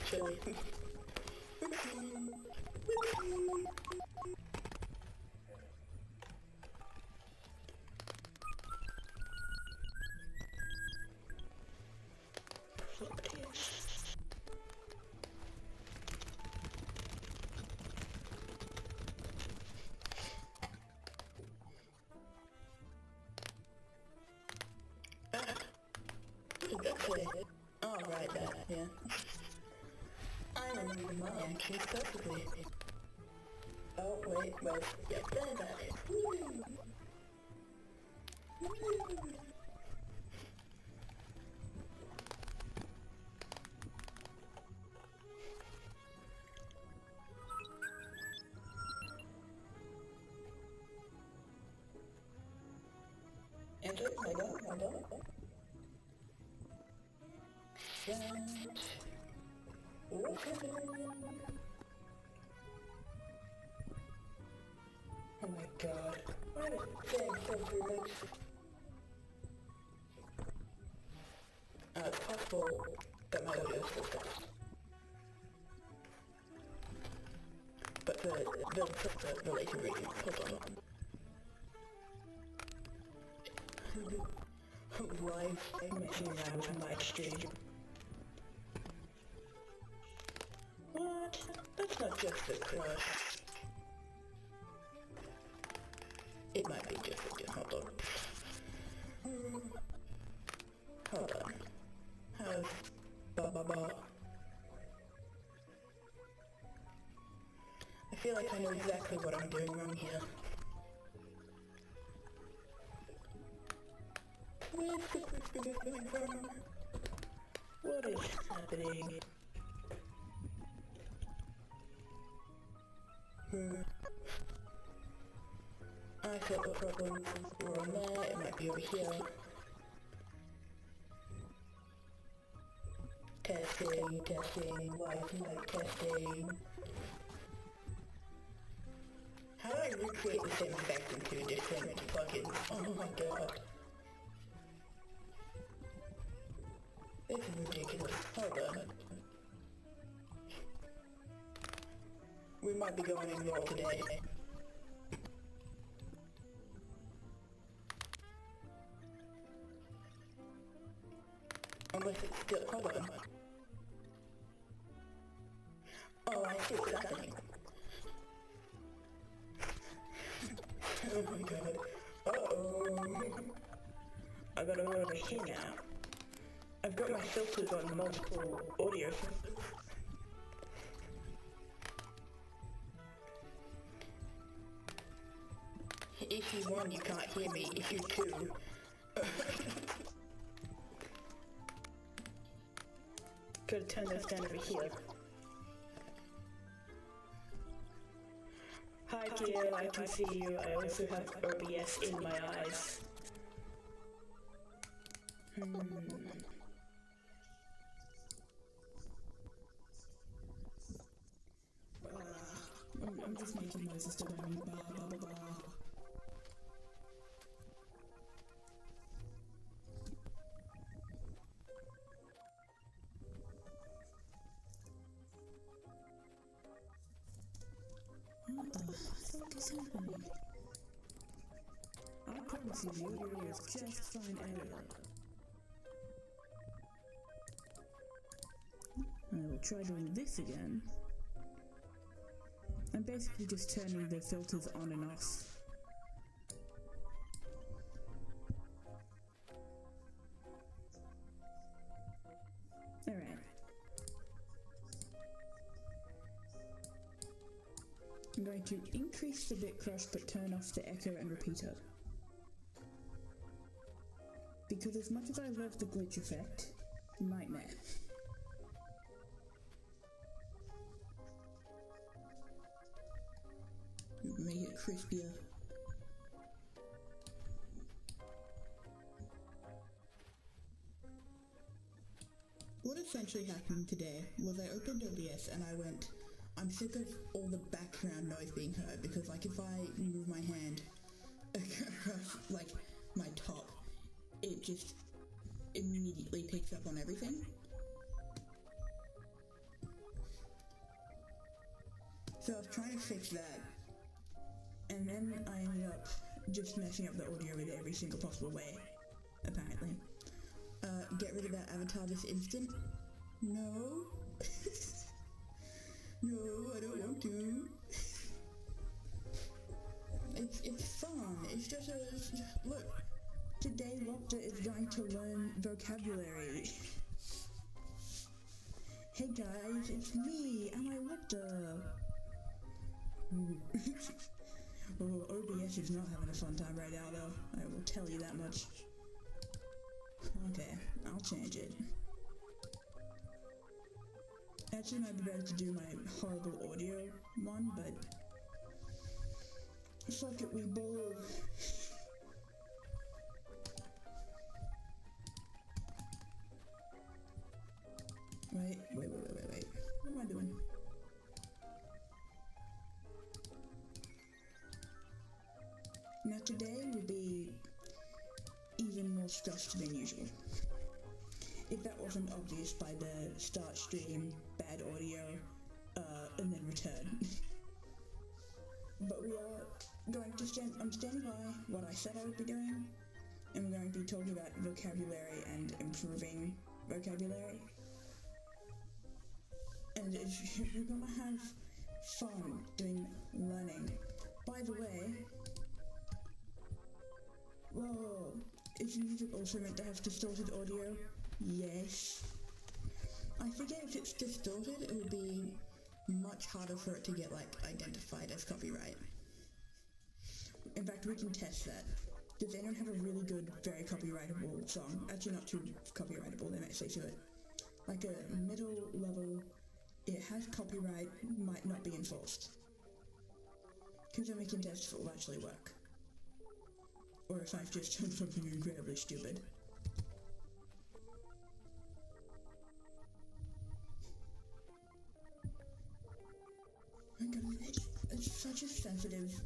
actually. That's it. Oh, right, that, yeah. I remember my entries perfectly. Oh, wait, yeah, there that is. Woo! Woo! Enter, hold on. Oh my god. Why is it so good? It's possible that my audio is still stuck. But the later reading, hold on. Live messing around with my stream. What? That's not just a crush. It might be just a hold on. Hold on. How's ba? I feel like I know exactly what I'm doing wrong here. Where's the crispiness coming from? What is happening? I thought the problems were on there, it might be over here. Testing, Wi-Fi testing. How do I recreate the same effect into different plugins? Oh my god. This is ridiculous. Hold on. We might be going in raw today. Unless it's still, hold on. Oh, I see what's happening. Oh my god. Uh-oh. I gotta go over here now. I've got my filters on multiple audio filters. Issue 1, you can't hear me. Issue 2. Gotta turn this down over here. Hi dear, I can see you. I also have OBS in my eyes. I'm just making noises to them. Blah, blah, blah. What the fuck is happening? I promise you the audio is just fine anyway. I will try doing this again. I'm basically just turning the filters on and off. Alright. I'm going to increase the bit crush but turn off the echo and repeater. Because as much as I love the glitch effect, nightmare. Make it crispier. What essentially happened today was I opened OBS and I went, I'm sick of all the background noise being heard because like if I move my hand across like my top, it just immediately picks up on everything. So I was trying to fix that, and then I ended up just messing up the audio in every single possible way, apparently. Get rid of that avatar this instant? No. No, I don't want to. It's fun. It's just look. Today Amilobter is going to learn vocabulary. Hey guys, it's me, Amilobter. Oh, OBS is not having a fun time right now though. I will tell you that much. Okay, I'll change it. Actually, it might be better to do my horrible audio one, but fuck it, we both. Wait. What am I doing? Now today will be even more stuffed than usual. If that wasn't obvious by the start stream, bad audio, and then return. But we are going to I'm standing by what I said I would be doing, and we're going to be talking about vocabulary and improving vocabulary. And we're gonna have fun doing learning. By the way, whoa, is music also meant to have distorted audio? Yes. I forget if it's distorted, it would be much harder for it to get, like, identified as copyright. In fact, we can test that. Does anyone have a really good, very copyrightable song? Actually, not too copyrightable, they might say to it. Like a middle level, it has copyright, might not be enforced. Because then we can test if it will actually work. Or if I've just done something incredibly stupid. Oh my god, it's such a sensitive...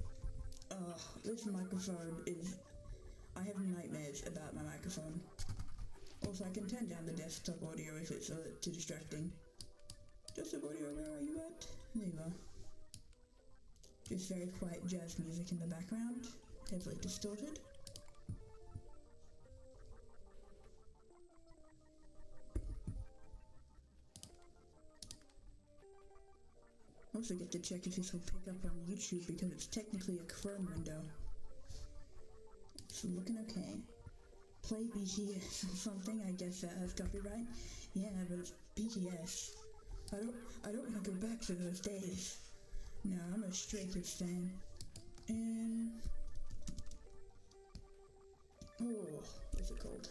this microphone is... I have nightmares about my microphone. Also, I can turn down the desktop audio if it's too distracting. Desktop audio, where are you at? There you are. Just very quiet jazz music in the background, heavily distorted. Also get to check if this will pick up on YouTube because it's technically a Chrome window. It's looking okay. Play BTS or something, I guess that has copyright. Yeah, but it's BTS. I don't want to go back to those days. No, I'm a Stray Kids fan. And... oh, what's it called?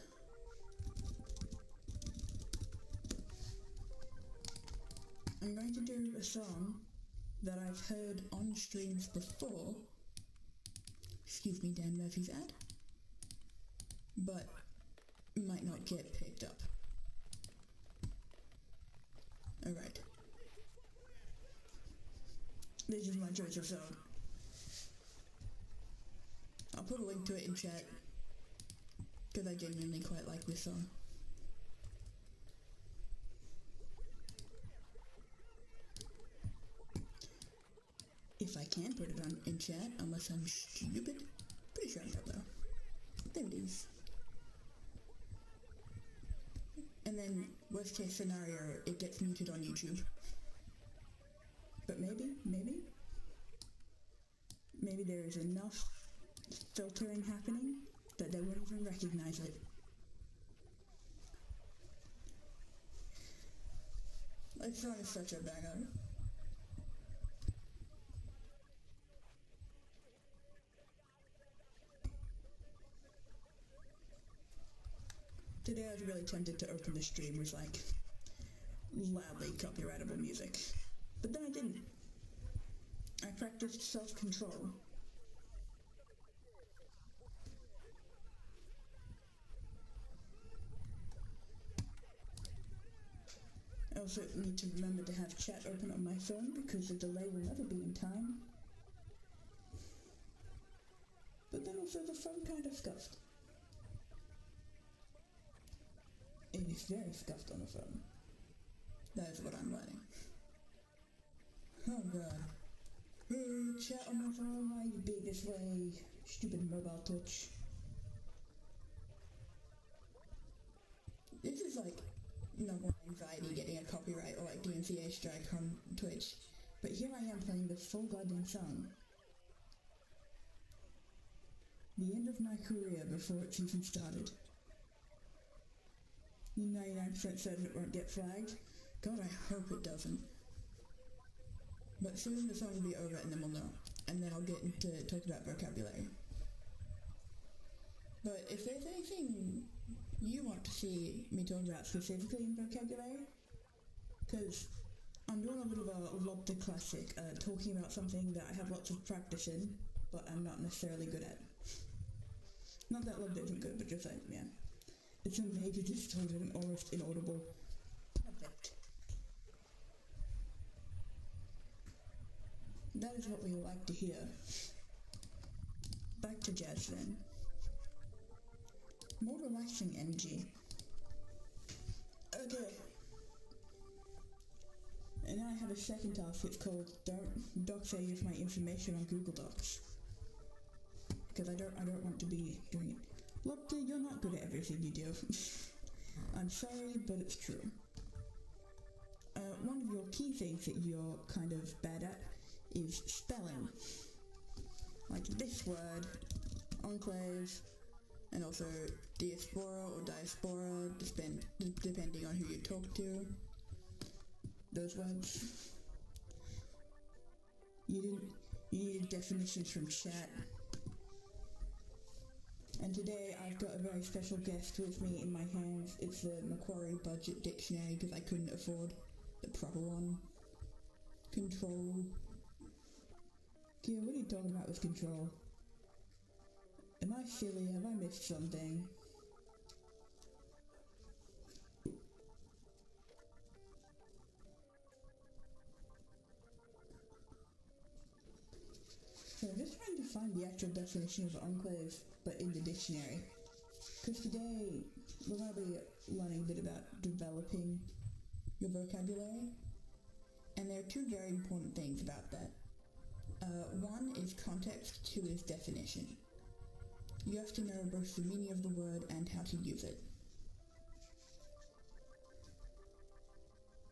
I'm going to do a song that I've heard on streams before. Excuse me, Dan Murphy's ad. But might not get picked up. Alright. This is my choice of song. I'll put a link to it in chat, because I genuinely quite like this song. If I can put it in chat, unless I'm stupid. Pretty sure I'm not though. There it is. And then, worst case scenario, it gets muted on YouTube. But maybe there is enough filtering happening that they won't even recognize it. This song is such a banger. Today I was really tempted to open the stream with like loudly copyrightable music, but then I didn't. I practiced self-control. I also need to remember to have chat open on my phone because the delay will never be in time. But then also the phone kind of scuffed. It is very scuffed on the phone. That is what I'm learning. Oh god. chat on my phone, why you be this way, stupid mobile touch. This is like number one anxiety, getting a copyright or like DMCA strike on Twitch. But here I am playing the full goddamn song. The end of my career before it's even started. You 99% certain it won't get flagged? God, I hope it doesn't. But soon the song will be over and then we'll know. And then I'll get into talk about vocabulary. But if there's anything you want to see me talk about specifically in vocabulary, because I'm doing a bit of a Amilobter classic, talking about something that I have lots of practice in, but I'm not necessarily good at. Not that Amilobter isn't good, but just like, yeah. It's a major distorted and almost inaudible. Perfect. That is what we like to hear. Back to jazz then. More relaxing energy. Okay. And now I have a second task. It's called Don't dox any of my information on Google Docs. Because I don't want to be doing it. Amilobter, you're not good at everything you do. I'm sorry, but it's true. One of your key things that you're kind of bad at is spelling. Like this word, enclave, and also diaspora or diaspora, depending on who you talk to. Those words. You needed definitions from chat. And today I've got a very special guest with me in my hands. It's the Macquarie Budget Dictionary because I couldn't afford the proper one. Control. Kia, what are you talking about with control? Am I silly? Have I missed something? So I'm just trying to find the actual definition of enclave, but in the dictionary. Because today we're going to be learning a bit about developing your vocabulary. And there are two very important things about that. One is context, two is definition. You have to know both the meaning of the word and how to use it.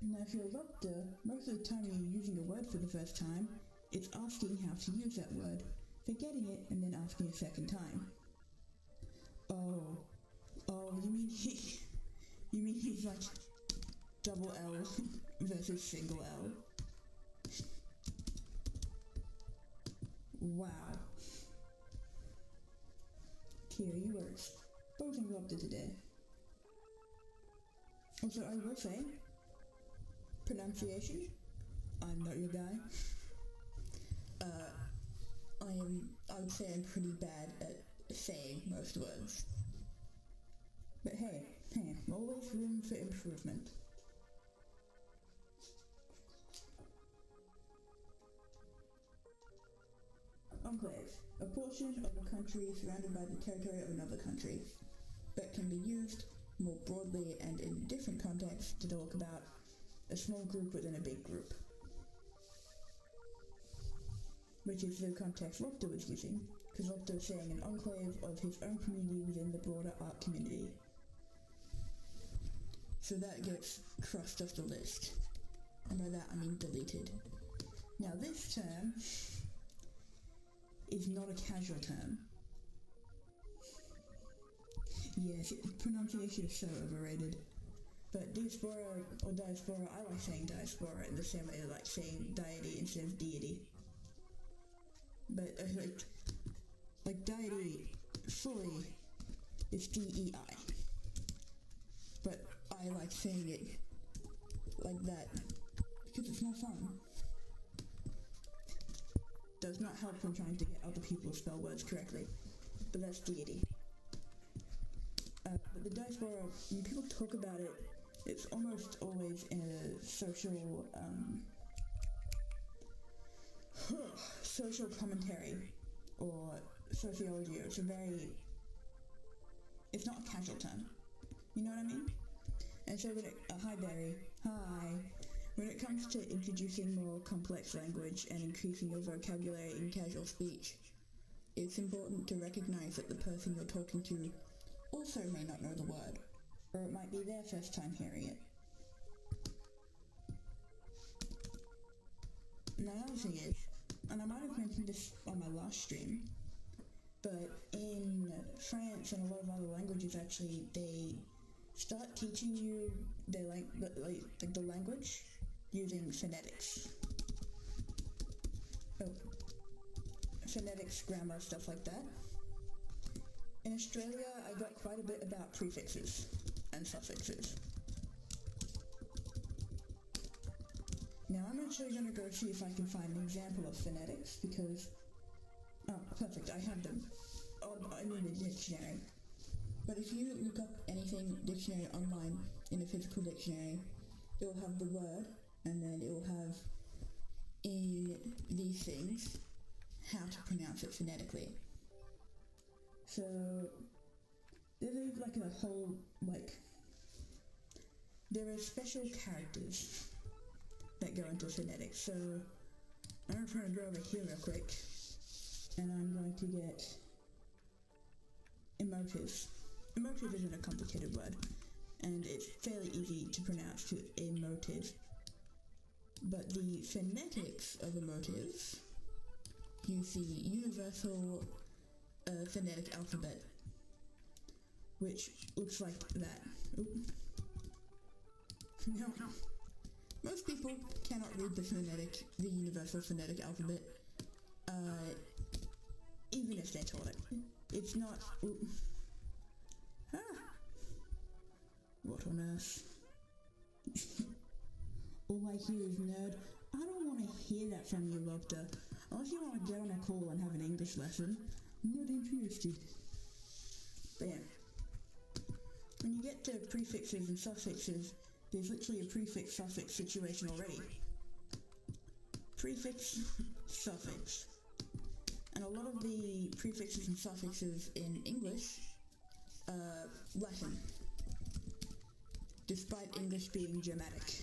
Now if you're Amilobter, most of the time when you're using a word for the first time, it's asking how to use that word, forgetting it, and then asking a second time. Oh, you mean he's like double L versus single L? Wow. Here you were both Amilobter today. Also, I will say, pronunciation, I'm not your guy. I would say I'm pretty bad at saying most words. But hey, always room for improvement. Enclave, a portion of a country surrounded by the territory of another country, but can be used more broadly and in different contexts to talk about a small group within a big group. Which is the context Amilobter was using, because Amilobter was saying an enclave of his own community within the broader art community. So that gets crossed off the list. And by that I mean deleted. Now this term is not a casual term. Yes, pronunciation is so overrated. But diaspora or diaspora, I like saying diaspora in the same way I like saying deity instead of deity. But like deity fully is D-E-I. But I like saying it like that because it's more fun. Does not help when trying to get other people to spell words correctly. But that's deity. But the diaspora, when people talk about it, it's almost always in a social, social commentary or sociology. It's not a casual term. You know what I mean? And so when hi Barry, hi. When it comes to introducing more complex language and increasing your vocabulary in casual speech, it's important to recognize that the person you're talking to also may not know the word, or it might be their first time hearing it. And another thing is, and I might have mentioned this on my last stream, but in France and a lot of other languages actually, they start teaching you the language using phonetics. Phonetics, grammar, stuff like that. In Australia, I got quite a bit about prefixes and suffixes. Now I'm actually going to go see if I can find an example of phonetics because... Oh, perfect, I have them. I'm in the dictionary. But if you look up anything dictionary online in a physical dictionary, it will have the word, and then it will have in these things how to pronounce it phonetically. So there's like a whole, there are special characters that go into phonetics. So I'm trying to go over here real quick, and I'm going to get emotive. Emotive isn't a complicated word, and it's fairly easy to pronounce to emotive. But the phonetics of emotives use the universal phonetic alphabet, which looks like that. Oop. Now, most people cannot read the universal phonetic alphabet, even if they're taught it. It's not... What on earth? All I hear is nerd. I don't want to hear that from you, Amilobter. Unless you want to get on a call and have an English lesson, I'm not interested. But yeah. When you get to prefixes and suffixes, there's literally a prefix-suffix situation already. Prefix, suffix. And a lot of the prefixes and suffixes in English are Latin, despite English being Germanic.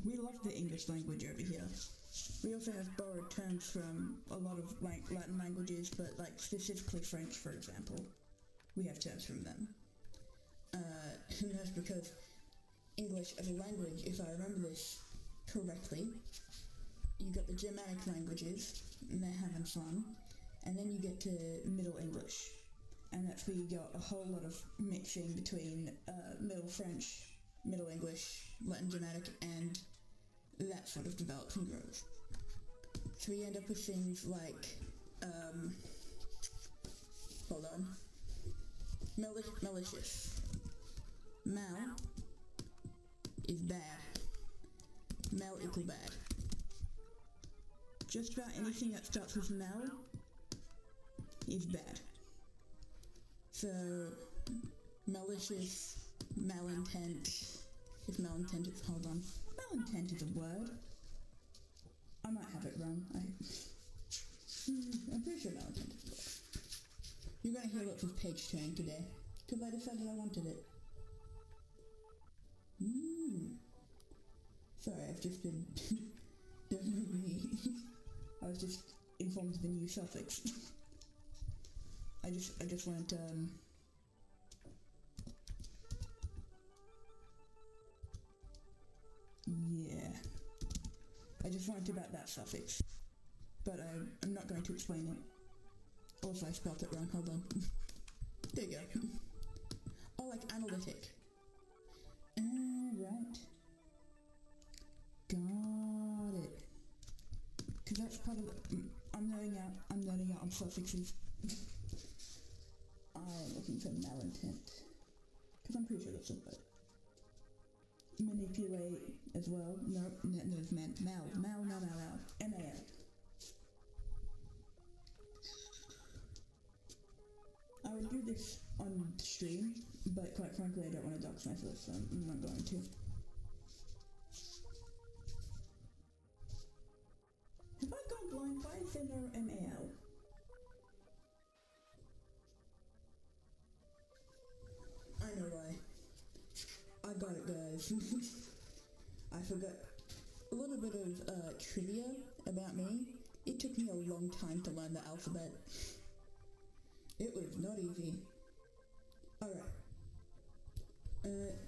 We love the English language over here. We also have borrowed terms from a lot of Latin languages, but specifically French, for example. We have terms from them. And that's because English as a language, if I remember this correctly, you got the Germanic languages, and they're having fun, and then you get to Middle English, and that's where you got a whole lot of mixing between Middle French, Middle English, Latin Germanic, and that sort of develops and grows. So we end up with things like, hold on, malicious. Mal is bad. Mal equal bad. Just about anything that starts with mal is bad. So, malicious, malintent, if malintent is, hold on. Malintent is a word. I might have it wrong. I'm pretty sure malintent is a word. You're gonna hear lots of page turning today, because I decided I wanted it. Sorry, I've just been... Don't make me... I was just informed of the new suffix. I just went, yeah. I just learned about that suffix. But I'm not going to explain it. Also, I spelled it wrong, hold on. There you go. Oh, like analytic. Right. Got it. Because that's part of the... I'm nerding out on suffixes. I'm looking for malintent. Because I'm pretty sure that's a word. Manipulate as well. Nope, there's mal. M-A-L. I would do this on stream, but quite frankly I don't want to dox myself, so I'm not going to. Have I gone blind? Why is there no M-A-L? I know why. I got it, guys. forgot a little bit of trivia about me. It took me a long time to learn the alphabet. It was not easy. Alright. Alright.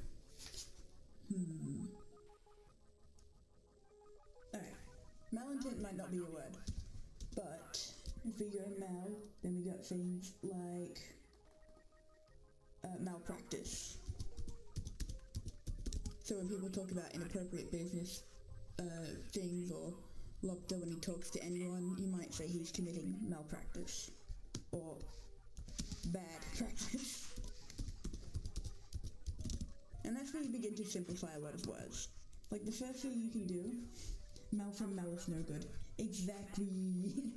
Malintent might not be a word, but if we go mal, then we got things like malpractice. So when people talk about inappropriate business things, or Lobter when he talks to anyone, you might say he's committing malpractice or bad practice. And that's when you begin to simplify a lot of words. Like the first thing you can do, mal from malice no good. Exactly.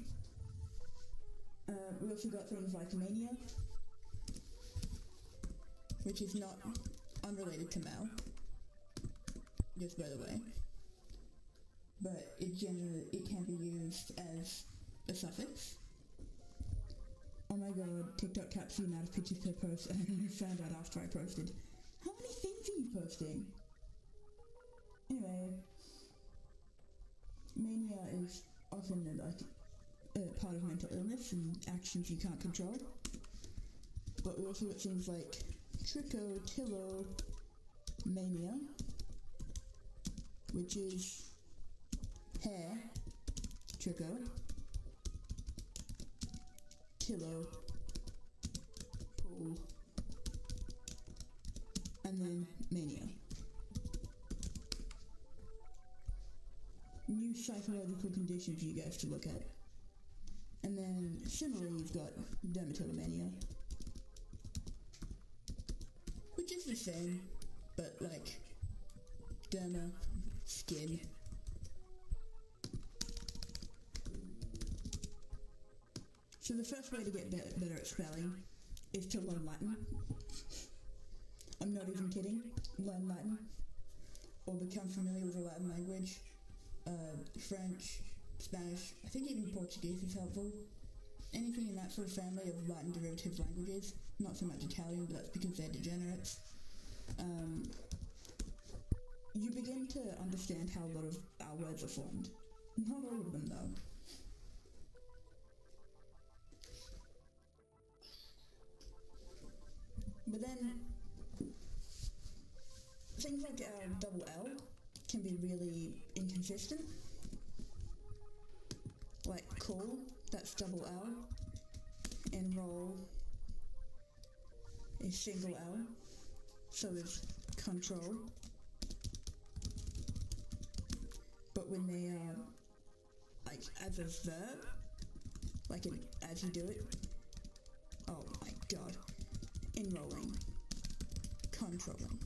We also got things like mania, which is not unrelated to mal, just by the way. But it can be used as a suffix. Oh my god, TikTok caps the amount of pictures per post, and I found out after I posted. How many things are you posting? Anyway, mania is often like part of mental illness and actions you can't control. But we also got things like trichotillomania, which is hair, tricho, tillo, pull, and then mania. New psychological condition for you guys to look at. And then similarly you've got dermatillomania, which is the same, but like derma, skin. So the first way to get better at spelling is to learn Latin. I'm not even kidding. Learn Latin. Or become familiar with the Latin language. French, Spanish, I think even Portuguese is helpful. Anything in that sort of family of Latin derivative languages. Not so much Italian, but that's because they're degenerates. You begin to understand how a lot of our words are formed. Not all of them though. But then, things like double L can be really inconsistent. Like cool, that's double L. Enroll is single L. So is control. But when they are, like, as a verb, like as you do it, oh my god. Enrolling, controlling.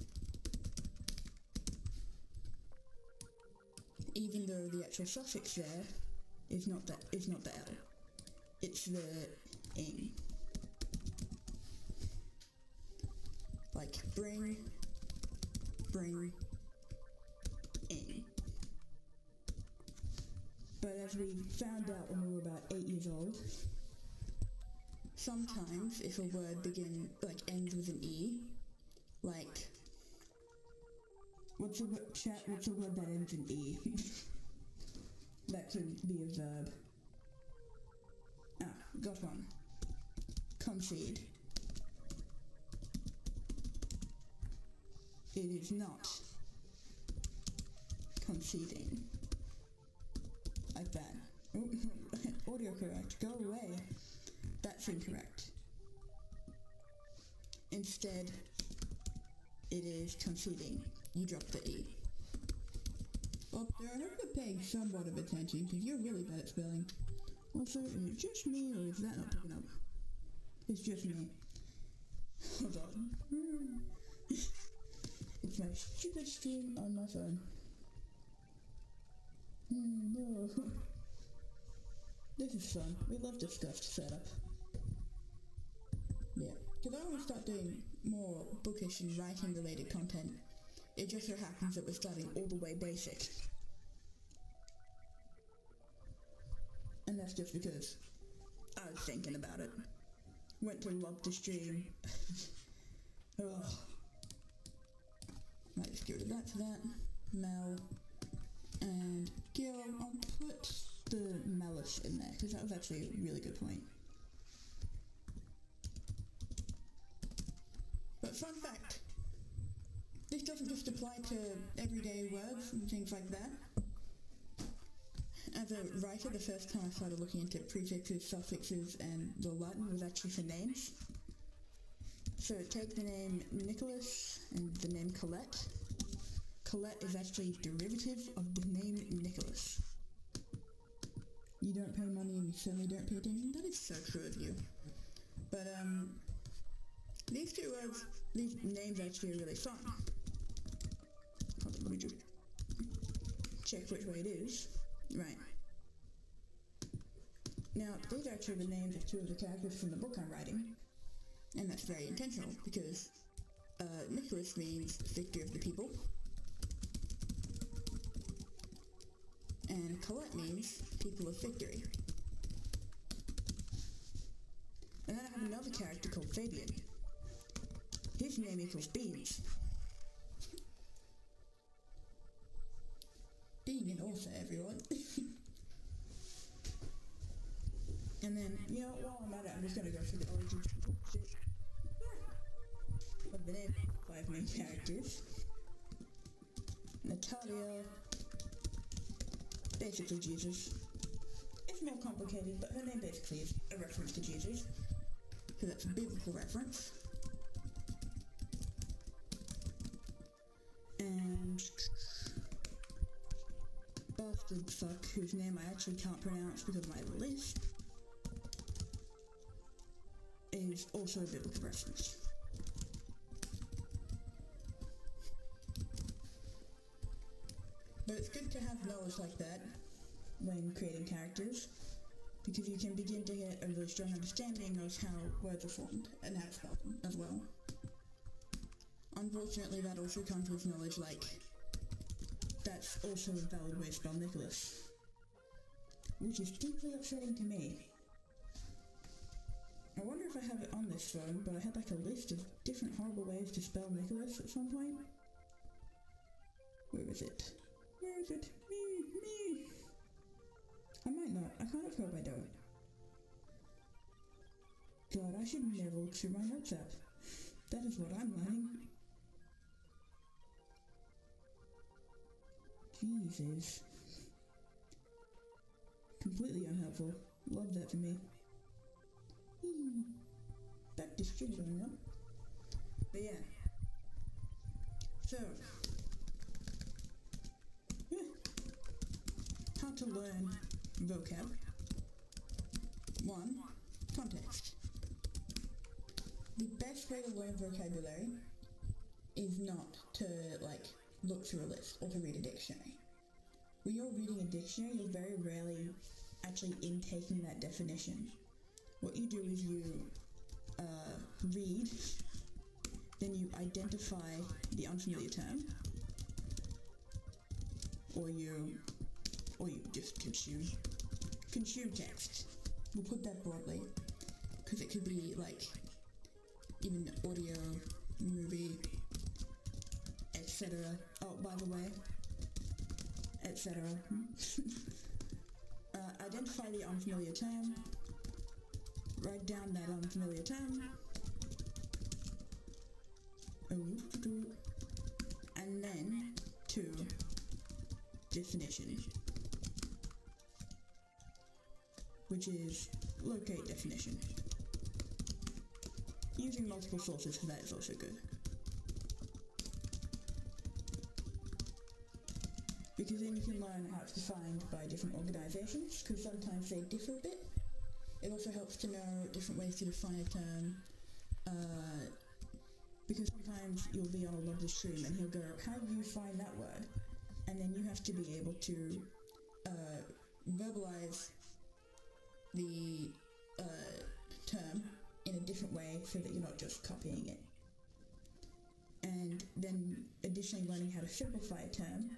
Even though the actual suffix there is not the L, it's the ing. Like bring, ing. But as we found out when we were about 8 years old, sometimes if a word ends with an E, like, what's a word that ends in E? That could be a verb. Ah, got one. Concede. It is not conceding. Like that. Audio correct. Go away. That's incorrect. Instead, it is conceding. You drop the E. Well, I hope you're paying somewhat of attention, because you're really bad at spelling. Also, is it just me, or is that not picking up? It's just me. Hold on. It's my stupid stream on my phone. No. This is fun. We love this stuff to set up. Yeah, because I want to start doing more bookish and writing related content. It just so happens that we're starting all the way basic. And that's just because I was thinking about it. Went to Lobter stream. Ugh. Might just get rid of that to that. Mal. because that was actually a really good point. But fun fact, this doesn't just apply to everyday words and things like that. As a writer, the first time I started looking into prefixes, suffixes, and the Latin was actually for names. So take the name Nicholas and the name Colette. Colette is actually derivative of the name Nicholas. You don't pay money and you certainly don't pay attention. That is so true of you. But these two words, these names actually are really fun. Hold on, let me just check which way it is. Right. Now, these are actually the names of two of the characters from the book I'm writing. And that's very intentional, because Nicholas means victor of the people. And Colette means people of victory. And then I have another character called Fabian. His name equals beans. Being an author, everyone. And then, you know, while I'm at it, I'm just gonna go through the origins of the name. 5 main characters. Natalia, basically Jesus. It's more complicated, but her name basically is a reference to Jesus. So that's a biblical reference. And bastard fuck, whose name I actually can't pronounce because of my list, is also a biblical reference. But it's good to have knowledge like that when creating characters, because you can begin to get a really strong understanding of how words are formed and how to spell them as well. Unfortunately, that also comes with knowledge like, that's also a valid way to spell Nicholas, which is deeply upsetting to me. I wonder if I have it on this phone, but I had like a list of different horrible ways to spell Nicholas at some point. Where is it? Where is it? Me! I might not. I kind of hope I don't. God, I should never look through my notes app. That is what I'm learning. Jesus. Completely unhelpful. Love that for me. Baptist church going on. But yeah. So. Yeah. How to learn vocab. 1. Context. The best way to learn vocabulary is not to, like, look through a list or to read a dictionary. When you're reading a dictionary, you're very rarely actually intaking that definition. What you do is you read, then you identify the unfamiliar term, or you just consume text. We'll put that broadly, because it could be like even audio, movie, etc. Oh, by the way, etc. Identify the unfamiliar term, write down that unfamiliar term, and then to definition, which is locate definition. Using multiple sources for that is also good, because then you can learn how it's defined by different organizations, because sometimes they differ a bit. It also helps to know different ways to define a term, because sometimes you'll be on a lovely stream and he'll go, how do you find that word? And then you have to be able to verbalize the term in a different way so that you're not just copying it. And then additionally learning how to simplify a term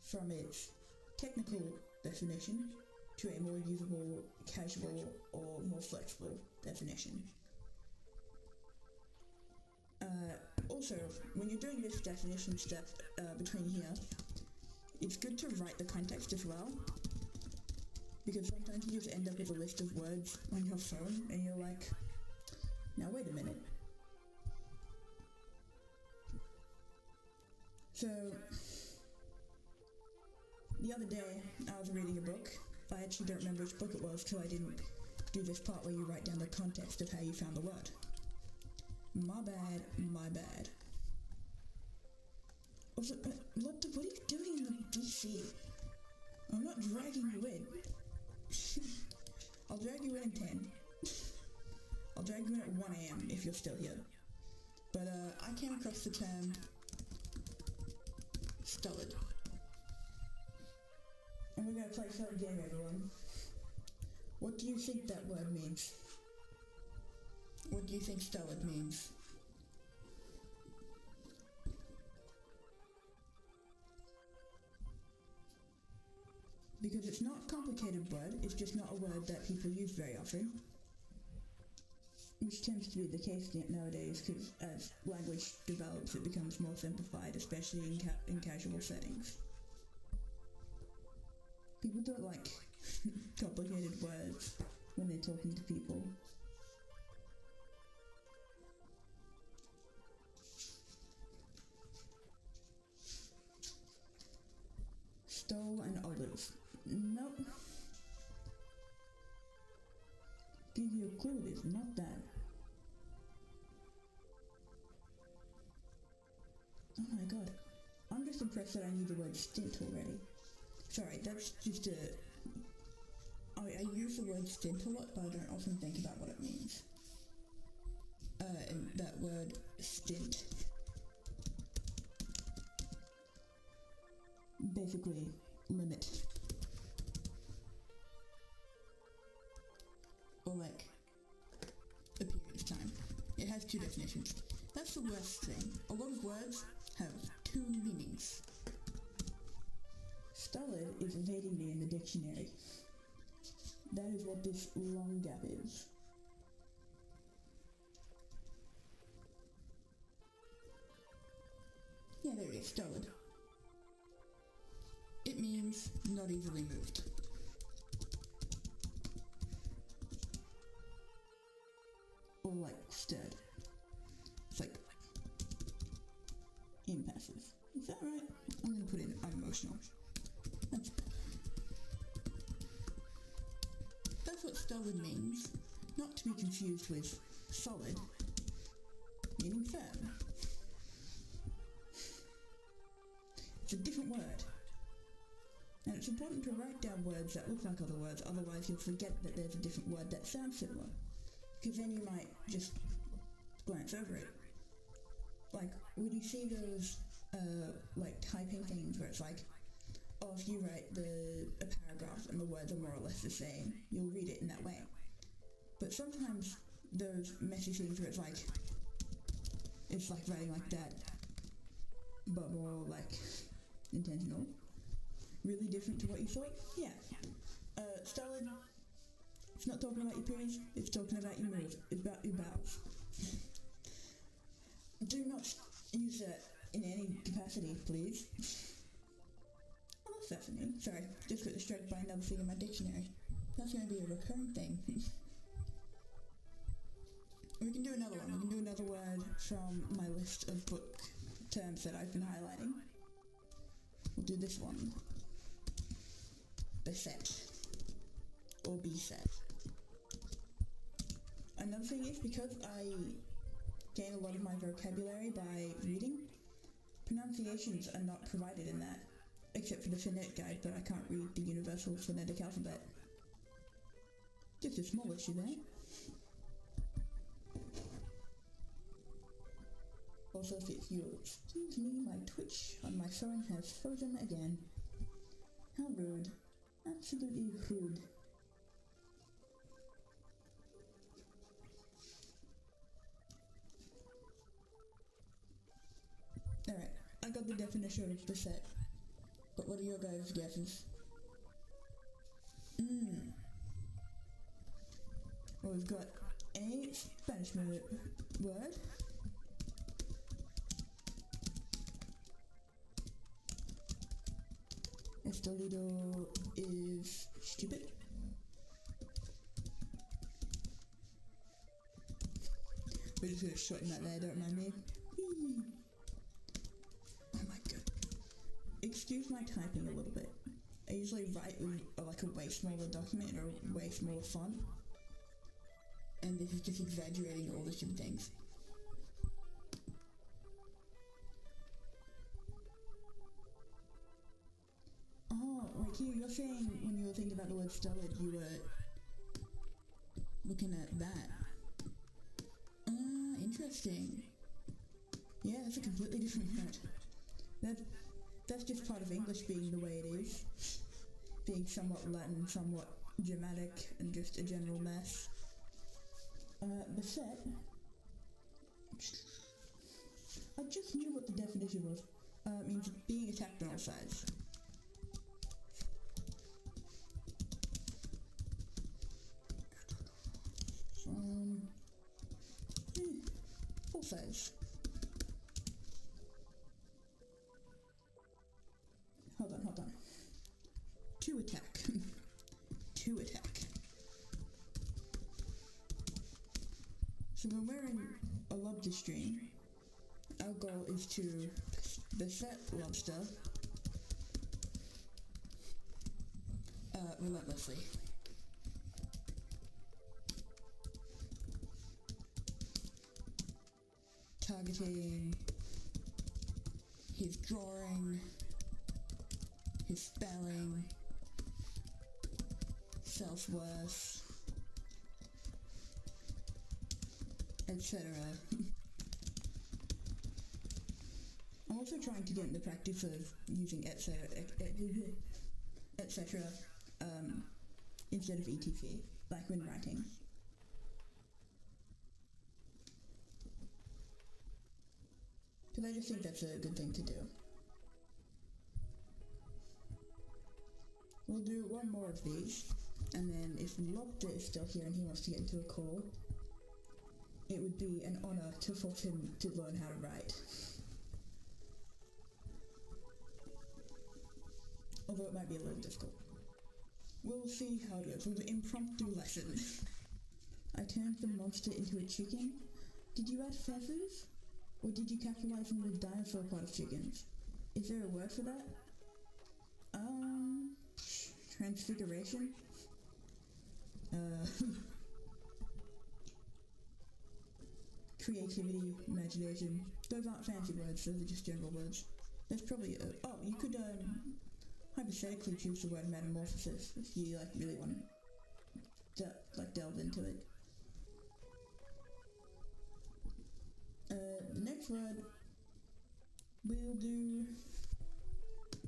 from its technical definition to a more usable, casual, or more flexible definition. Also, when you're doing this definition step between here, it's good to write the context as well, because sometimes sometimes you just end up with a list of words on your phone and you're like, now wait a minute. So, the other day I was reading a book. I actually don't remember which book it was because I didn't do this part where you write down the context of how you found the word. My bad, my bad. Also, what are you doing in the DC? I'm not dragging you in. I'll drag you in at 10. I'll drag you in at 1 AM if you're still here. But I came across the term stolid. And we're gonna play some game, everyone. What do you think that word means? What do you think stolid means? Because it's not a complicated word, it's just not a word that people use very often. Which tends to be the case nowadays, because as language develops it becomes more simplified, especially in casual settings. People don't like complicated words when they're talking to people. Stole and olive. Nope. Give you a clue, it's not that. Oh my god. I'm just impressed that I knew the word stint already. Sorry, that's just a... I use the word stint a lot, but I don't often think about what it means. And that word stint. Basically, limit. Or like, a period of time. It has two definitions. That's the worst thing. A lot of words have two meanings. Stolid is evading me in the dictionary. That is what this long gap is. Yeah, there it is, stolid. It means not easily moved. Or like stirred. It's like impassive. Is that right? I'm gonna put in unemotional. That's what stolid means, not to be confused with solid, meaning firm. It's a different word. And it's important to write down words that look like other words, otherwise you'll forget that there's a different word that sounds similar. Because then you might just glance over it. Like, would you see those, like, typing things where it's like, oh, if you write a paragraph and the words are more or less the same, you'll read it in that way. But sometimes those messy things where it's like writing like that, but more like intentional, really different to what you thought. Yeah. Stolid, it's not talking about your penis, it's talking about your moves, it's about your bowels. Do not use that in any capacity, please. Oh, that's fascinating. Sorry, just got distracted by another thing in my dictionary. That's going to be a recurring thing. We can do another one. We can do another word from my list of book terms that I've been highlighting. We'll do this one. Beset. Or beset. Another thing is, because I gain a lot of my vocabulary by reading, pronunciations are not provided in that, except for the phonetic guide, but I can't read the universal phonetic alphabet. Just a small issue there. Also, if you'll excuse me, my Twitch on my phone has frozen again. How rude. Absolutely rude. Alright, I got the definition of beset. But what are your guys' guesses? Well, we've got a Spanish word. Estolido is stupid. We're just gonna shorten that there, don't mind me. Whee. Oh my god. Excuse my typing a little bit. I usually write with like a way smaller document or a way smaller font. And this is just exaggerating all the stupid things. Oh, wait, here, you're saying when you were thinking about the word stolid, you were looking at that. Interesting. Yeah, that's a completely different word. That's just part of English being the way it is. Being somewhat Latin, somewhat Germanic, and just a general mess. Beset. I just knew what the definition was. It means being attacked on all sides. All sides. Hold on. To attack. To attack. So when we're in a lobster stream, our goal is to beset lobster relentlessly. Targeting his drawing, his spelling, self-worth, etc. I'm also trying to get in the practice of using etc. Instead of etc, like when writing. Because I just think that's a good thing to do. We'll do one more of these, and then if Amilobter is still here and he wants to get into a call, it would be an honor to force him to learn how to write. Although it might be a little difficult. We'll see how it goes. We'll do impromptu lesson. I turned the monster into a chicken. Did you add feathers? Or did you capitalize on the dinosaur part of chickens? Is there a word for that? Transfiguration? Creativity, imagination. Those aren't fancy words, those are just general words. There's probably you could, hypothetically choose the word metamorphosis if you, really want to, delve into it. The next word, we'll do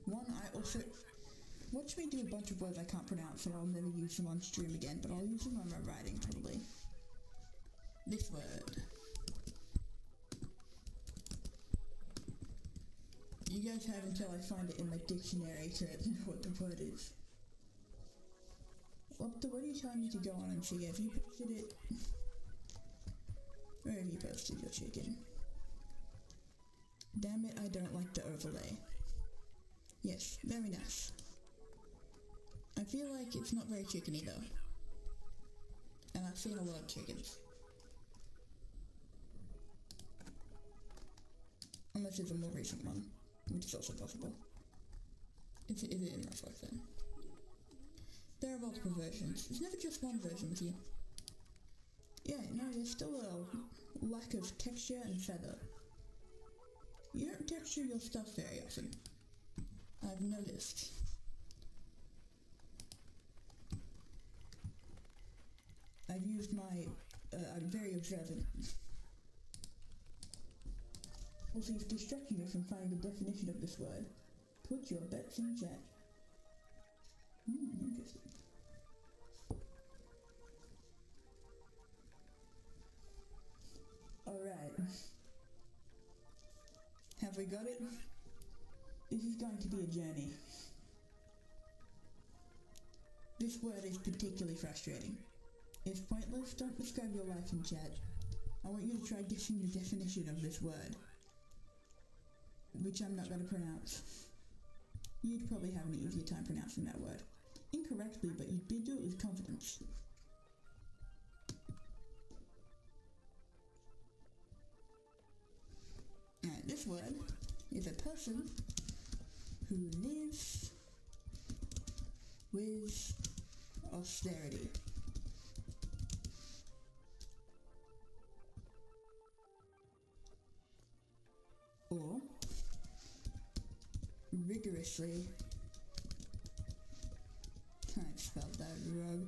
one watch me do a bunch of words I can't pronounce, so I'll never use them on stream again, but I'll use them on my writing, probably. This word. You guys have until I find it in my dictionary to know what the word is. What are you telling me to go on and see? Have you posted it? Where have you posted your chicken? Damn it, I don't like the overlay. Yes, very nice. I feel like it's not very chickeny though. And I've seen a lot of chickens. Unless it's a more recent one, which is also possible. Is it in rough life then? There are multiple versions. There's never just one version with you. Yeah, no, there's still a lack of texture and feather. You don't texture your stuff very often. I've noticed. I've used my, I'm very observant. Also, you've distracted me from finding the definition of this word. Put your bets in chat. Interesting. Alright. Have we got it? This is going to be a journey. This word is particularly frustrating. It's pointless, don't describe your life in chat. I want you to try guessing the definition of this word. Which I'm not going to pronounce. You'd probably have an easier time pronouncing that word. Incorrectly, but you did do it with confidence. this word is a person who lives with austerity. Or rigorously. I spelled that wrong.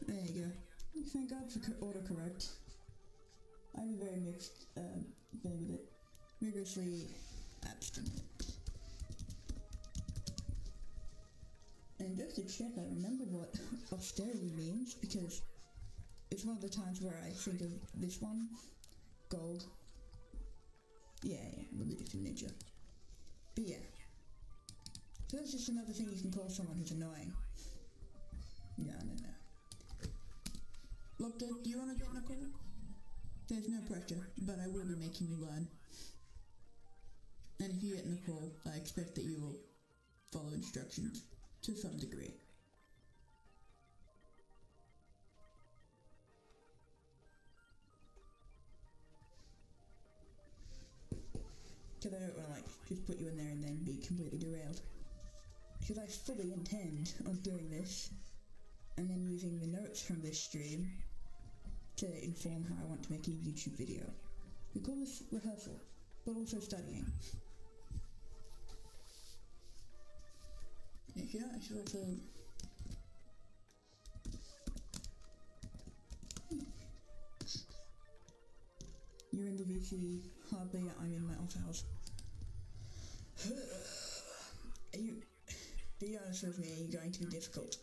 There you go. Thank God for autocorrect. I have a very mixed thing with it. Rigorously abstinent. And just to check, I remember what austerity means because it's one of the times where I think of this one. Gold. Yeah, religious in nature. But yeah. So that's just another thing you can call someone who's annoying. No. Lopter, do you want to get in a call? There's no pressure, but I will be making you learn. And if you get in a call, I expect that you will follow instructions to some degree. Because I don't want to just put you in there and then be completely derailed. Because I fully intend on doing this, and then using the notes from this stream to inform how I want to make a YouTube video. We call this rehearsal, but also studying. Yeah, I should also... You're in the VC, hardly, I'm in my off house. Be honest with me, you're going to be difficult.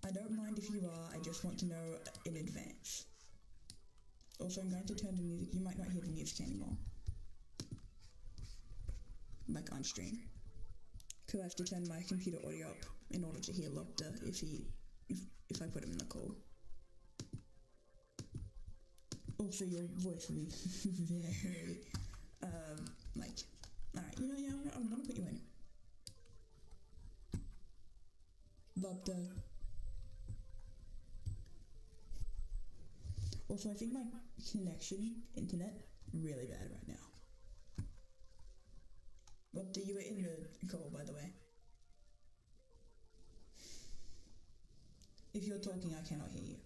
I don't mind if you are, I just want to know in advance. Also, I'm going to turn the music, you might not hear the music anymore. Like on stream. Because I have to turn my computer audio up in order to hear Lopter if I put him in the call. Also, your voice will be very, alright, I'm gonna put you in. Lopter. Also, I think my internet, really bad right now. Lopter, you were in the call, by the way. If you're talking, I cannot hear you.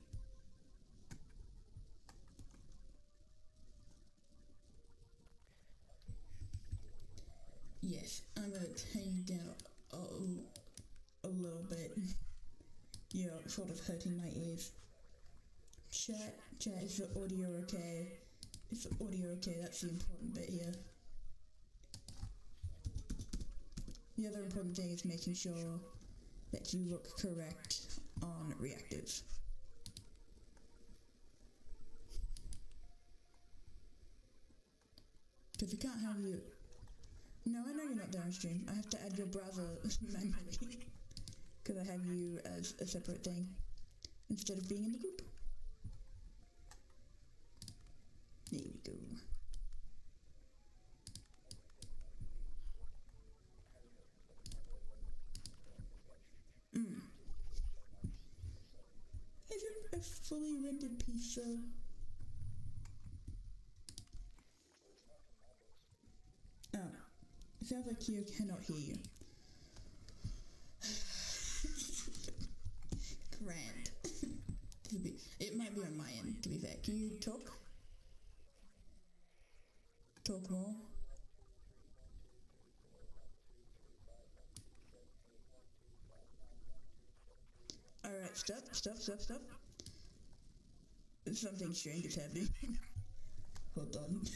Yes, I'm gonna turn you down a little bit. You're sort of hurting my ears. Chat, is the audio okay? Is the audio okay? That's the important bit here. The other important thing is making sure that you look correct on reactives. Because we can't have you... No, I know you're not there on stream. I have to add your browser manually. Because I have you as a separate thing. Instead of being in the group. There we go. Is it a fully rendered piece though? Oh. It sounds like you cannot hear you. Grand. It might be on my end, to be fair. Can you talk? Talk more? Alright, stop. Something strange is happening. Hold on.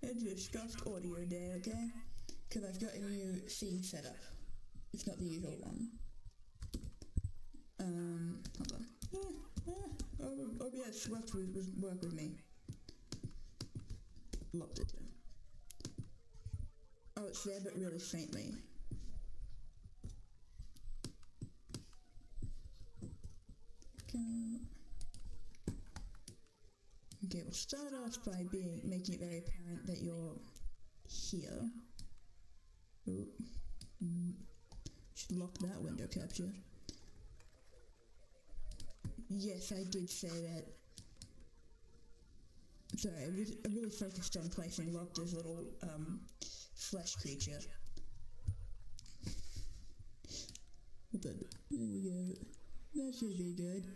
It's a scuffed audio day, okay? Because I've got a new scene set up. It's not the usual one. Hold on. OBS work with me. Locked it in. Oh, it's there, but really faintly. Okay, we'll start off by making it very apparent that you're here. Ooh. Should lock that window capture. Yes, I did say that. Sorry, I really focused on placing Lopter's little, flesh creature. But, there we go. That should be good.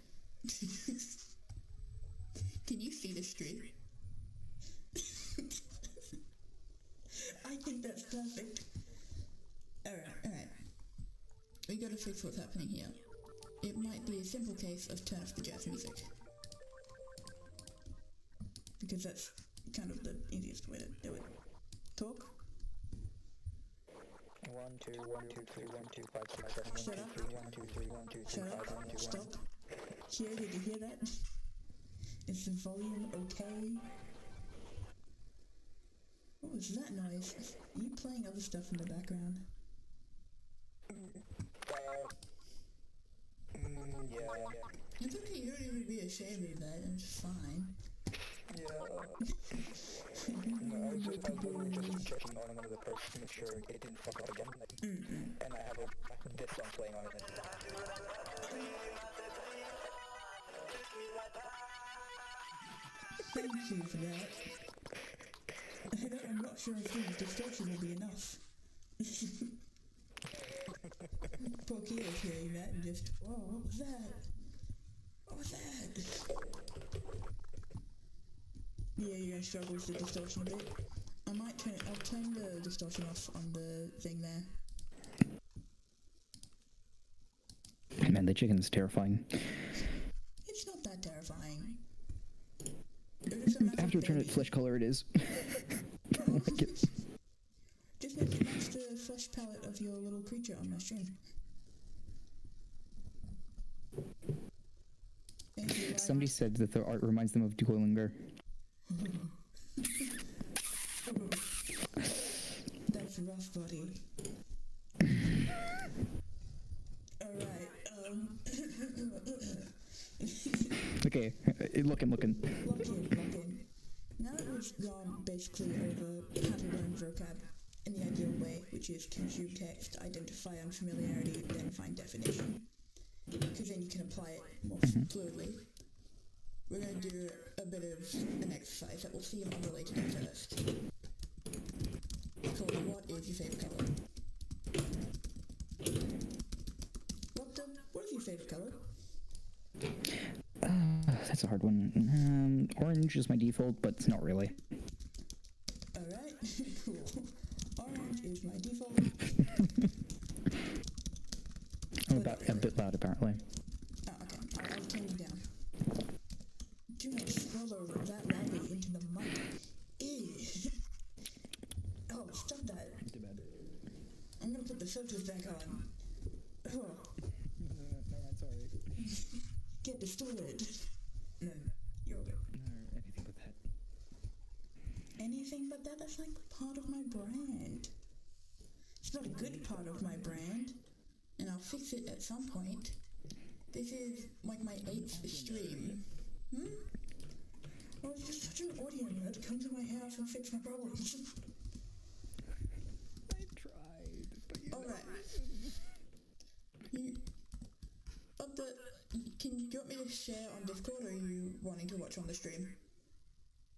Can you see the stream? I think that's perfect. Alright. We gotta fix what's happening here. It might be a simple case of turn off the jazz music. Because that's kind of the easiest way to do it. Talk? 1 2 1 2 3 1 2 5 6 7 1 2 3 1 2 3 1 2 3 5 1 2 1. Stop. Here, did you hear that? Is the volume okay? What was that noise? Are you playing other stuff in the background? Yeah. It's okay, you don't even be ashamed of that, it's fine. Yeah. No, I was literally just checking on one of the posts to make sure it didn't fuck up again. And I have this song playing on it. Thank you for that. I'm not sure if the distortion will be enough. Poor Kio's hearing that and just, whoa, what was that? What was that? Yeah, you're gonna struggle with the distortion a bit. I'll turn the distortion off on the thing there. Man, the chicken's terrifying. It's not that terrifying. After it turned it flesh color, it is. I don't like it. Just make it match the flesh palette of your little creature on my stream. Somebody said that the art reminds them of Duolingo. That's rough, buddy. Alright, Okay, look in. Lock in. Now that we've gone basically over how to learn vocab in the ideal way, which is consume text, identify unfamiliarity, then find definition, because then you can apply it more fluidly. We're going to do a bit of an exercise that we'll see if I'm related at first. So what is your favourite colour? What is your favourite colour? That's a hard one. Orange is my default, but it's not really. Alright, cool. Orange is my default. I'm a bit loud, apparently. Oh, okay. I'll turn it down. Do not swallow that loudly into the mic. Ew. Oh, stop that. I'm gonna put the filters back on. Oh. No, I'm sorry. Get distorted. No, you're good. Anything but that. Anything but that? That's like part of my brand. It's not a good part of my brand, and I'll fix it at some point. This is like my 8th stream. Oh, it's just such an audio nerd. Come to my house and fix my problems. I tried, but you Alright. Do you want me to share on Discord, or are you wanting to watch on the stream?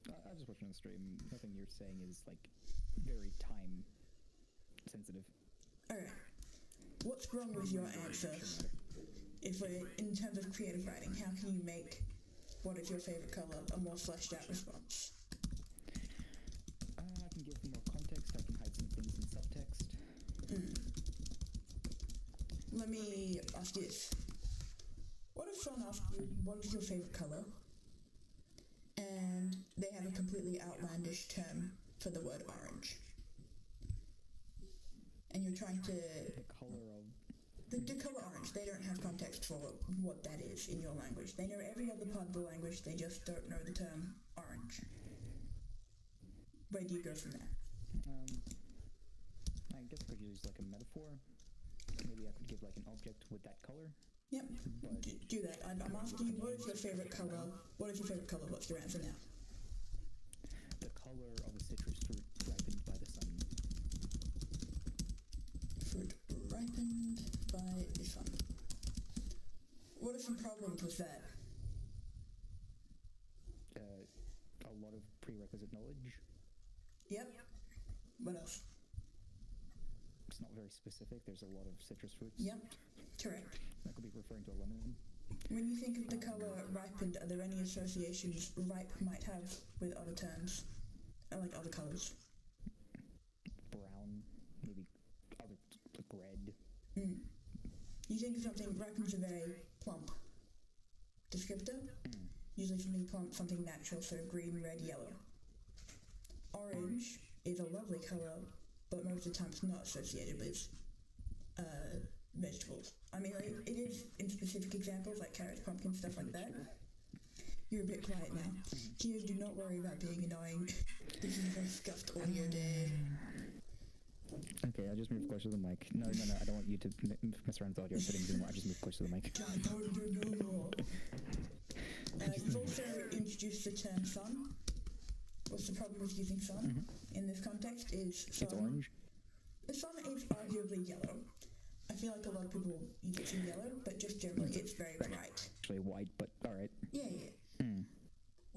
I'm just watching on the stream. Nothing you're saying is, like, very time sensitive. Alright. What's wrong with your answer? If we're, in terms of creative writing, how can you make what is your favourite colour a more fleshed out response? I can give more context, I can hide some things in subtext. Let me ask you this. What if someone asked you, what is your favourite colour? And they have a completely outlandish term for the word orange. And you're trying to... The color of... The colour orange, they don't have context for what that is in your language. They know every other part of the language, they just don't know the term orange. Where do you go from there? I guess I could use, like, a metaphor. Maybe I could give, like, an object with that color. Yep, do that. I'm asking you, what is your favourite colour? What is your favourite colour? What's your answer now? The color of a citrus fruit ripened by the sun. Fruit ripened by the sun. What are some problems with that? A lot of not very specific. There's a lot of citrus fruits. Yep, correct. That could be referring to a lemon. When you think of the colour ripened, are there any associations ripe might have with other terms? Like other colours? Brown, maybe other, like red. You think of something, ripen's a very plump descriptor. Usually something plump, something natural, so green, red, yellow. Orange is a lovely colour, but most of the time it's not associated with vegetables. I mean, like, it is in specific examples like carrots, pumpkins, stuff like that. You're a bit quiet now. Here, do not worry about being annoying. This is a scuffed audio day. Okay, I'll just move closer to the mic. No, I don't want you to mess around with audio settings anymore. I'll just move closer to the mic. You've also introduced the term sun. What's the problem with using sun in this context is sun. It's orange. The sun is arguably yellow. I feel like a lot of people use it in yellow, but just generally it's very bright. Actually white, but alright. Yeah.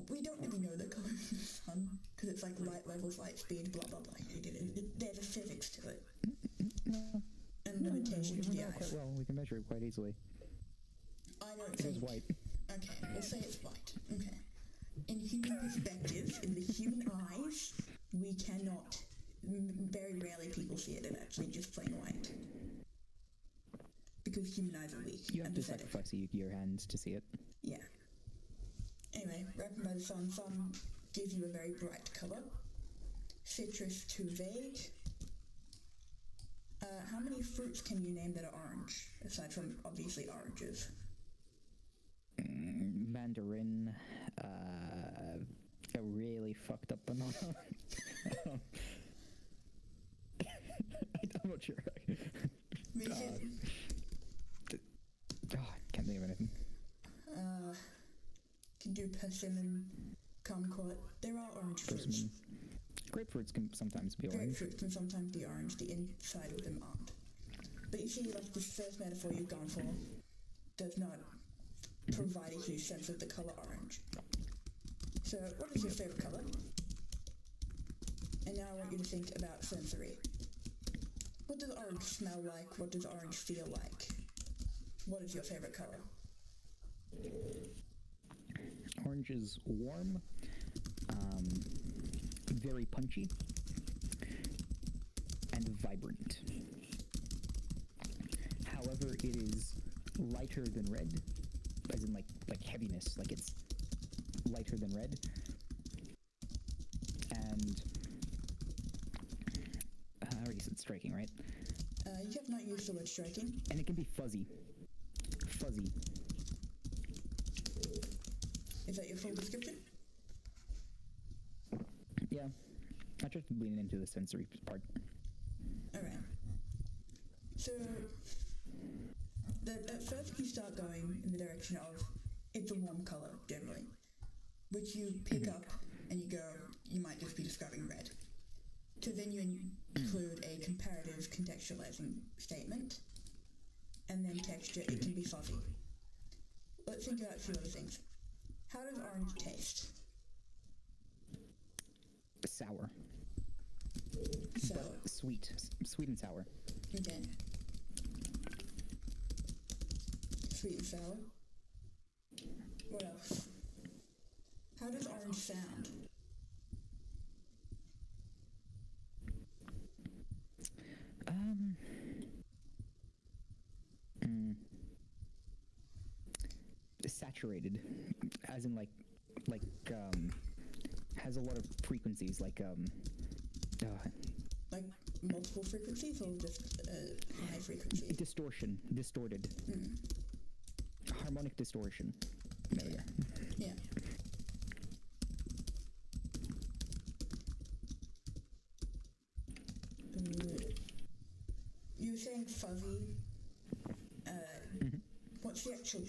We don't really know the colour of the sun, because it's like light levels, light speed, blah blah blah. There's a physics to it. And limitations to the eyes. Quite well. We can measure it quite easily. I don't It think... is white. Okay, we'll say it's white. Okay. In human perspective, in the human eyes, we cannot... Very rarely people see it as actually just plain white. Because human eyes are weak. You have to pathetic. sacrifice your hands to see it. Yeah. Anyway, ripened by the sun. Sun gives you a very bright colour. Citrus, too vague. How many fruits can you name that are orange, aside from obviously oranges? Mandarin, a really fucked up banana. I'm not sure. Can't think of anything. Can do persimmon, kumquat. There are orange fruits. Grapefruits can sometimes be orange. Grapefruits can sometimes be orange. The inside of them aren't. But you see, like the first metaphor you've gone for does not provide a huge sense of the colour orange. So, what is your favourite colour? And now I want you to think about sensory. What does orange smell like? What does orange feel like? What is your favourite colour? Orange is warm, very punchy, and vibrant. However, it is lighter than red, as in like heaviness, like it's lighter than red. And I already said striking, right? You have not used the word striking. And it can be fuzzy. Fuzzy. Is that your full description? Yeah. I tried to lean into the sensory part. Alright. So, at first you start going in the direction of, it's a warm colour, generally. Which you pick up, and you go, you might just be describing red. So then you include a comparative contextualizing statement, and then texture, it can be fuzzy. Let's think about a few other things. How does orange taste? Sour. Sour. But sweet. Sweet and sour. Okay. Sweet and sour. What else? How does orange sound? Saturated, as in like has a lot of frequencies, like multiple frequencies or just high frequency? Distorted. Harmonic distortion. There we go. Yeah. You were saying fuzzy. What's the actual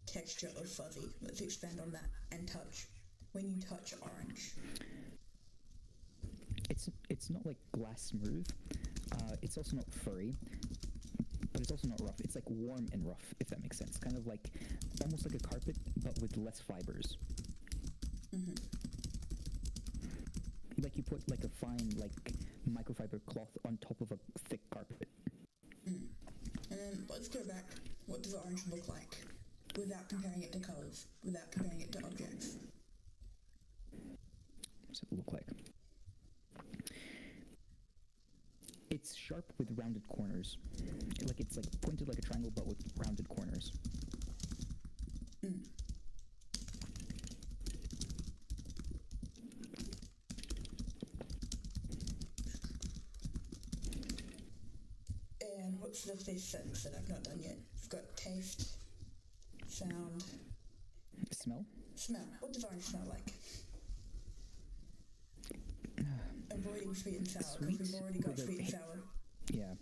texture of fuzzy? Let's expand on that. And touch. When you touch orange. It's not like glass smooth. It's also not furry, but it's also not rough. It's like warm and rough, if that makes sense. Kind of like almost like a carpet, but with less fibers. Like you put like a fine microfiber cloth on top of a thick carpet. And then let's go back. What does the orange look like? Without comparing it to colours, without comparing it to objects. What's it look like? It's sharp with rounded corners. Like it's like pointed like a triangle, but with rounded corners. And what's the fifth sentence that I've not done yet? We've got taste, sound, Smell? smell. What does orange smell like? Avoiding sweet and sour, because we've already got with a sweet and sour. Yeah.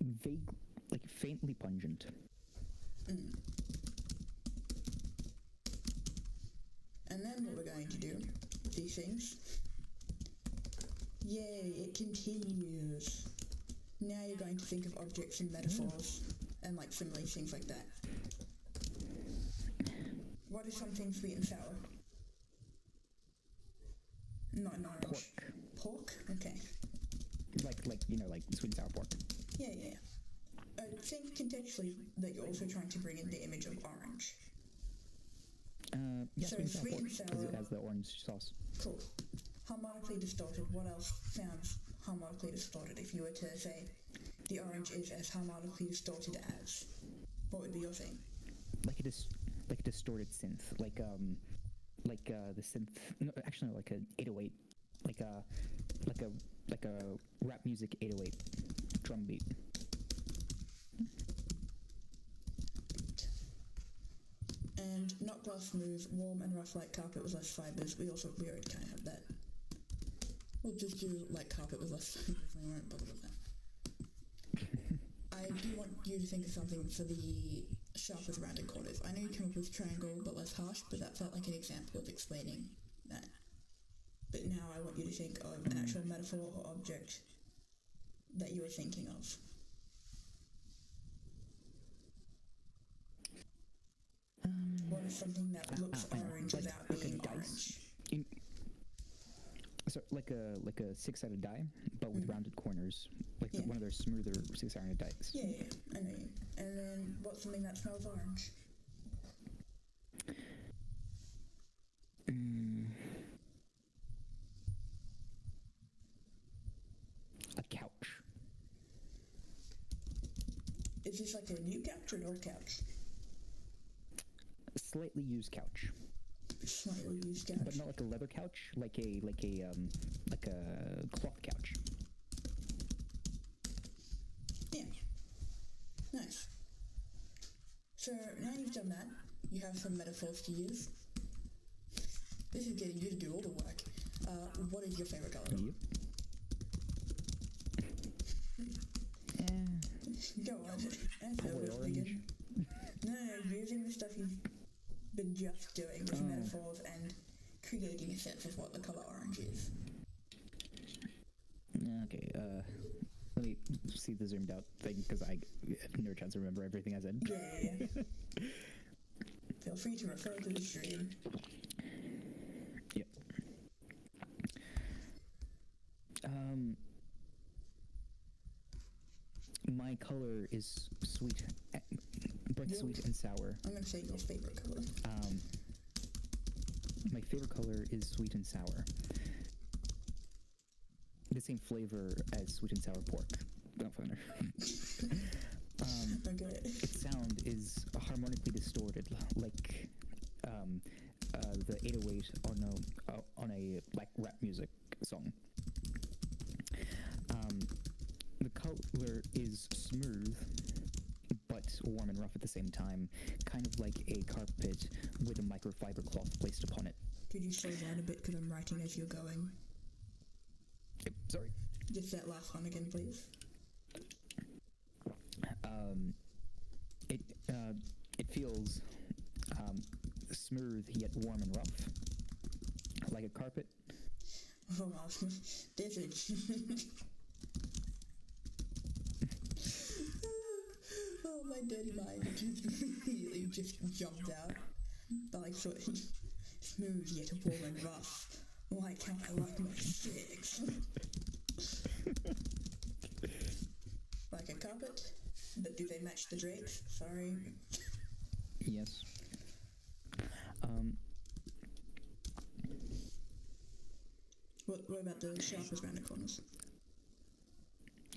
Vague, like faintly pungent. And then what we're going to do, these things. Yay, it continues. Now you're going to think of objects and metaphors and like similes, things like that. What is something sweet and sour? Not an orange. Pork? Okay. Like you know, like sweet and sour pork. Yeah. I think contextually that you're also trying to bring in the image of orange. Yeah, So sweet and sour pork, because sour. it has the orange sauce. Cool. Harmonically distorted. What else sounds harmonically distorted? If you were to say the orange is as harmonically distorted as, what would be your thing? Like a distorted synth, like the synth. No, actually, no, like a 808, like a rap music 808 drum beat. And not glass smooth, warm and rough like carpet with less fibres. We already kind of have that. We'll just do like carpet with less fibres. We won't bother with that. I do want you to think of something for the sharp with rounded corners. I know you came up with triangle but less harsh, but that felt like an example of explaining that. But now I want you to think of an actual metaphor or object that you were thinking of. What is something that looks orange without being orange? So like a six-sided die, but with rounded corners, like one of their smoother six-sided dice. Yeah, I know you. And then what's something that smells orange? A couch. Is this like a new couch or an old couch? A slightly used couch. Slightly used couch. But not like a leather couch, like a cloth couch. Yeah. Nice. So now you've done that, you have some metaphors to use. This is getting you to do all the work. What is your favorite color? Yep. Go on. Answer Probably with orange. begin. No, using the stuff you've been just doing with metaphors and creating a sense of what the color orange is. Okay, let me see the zoomed out thing, because I have no chance to remember everything I said. Yeah. Feel free to refer to the stream. Yep. My color is sweet, both sweet and sour. I'm gonna say your favorite color. My favorite color is sweet and sour. The same flavor as sweet and sour pork. Don't find Okay. Its sound is harmonically distorted, like the 808 on a like rap music song. The color is smooth, but warm and rough at the same time, kind of like a carpet with a microfiber cloth placed upon it. Could you slow down a bit because I'm writing as you're going? Yep, sorry. Just that last one again, please. It feels smooth yet warm and rough, like a carpet. Oh, wow. This is... Oh, my dirty mind just immediately just jumped out. But like, so, smooth yet warm and rough, like how I like my sticks. Like a carpet, but do they match the drapes? Sorry. Yes. What about the sharpest rounded corners?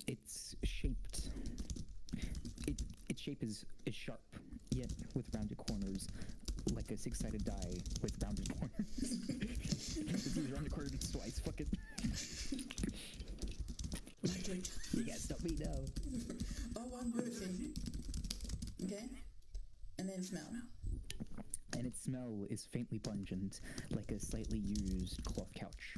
Its shaped. Its shape is sharp, yet with rounded corners, like a six-sided die with rounded corners. It's either rounded corners twice. Fuck it. You can't stop me now. Oh, I'm noticing. Okay, and then smell. And its smell is faintly pungent, like a slightly used cloth couch.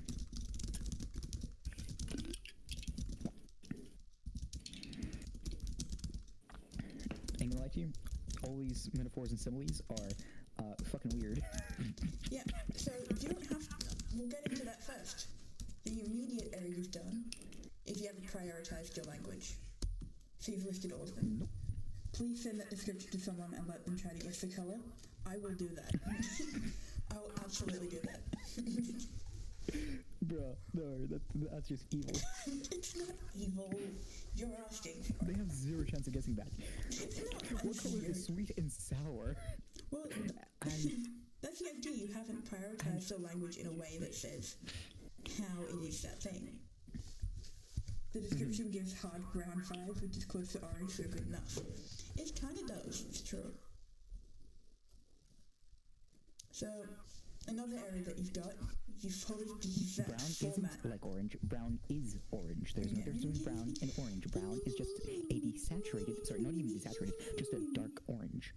Ain't gonna lie to you, all these metaphors and similes are fucking weird. Yeah, so you don't have to, we'll get into that first. The immediate error you've done is you haven't prioritized your language. So you've listed all of them. Nope. Please send that description to someone and let them try to guess the color. I will do that. I will absolutely do that. Bruh, no, that's just evil. It's not evil. You're asking for They it. have zero chance of guessing that. What color is sweet and sour? Well, And that's the idea. You haven't prioritized the language in a way that says how it is that thing. The description gives hard brown vibes, which is close to orange, so good enough. It kind of does, it's true. So, another area that you've got, you followed the exact brown format. isn't like orange. Brown is orange. There's no difference between brown and orange. Brown is just a desaturated, sorry, not even desaturated, just a dark orange.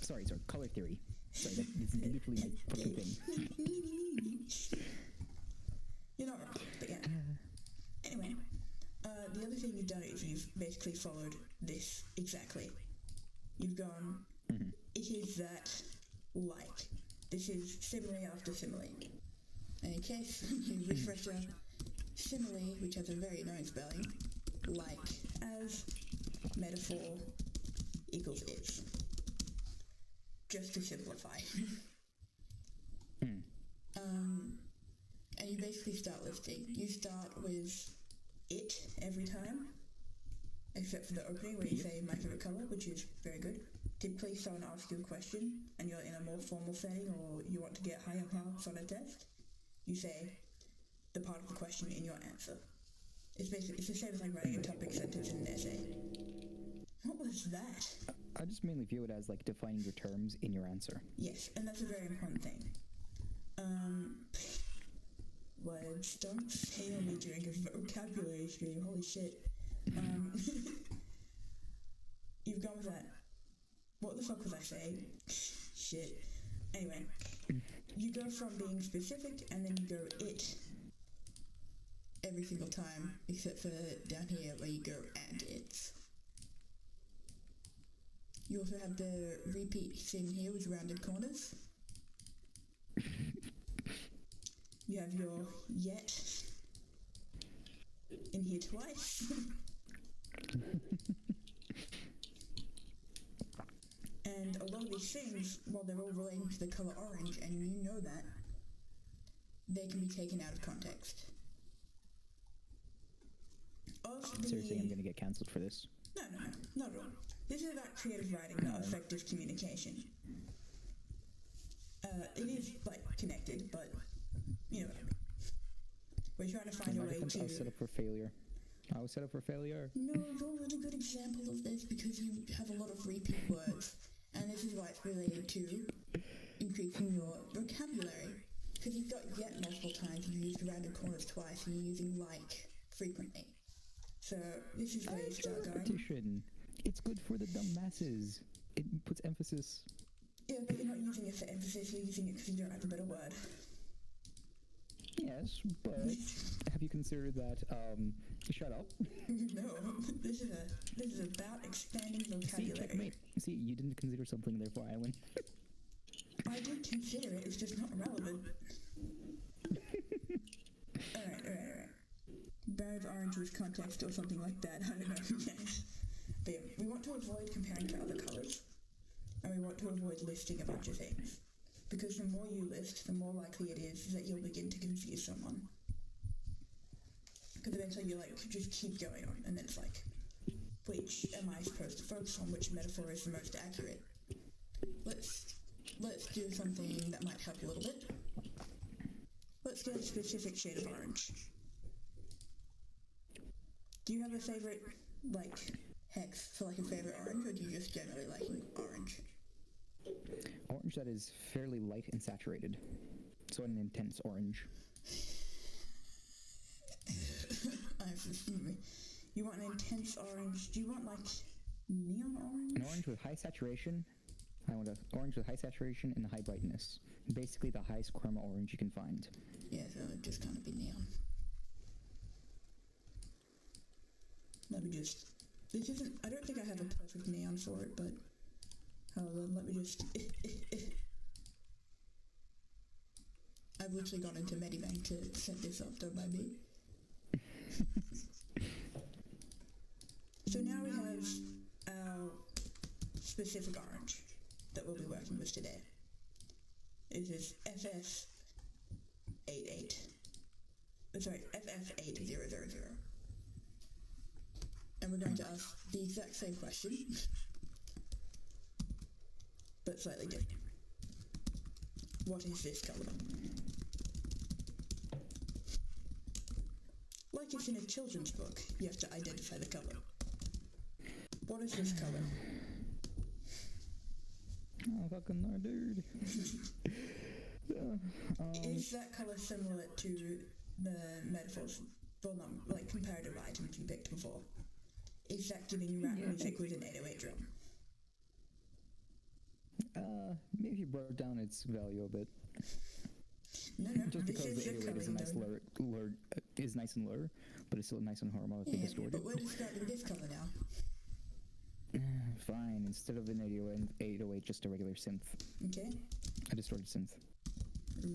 Sorry, color theory. Sorry, that is literally my fucking thing. You're not wrong, but yeah. Anyway, the other thing you've done is you've basically followed this exactly. You've gone, it is that like. This is simile after simile. And in case you refresh your simile, which has a very annoying spelling, like as metaphor equals is. Just to simplify. And you basically start listing. You start with it every time, except for the opening where you say my favorite color, which is very good. Typically, someone asks you a question and you're in a more formal setting or you want to get higher marks on a test, you say the part of the question in your answer. It's the same as like writing a topic sentence in an essay. What was that? I just mainly view it as like defining your terms in your answer. Yes, and that's a very important thing. Words don't fail me during a vocabulary stream, holy shit. You've gone with that. What the fuck was I saying? Shit. Anyway, you go from being specific and then you go it every single time, except for down here where you go and it's. You also have the repeat thing here with rounded corners. You have your yet in here twice. And a lot of these things, while they're all relating to the color orange, and you know that, they can be taken out of context. Seriously, I'm gonna get cancelled for this. No, not at all. This is about creative writing, not effective communication. It is, like, connected, but, you know what I mean. We're trying to find a way to... I was set up for failure. No, you're a really good example of this because you have a lot of repeat words. And this is why it's related to increasing your vocabulary. Because you've got yet multiple times, you've used rounded corners twice, and you're using like frequently. So this is where you start going. Repetition. It's good for the dumb masses. It puts emphasis. Yeah, but you're not using it for emphasis, you're using it because you don't have a better word. Yes, but have you considered that, shut up? No, this is about expanding vocabulary. See, checkmate. See, you didn't consider something, therefore I win. I did consider it, it's just not relevant. Alright. Bag of orange with context or something like that, I don't know. But yeah, we want to avoid comparing to other colours. And we want to avoid listing a bunch of things. because the more you list, the more likely it is that you'll begin to confuse someone. Because eventually you just keep going on, and then it's like, which am I supposed to focus on? Which metaphor is the most accurate? Let's do something that might help a little bit. Let's get a specific shade of orange. Do you have a favorite, hex for, a favorite orange, or do you just generally like orange? Orange that is fairly light and saturated. So an intense orange. You want an intense orange? Do you want, neon orange? An orange with high saturation. I want an orange with high saturation and high brightness. Basically the highest chroma orange you can find. Yeah, so it would just kind of be neon. Let me just... This isn't... I don't think I have a perfect neon for it, but... Hold on, let me just... I've literally gone into Medibank to set this up, don't mind me. So now we have our specific orange that we'll be working with today. It is FF800. And we're going to ask the exact same question, but slightly different. What is this colour? Like it's in a children's book, you have to identify the colour. What is this colour? Oh, fucking no, dude. Is that colour similar to the metaphors, comparative items you picked before? Is that giving rap music with an 808 drum? Maybe you brought down its value a bit. No, just because the 808 is a nice is nice and low, but it's still nice and harmonically distorted. But we're describing this colour now. Fine, instead of an 808, just a regular synth. Okay. A distorted synth.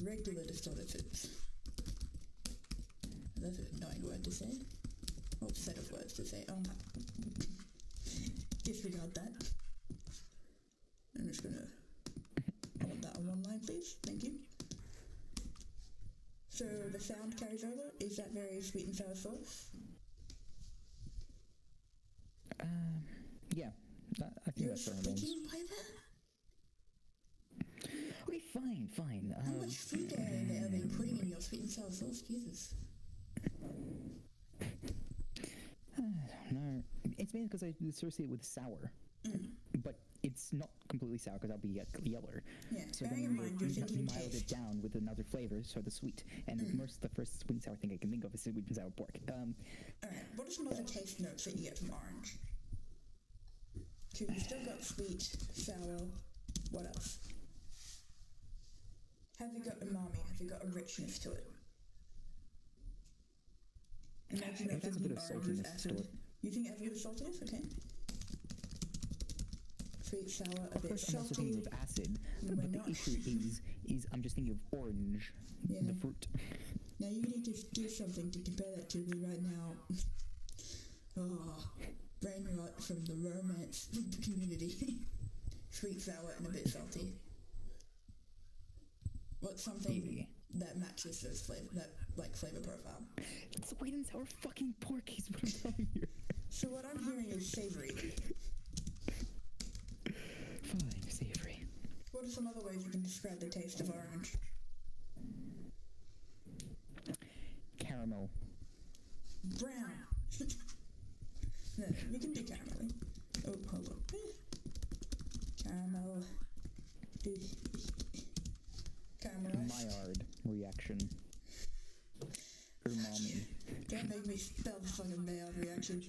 Regular distorted synth. That's an annoying word to say. Or set of words to say. Disregard that. I'm just gonna hold that on one line, please. Thank you. So the sound carries over. Is that very sweet and sour sauce? Yeah. I think that's what it means. Sticking by that? Okay, fine. How much fruit are they putting in your sweet and sour sauce? Jesus. No, it's mainly because I associate it with sour. But it's not completely sour because I'll be yellow. Yeah, so bearing then in mind you're thinking mild taste. it down with another flavor, so the sweet. And the first sweet and sour thing I can think of is sweet and sour pork. Alright, what are some other taste notes that you get from orange? So you've still got sweet, sour, what else? Have you got umami? Have you got a richness to it? Imagine It has a bit of saltiness to it. You think it has a bit of saltiness? Okay. Sweet, sour, a Of bit course, I'm also thinking salty. of acid, No, but we're the not. issue is I'm just thinking of orange, the fruit. Now you need to do something to compare that to me right now. Brain rot from the romance community. Sweet, sour, and a bit salty. What's something that matches those flavor profile? Sweet and sour fucking pork is what I'm telling you. So what I'm hearing is savory. Fine, savory. What are some other ways you can describe the taste of orange? Caramel. Brown. No, we can do caramelly. Oh, hold on. Caramel. Caramelized. Maillard reaction. Umami. Don't make me spell the fucking Maillard reaction.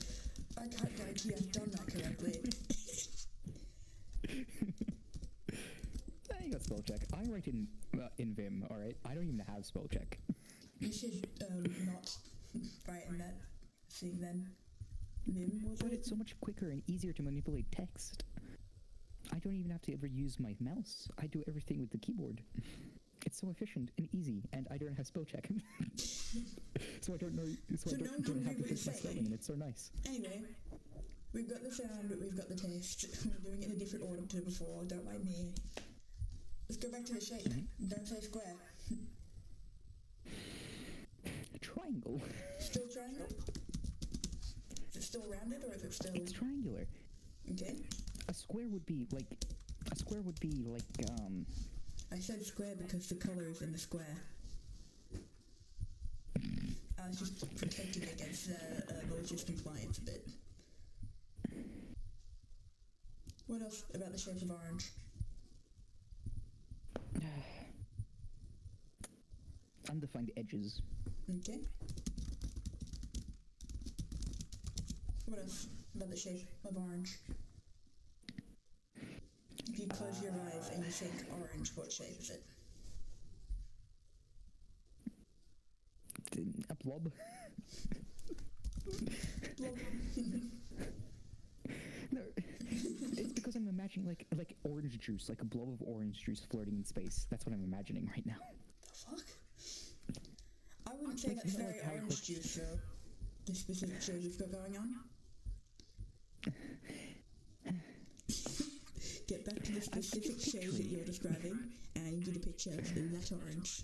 I can't guarantee I've done that correctly. You got spell check. I write in Vim, alright? I don't even have spell check. You should not write in that thing then. Vim, was But it? it's so much quicker and easier to manipulate text. I don't even have to ever use my mouse. I do everything with the keyboard. It's so efficient and easy, and I don't have spell check. So I don't know. So I no one don't can have to read what fix my it's spelling, saying. and it's so nice. Anyway, we've got the sound, we've got the taste. We're doing it in a different order to before, don't mind me. Let's go back to the shape. Don't say square. Triangle. Still triangle? Is it still rounded or is it still... It's triangular. Okay. A square would be like... I said square because the colour is in the square. I was just protecting against malicious compliance a bit. What else about the shape of orange? Undefined edges. Okay. What else about the shape of orange? If you close your eyes and you think orange, what shape is it? A blob. Blob. No, it's because I'm imagining like orange juice, like a blob of orange juice floating in space. That's what I'm imagining right now. The fuck? I wouldn't say that's very orange juice, though. The specific shade you've got going on. Get back to the specific shade that you're describing, and I need you to picture that orange.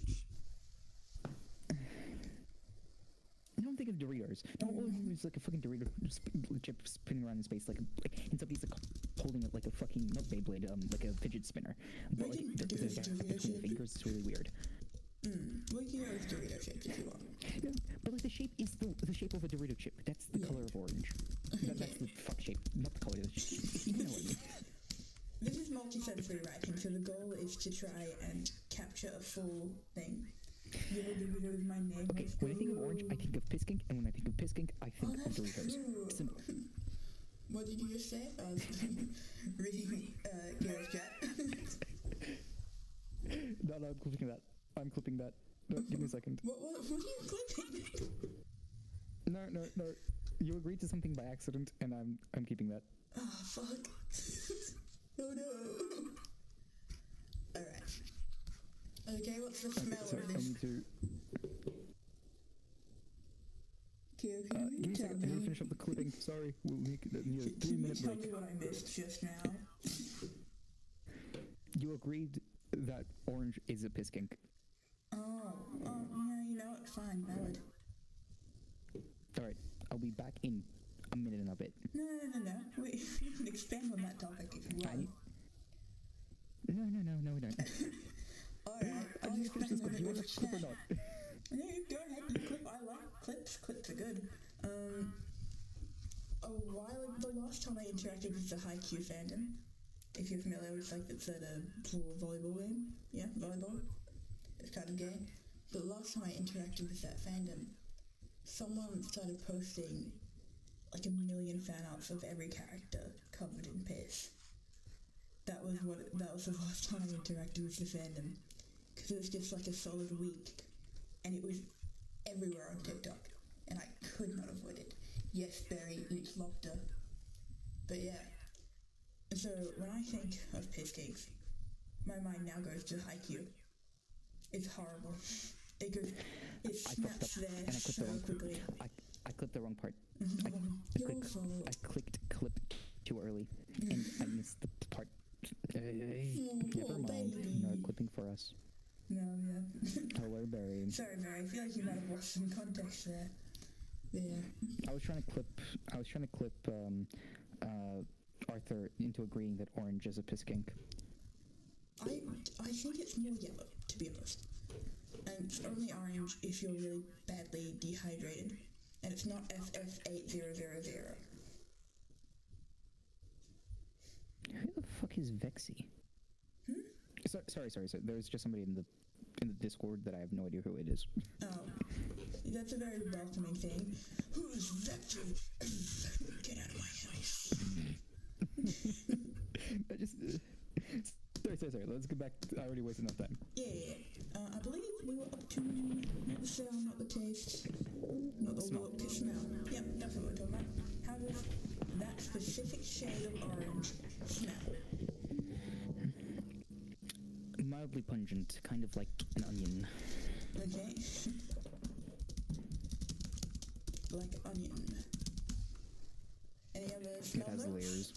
Don't think of Doritos. Don't always use like a fucking Dorito chip spinning around in space, like and somebody's like holding it like a fucking not Beyblade, like a fidget spinner. But like the gap between the fingers is really weird. Well, you can go with Dorito shapes if you want. Yeah, but like the shape is the shape of a Dorito chip. That's the color of orange. That's the fuck shape, not the color of the shape. You know what I mean. This is multi-sensory writing, so the goal is to try and capture a full thing. You will do it with my name. Okay, when I think of orange, I think of piss skink, and when I think of piss skink, I think of Doritos. Simple. What did you just say? I was reading Gary's chat. No, I'm clipping that. I'm clipping that. No, give me a second. What are you clipping? No. You agreed to something by accident, and I'm keeping that. Oh, fuck. Oh, no. Alright. Okay, what's the smell So of I this? need to... Okay, give me a second. I need to finish up the clipping. Sorry, we'll make it a 3-minute Tell break. me what I missed just now. You agreed that orange is a piss skink. Oh, yeah, you know what? Fine, valid. Alright, I'll be back in a minute and a bit. No. Wait, you can expand on that topic if you want. No, we don't. Alright, I I'll need to finish this clip. expand Do you on want it to clip or not? Yeah, go ahead, you clip. I like clips. Clips are good. A while the last time I interacted with the Haikyuu fandom, if you're familiar with it's a pool volleyball game. Yeah, volleyball. It's kind of gay. But last time I interacted with that fandom, someone started posting like 1 million fan arts of every character covered in piss. That was the last time I interacted with the fandom. Because it was just like a solid week. And it was everywhere on TikTok. And I could not avoid it. Yes, Barry eats lobster. But yeah. So when I think of piss cakes, my mind now goes to Haikyuu. It's horrible. It snaps there and so quickly. I clipped the wrong part. Your fault. I clicked clip too early, and I missed the part. Never mind. Baby. No clipping for us. No, yeah. Hello, Barry. Sorry, Barry. I feel like you might have lost some context there. Yeah. I was trying to clip Arthur into agreeing that orange is a piss skink. I think it's more yellow, to be honest. And it's only orange if you're really badly dehydrated. And it's not FF8000. Who the fuck is Vexy? Sorry. There's just somebody in the Discord that I have no idea who it is. Oh, that's a very welcoming thing. Who's Vexy? Get out of my house. I just... Sorry. Let's get back. I already wasted enough time. Yeah. I believe we were up to not the sound, not the taste, not the Smell. look, smell. Yep, that's what we're talking about. How does that specific shade of orange smell? Mildly pungent, kind of like an onion. Okay. Like onion. Any other smell It has notes? layers.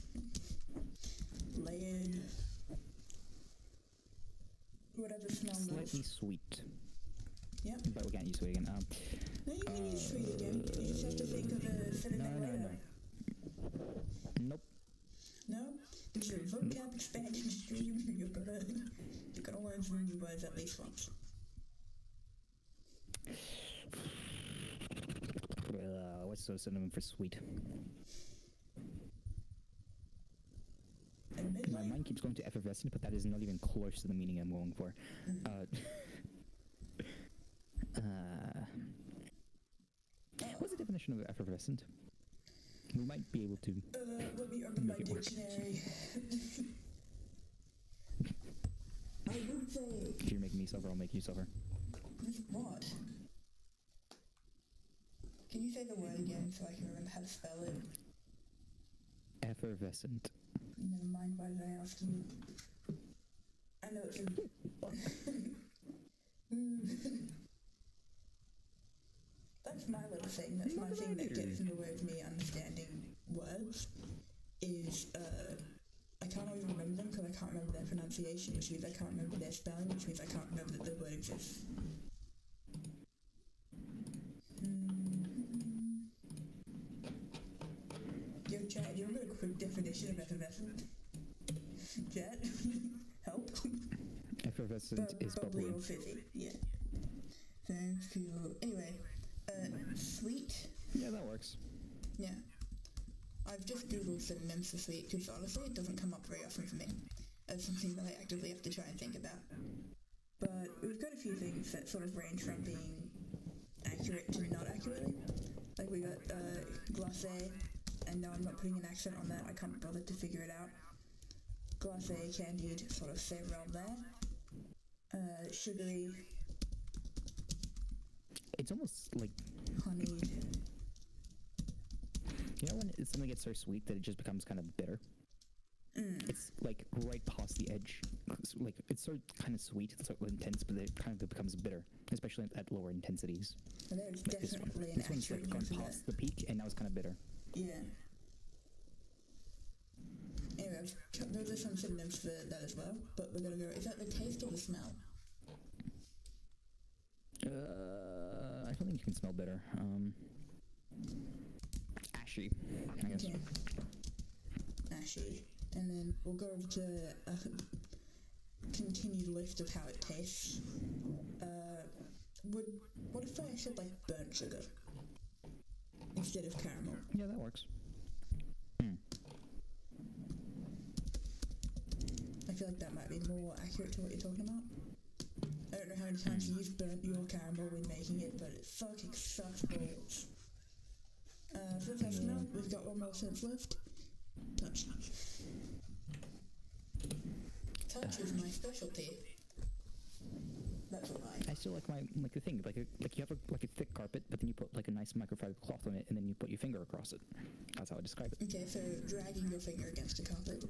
Layered. me sweet. Yep. But we can't use sweet again. No, you can use sweet again. You just have to think of a synonym later. Nope. No? It's a vocab expansion stream. You're gonna learn some new words at least once. What's the synonym for sweet? My mind keeps going to effervescent, but that is not even close to the meaning I'm going for. What's the definition of effervescent? We might be able to. Let me open my dictionary. I would say. If you're making me suffer, I'll make you suffer. With what? Can you say the word again so I can remember how to spell it? Effervescent. Never mind, why did I ask you? I know it's That's my little thing. That's my thing that gets in the way of me understanding words. Is, I can't always remember them because I can't remember their pronunciation, which means I can't remember their spelling, which means I can't remember that the word exists. Yo, Chad, do you remember a quick definition of effervescent? Chad? Help? Effervescent is bubbly. Or fizzy, yeah. Thank you. Anyway, sweet? Yeah, that works. Yeah. I've just googled synonyms for sweet because honestly it doesn't come up very often for me. It's something that I actively have to try and think about. But we've got a few things that sort of range from being accurate to not accurately. Like we got glacé, and no, I'm not putting an accent on that, I can't bother to figure it out. Glacé, candied, sort of same realm there. Sugary. It's almost like Honeyed. You know when something gets so sweet that it just becomes kind of bitter? It's like right past the edge. Like it's so kind of sweet, it's so intense, but it kind of becomes bitter, especially at lower intensities. Well, there's like definitely this one's like gone past the peak, and now it's kind of bitter. Yeah. Anyway, those are some synonyms for that as well, but we're gonna go, is that the taste or the smell? I don't think you can smell bitter. Ashy, I guess. Okay. Ashy. And then we'll go over to a continued list of how it tastes. What if I said like burnt sugar instead of caramel? Yeah, that works. I feel like that might be more accurate to what you're talking about. I don't know how many times you've burnt your caramel when making it, but it fucking sucks balls. For the smell, we've got one more sense left. Touch. Touch is my specialty. That's what I still like the thing, like you have a thick carpet, but then you put like a nice microfiber cloth on it, and then you put your finger across it. That's how I describe it. Okay, so dragging your finger against the carpet.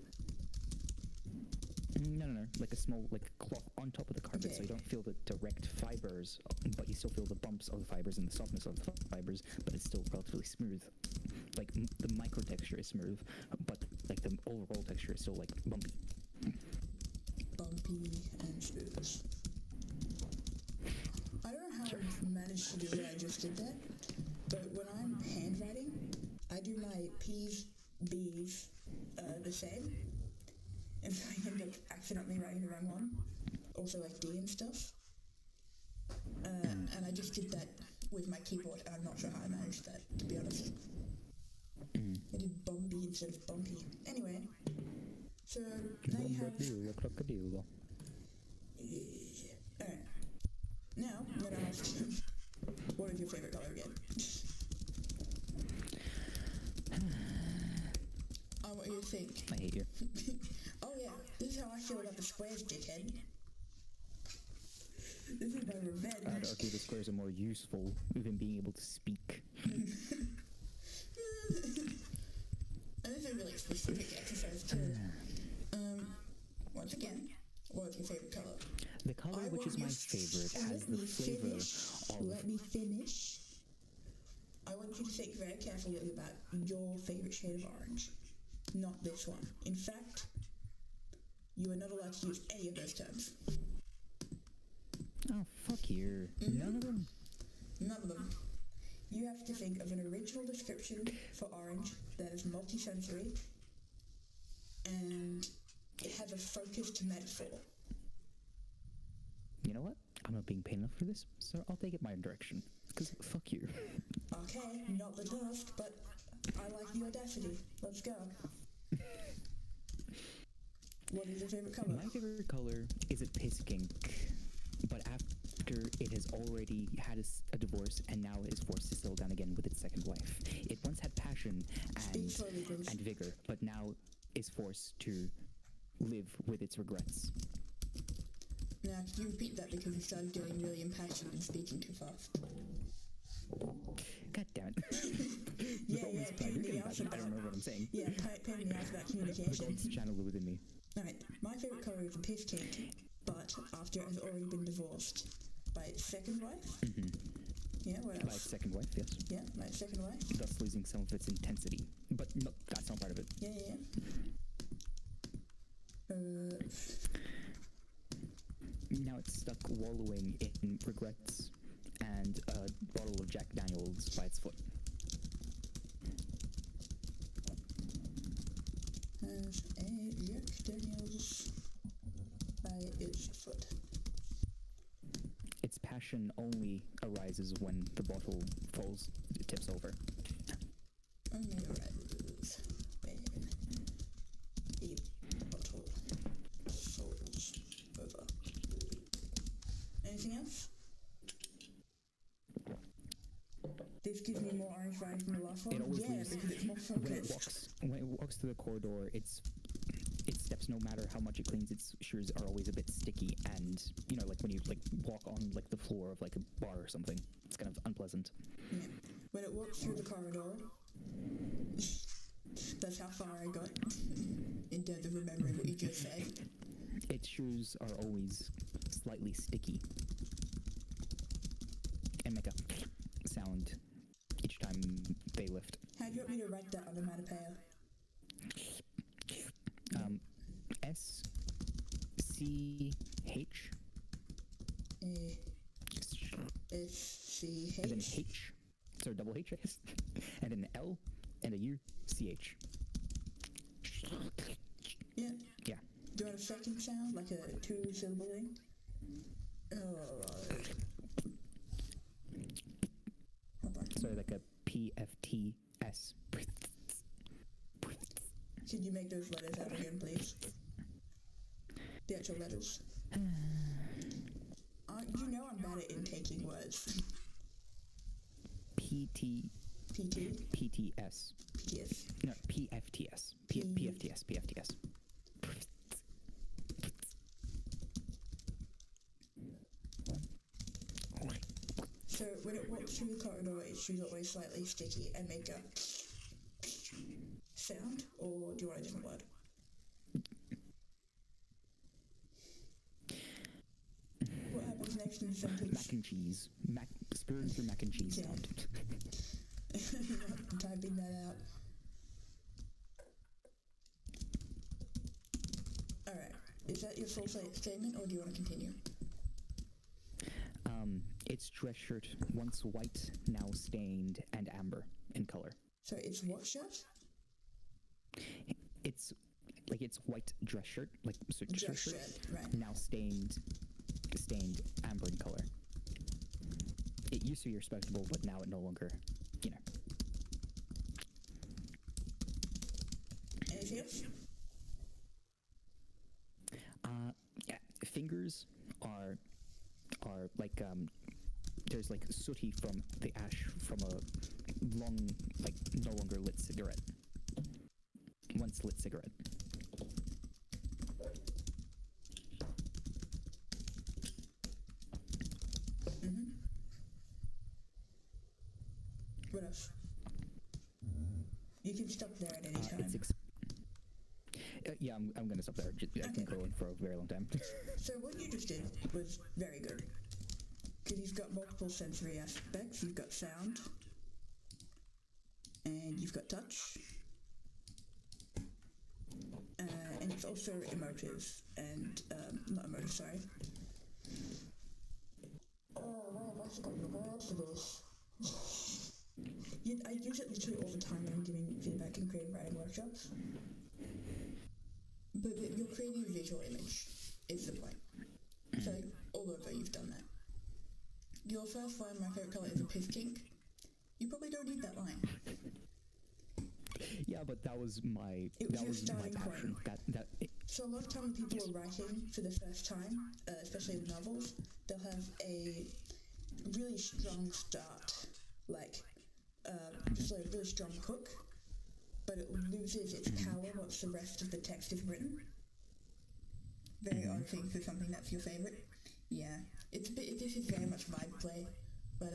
No, like a small cloth on top of the carpet, okay. So you don't feel the direct fibers, but you still feel the bumps of the fibers and the softness of the fibers, but it's still relatively smooth. Like the micro texture is smooth, but like the overall texture is still like bumpy. Bumpy and smooth. I don't know how I managed to do what I just did there, but when I'm handwriting, I do my P's, B's, the same. And so I end up accidentally writing the wrong one. Also like D and stuff. And I just did that with my keyboard, and I'm not sure how I managed that, to be honest. I did bumpy instead of bumpy. Anyway, so now you have... Alright. Now, I'm gonna ask you, what is your favorite color again? I want you to think. I hate you. Oh yeah, this is how I feel about the squares, dickhead. This is my revenge. I'd argue the squares are more useful than being able to speak. And this is a really specific exercise too. Once again, what's your favorite color? The color which is my favorite has the flavor of... Let me finish. I want you to think very carefully about your favorite shade of orange. Not this one. In fact, you are not allowed to use any of those terms. Oh, fuck you. None of them? None of them. You have to think of an original description for orange that is multisensory and it has a focused metaphor. You know what? I'm not being paid enough for this, so I'll take it my direction. Because fuck you. Okay, not the task, but I like the audacity. Let's go. What is your favorite color? My favorite color is a piss pink, but after it has already had a divorce and now is forced to settle down again with its second wife. It once had passion and vigor, but now is forced to live with its regrets. Now, could you repeat that because you started getting really impassioned and speaking too fast? God damn it. Yeah, pain in the ass. I don't know what I'm saying. Yeah, pain in the ass about communication. The God's channel within me. Alright, my favorite color is a piss pink, but after it has already been divorced by its second wife. Mm-hmm. Yeah, what else? By its second wife, yes. Yeah, by its second wife. Thus losing some of its intensity. But no, that's not part of it. Yeah. Now it's stuck wallowing in regrets and a bottle of Jack Daniels by its foot. Has a Jack Daniels by its foot. Its passion only arises when the bottle tips over. Only arises when the bottle falls over. Anything else? This gives me more orange vibes than the last one. It always yeah, leaves, because it's more focused. when it walks through the corridor, its steps, no matter how much it cleans its shoes, are always a bit sticky, and you know, like when you walk on like the floor of like a bar or something, it's kind of unpleasant. Yeah. When it walks through the corridor, that's how far I got in terms of remembering what you just said. Its shoes are always slightly sticky and make a sound each time they lift. How do you want me to write that on the Matapea? S-C-H S-C-H and then H, so double H, I guess, and then L and a U, C-H. Yeah. Yeah. Do you want a second sound, like a two-syllable thing? Hold on. So like a P-F-T-S. Could you make those letters out again, please? The actual letters. You know I'm bad at intaking words. P-T... P-T? P-T-S. P-T-S. No, P-F-T-S. P-F-T-S. P-F-T-S. So when it walks through the corridor, its shoes are always slightly sticky and make a sound, or do you want a different word? What happens next in the sentence? Mac and cheese. Spoon for mac and cheese Yeah. sound. I'm typing that out. Alright, is that your full statement, or do you want to continue? Its dress shirt, once white, now stained and amber in color. So it's what shirt? It's white dress shirt, like Dress shirt, right. now stained amber in color. It used to be respectable, but now it no longer, you know. Anything else? Yeah, fingers are like there's like sooty from the ash from a long, like no longer lit cigarette. Once lit cigarette. What else? You can stop there at any time. Yeah, I'm gonna stop there. I can go on for a very long time. So what you just did was very good. Because you've got multiple sensory aspects. You've got sound. And you've got touch. And it's also emotive. And, not emotive, sorry. I've got your word for this. I use it literally all the time when I'm giving feedback in creative writing workshops. But you're creating a visual image, is the point. So, all over you've done that. Your first line, my favourite colour is a piss kink. You probably don't need that line. Yeah, but that was my starting passion. Point. So a lot of time when people are writing for the first time, especially with novels, they'll have a really strong start, like just a really strong hook, but it loses its power once the rest of the text is written. Very odd thing for something that's your favourite. Yeah, this is very much vibe play, but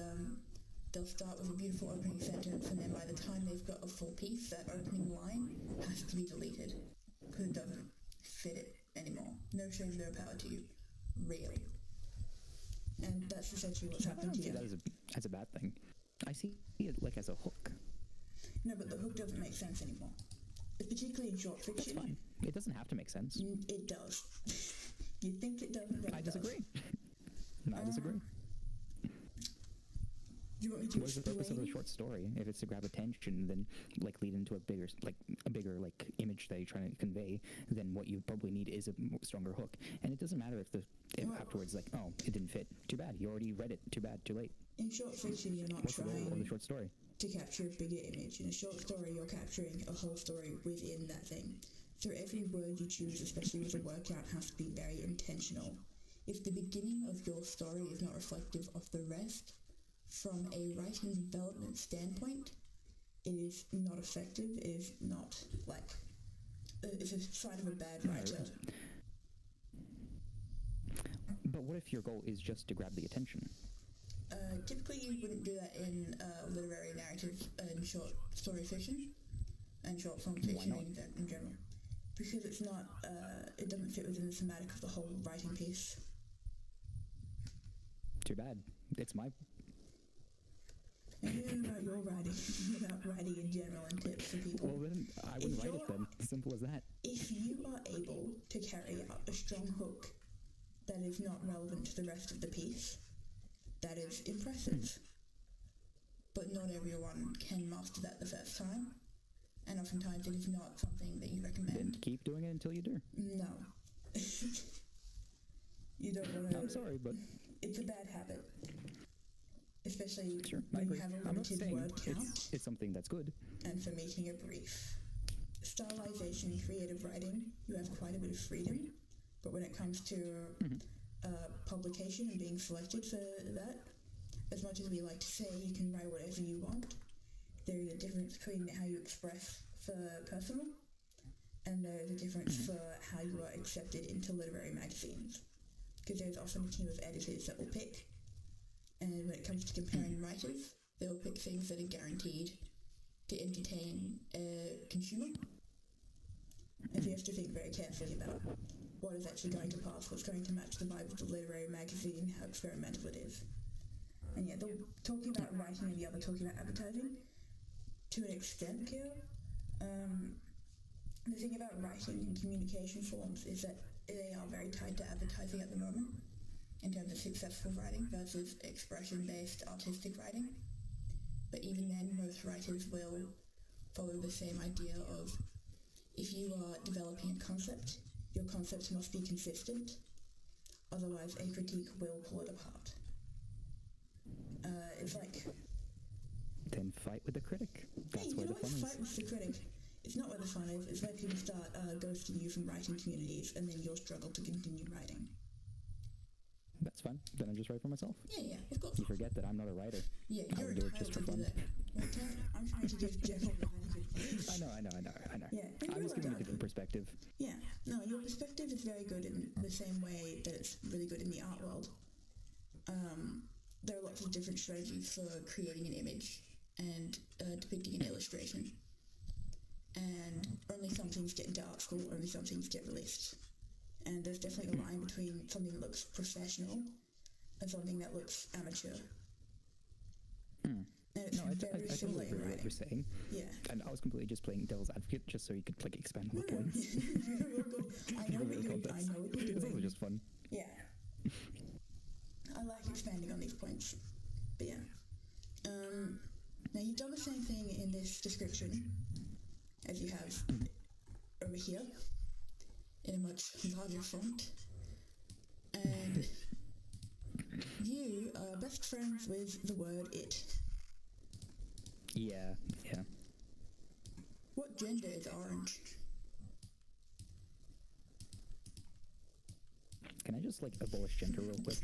they'll start with a beautiful opening sentence, and then by the time they've got a full piece, that opening line has to be deleted because it doesn't fit it anymore. No shame, no power to you, really. And that's essentially what's happened here. I don't see that as a bad thing. I see it like as a hook. No, but the hook doesn't make sense anymore. Particularly in short fiction. That's fine. It doesn't have to make sense. It does. You think it doesn't, but I disagree. I disagree. Do you want me to What is the purpose of a short story? If it's to grab attention, then lead into a bigger image that you're trying to convey, then what you probably need is a stronger hook. And it doesn't matter if afterwards, oh, it didn't fit. Too bad. You already read it. Too bad. Too late. In short fiction, you're not What's the goal of the short story? To capture a bigger image. In a short story, you're capturing a whole story within that thing. So every word you choose, especially with a workout, has to be very intentional. If the beginning of your story is not reflective of the rest, from a writing development standpoint, it is not effective. It is not, it's a sign of a bad writer. But what if your goal is just to grab the attention? Typically you wouldn't do that in literary narrative and short story fiction and short form fiction in general, because it's not it doesn't fit within the thematic of the whole writing piece. Too bad. It's my... And hearing about your writing, about writing in general and tips for people. Well, then I wouldn't write it then. Simple as that. If you are able to carry out a strong hook that is not relevant to the rest of the piece, that is impressive. But not everyone can master that the first time, and oftentimes it is not something that you recommend. Then keep doing it until you do. No. You don't want to... I'm sorry, but... It's a bad habit. Especially Sure, when you have a limited word count. It's something that's good. And for making a brief. Stylization in creative writing, you have quite a bit of freedom, but when it comes to publication and being selected for that, as much as we like to say you can write whatever you want, there is a difference between how you express for personal, and there is a difference for how you are accepted into literary magazines. Because there's often a team of editors that will pick, and when it comes to comparing writers, they will pick things that are guaranteed to entertain a consumer. And so you have to think very carefully about what is actually going to pass, what's going to match the vibe of the literary magazine, how experimental it is. And yeah, they're talking about writing and the other talking about advertising to an extent here. The thing about writing and communication forms is that they are very tied to advertising at the moment in terms of successful writing versus expression-based artistic writing. But even then, most writers will follow the same idea of, if you are developing a concept, your concept must be consistent, otherwise a critique will pull it apart. It's like... Then fight with the critic. That's where the fun is. Fight with the critic. It's not where the fun is, it's where people start ghosting you from writing communities, and then you'll struggle to continue writing. That's fine. Then I just write for myself. Yeah, of course. You forget that I'm not a writer. Yeah, I you're would do it just for fun. I'm trying to give general advice. I know. Yeah, I'm just giving you a different perspective. Yeah, no, your perspective is very good in the same way that it's really good in the art world. There are lots of different strategies for creating an image and depicting an illustration. And only some things get into art school, only some things get released. And there's definitely a line between something that looks professional and something that looks amateur. And it's very similar in agree with what writing. you're saying. Yeah. And I was completely just playing devil's advocate just so you could expand on the points. I know what you're It's also doing. just fun. Yeah. I like expanding on these points. But yeah. Now you've done the same thing in this description as you have over here in a much larger font. And you are best friends with the word it. Yeah. What gender is orange? Can I just, like, abolish gender real quick?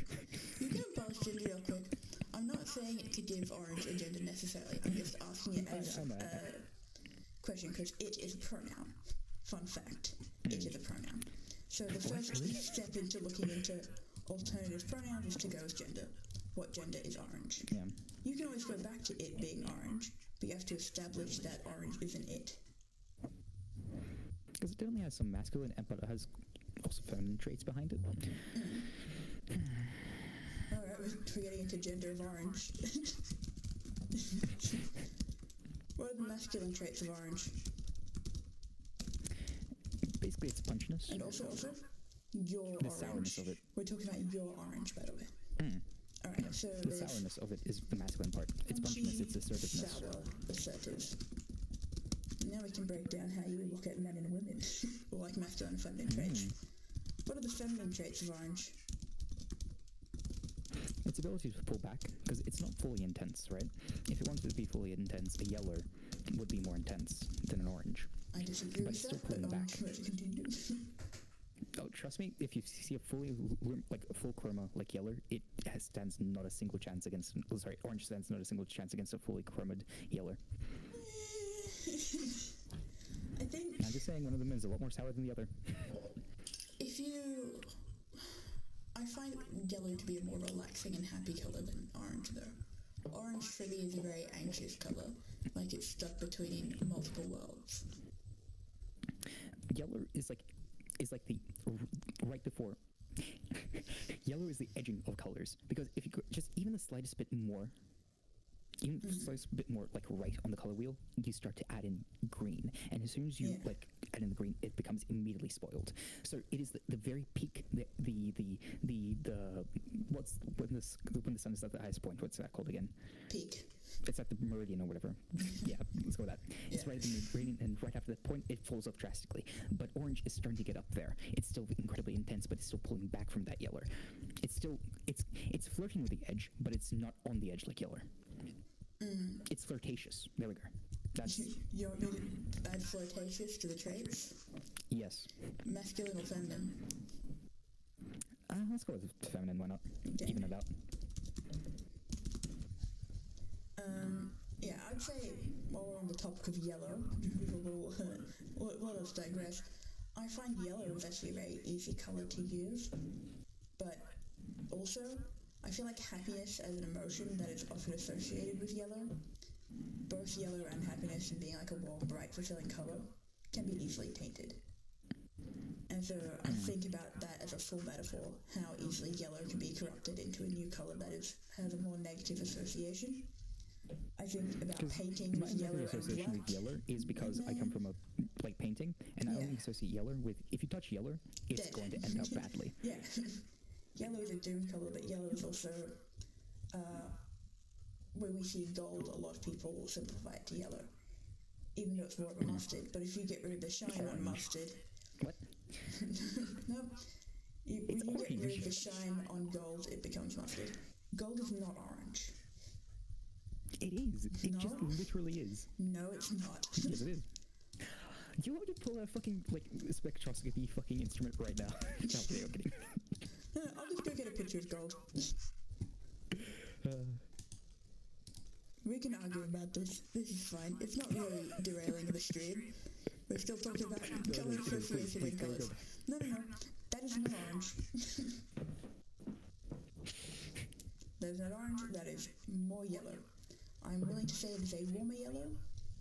You can abolish gender real quick. I'm not saying it to give orange a gender necessarily. I'm just asking it as a question because it is a pronoun. Fun fact. It is a pronoun. So the first step into looking into alternative pronouns is to go with gender. What gender is orange? Yeah. You can always go back to it being orange, but you have to establish that orange isn't it. Because it definitely has some masculine, but it has also feminine traits behind it. Alright, we're getting into gender of orange. What are the masculine traits of orange? Basically, it's punchiness. And also, your the orange. Sourness of it. We're talking about your orange, by the way. Alright, so the sourness of it is the masculine part. It's punchiness, it's assertiveness. Sour, assertive. Now we can break down how you look at men and women, or like masculine and feminine traits. What are the feminine traits of orange? Its ability to pull back, because it's not fully intense, right? If it wanted to be fully intense, a yeller would be more intense than an orange. I disagree but with it's still that, pulling but back. let's continue. Oh, trust me, if you see a full chroma like yeller, it stands not a single chance against. Oh, sorry, orange stands not a single chance against a fully chromed yeller. I think I'm just saying one of them is a lot more sour than the other. I find yellow to be a more relaxing and happy color than orange, though. Orange for me is a very anxious color, like it's stuck between multiple worlds. Yeller is like the right before. Yellow is the edging of colors, because if you go just even the slightest bit more, like right on the color wheel, you start to add in green, and as soon as you like add in the green, it becomes immediately spoiled. So it is the very peak, the what's when the sun is at the highest point? What's that called again? Peak. It's at the meridian or whatever. Yeah, let's go with that. It's right at the meridian, and right after that point, it falls off drastically. But orange is starting to get up there. It's still incredibly intense, but it's still pulling back from that yeller. It's flirting with the edge, but it's not on the edge like yeller. It's flirtatious. There we go. That's You want me to add flirtatious to the traits? yes. Masculine or feminine? Let's go with feminine. Why not? Okay. Even it out. Yeah, I'd say while we're on the topic of yellow, let us digress. I find yellow is actually a very easy color to use, but also I feel like happiness as an emotion that is often associated with yellow, both yellow and happiness and being like a warm, bright, fulfilling color, can be easily tainted. And so I think about that as a full metaphor, how easily yellow can be corrupted into a new color that has a more negative association. I think about painting with yellow and association black. with yeller is because I come from a painting, and I only associate yeller with, if you touch yeller, it's going to end up badly. Yeah. Yellow is a doom color, but yellow is also, when we see gold, a lot of people will simplify it to yellow, even though it's more of a mustard. But if you get rid of the shine on mustard... What? No. When you get rid of the shine on gold, it becomes mustard. Gold is not orange. It is. It just literally is. No, it's not. Yes, it is. Do you want me to pull a fucking, spectroscopy fucking instrument right now? No, I'm kidding. No, I'll just go get a picture of gold. We can argue about this. This is fine. It's not really derailing the stream. We're still talking about color association and colors. No. That is not orange. That is not orange. That is more yellow. I'm willing to say it is a warmer yellow,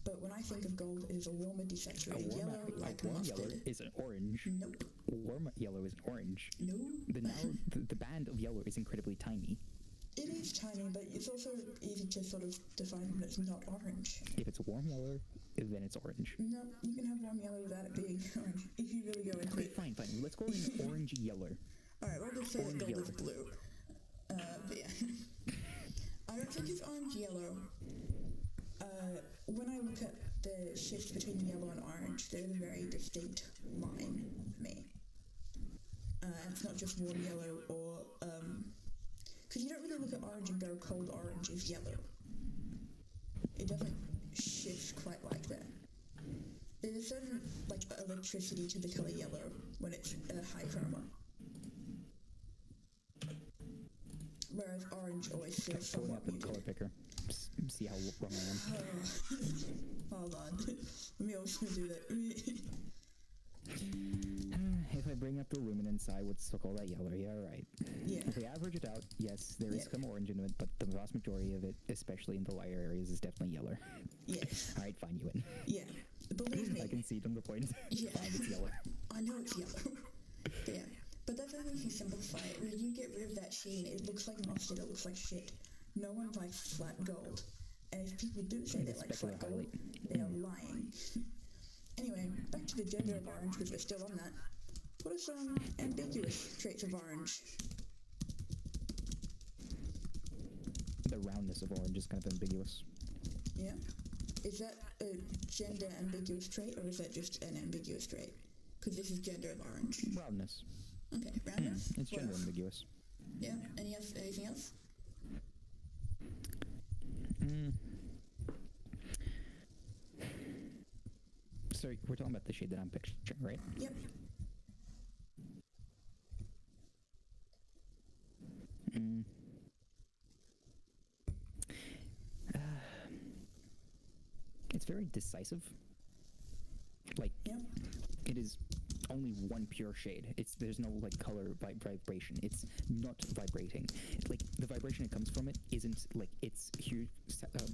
but when I think of gold, it is a warmer desaturated yellow, like warm mustard. yellow is an orange. Nope. Warm yellow is an orange. No. The band of yellow is incredibly tiny. It is tiny, but it's also easy to sort of define that it's not orange. If it's warm yellow, then it's orange. No, you can have warm yellow without it being orange, if you really go into it. Fine. Let's go with an orangey yellow. Alright, we'll just say that gold is blue. But yeah. I don't think it's orange-yellow. When I look at the shift between yellow and orange, there's a very distinct line for me. And it's not just warm yellow or, because you don't really look at orange and go cold orange is yellow. It doesn't shift quite like that. There's a certain, like, electricity to the colour yellow when it's a high chroma. Whereas orange always feels somewhat muted. Color picker. See how wrong I am. Hold on. Let me also do that. If I bring up the luminance, I would still call that yellow. Yeah, right. Yeah. If we average it out, yes, there is some orange in it, but the vast majority of it, especially in the lighter areas, is definitely yellow. Yeah. Alright, fine, you win. Yeah. Believe me. I can see it on the point. Yeah. Fine, it's yellow. I know it's yellow. Yeah. But that's only if you simplify it. When you get rid of that sheen, it looks like mustard, it looks like shit. No one likes flat gold. And if people do say they like flat gold, they are lying. Anyway, back to the gender of orange, because we're still on that. What are some ambiguous traits of orange? The roundness of orange is kind of ambiguous. Yeah. Is that a gender ambiguous trait, or is that just an ambiguous trait? Because this is gender of orange. Roundness. Okay, roundness? It's gender ambiguous. Yeah, anything else? So we're talking about the shade that I'm picturing, right? Yep. It's very decisive. Like, Yep. it is only one pure shade. There's no like color vibration. It's not vibrating. Like the vibration that comes from it isn't like its hue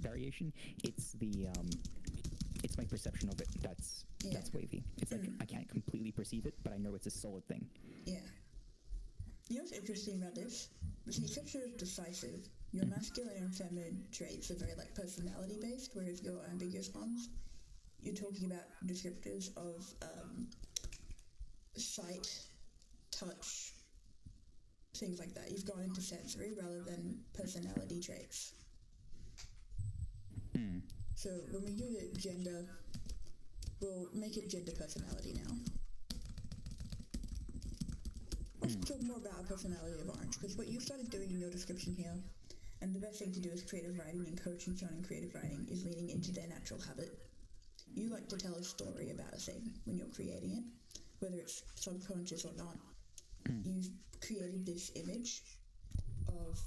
variation. It's the it's my perception of it that's wavy. It's like I can't completely perceive it, but I know it's a solid thing. Yeah. You know what's interesting about this? See, except you're decisive, your masculine and feminine traits are very like personality based, whereas your ambiguous ones, you're talking about descriptors of sight, touch, things like that. You've gone into sensory rather than personality traits. So when we do the gender, we'll make it gender personality now. Let's talk more about our personality of orange, because what you started doing in your description here, and the best thing to do with creative writing and coaching someone in creative writing is leaning into their natural habit. You like to tell a story about a thing when you're creating it, whether it's subconscious or not. You've created this image of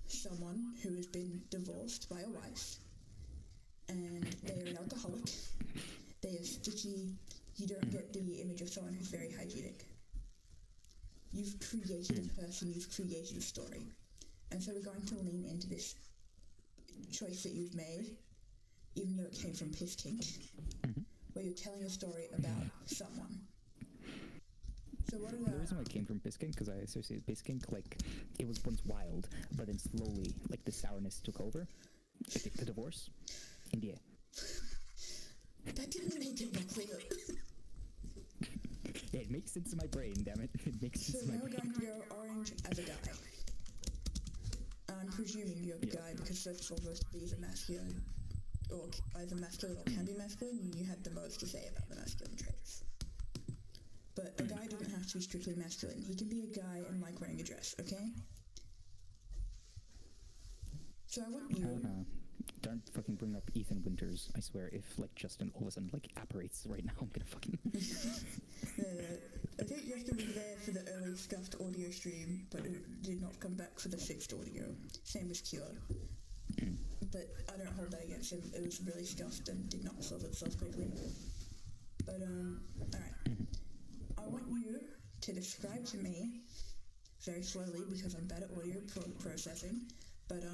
someone who has been divorced by a wife, and they are an alcoholic, they are sticky. You don't get the image of someone who's very hygienic. You've created a person, you've created a story. And so we're going to lean into this choice that you've made, even though it came from Piss Kink, where you're telling a story about someone. So what are the reason why it came from Piss Kink, because I associate Piss Kink, like, it was once wild, but then slowly, like, the sourness took over. Like, the divorce. India. That didn't make it more clear. Yeah, it makes sense in my brain, damn it. It makes sense in my brain. So now we're going to go orange as a guy. I'm presuming you're a guy because first of all, most of these are masculine, or either masculine or can be masculine, and you had the most to say about the masculine traits. But a guy doesn't have to be strictly masculine. He can be a guy and like wearing a dress, okay? So I want you... Don't fucking bring up Ethan Winters. I swear, if like Justin all of a sudden like apparates right now, I'm gonna fucking... I think Justin was there for the early scuffed audio stream, but it did not come back for the fixed audio. Same with Cure. But I don't hold that against him. It was really scuffed and did not solve itself quickly. But, alright. I want you to describe to me, very slowly because I'm bad at audio processing, but,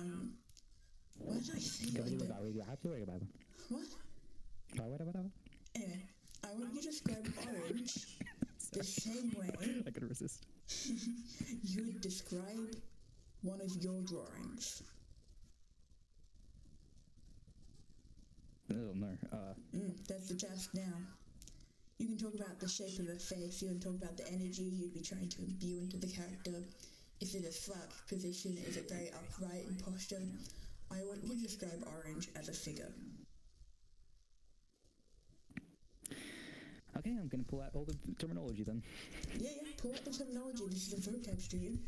what did I say? What? Anyway, I want you to describe orange the same way I couldn't resist. you would describe one of your drawings. Oh no. That's the task now. You can talk about the shape of the face, you can talk about the energy you'd be trying to imbue into the character. Is it a flat position? Is it very upright in posture? I want you to describe orange as a figure. Okay, I'm gonna pull out all the terminology then. Yeah, pull out the terminology. This is a vocab stream.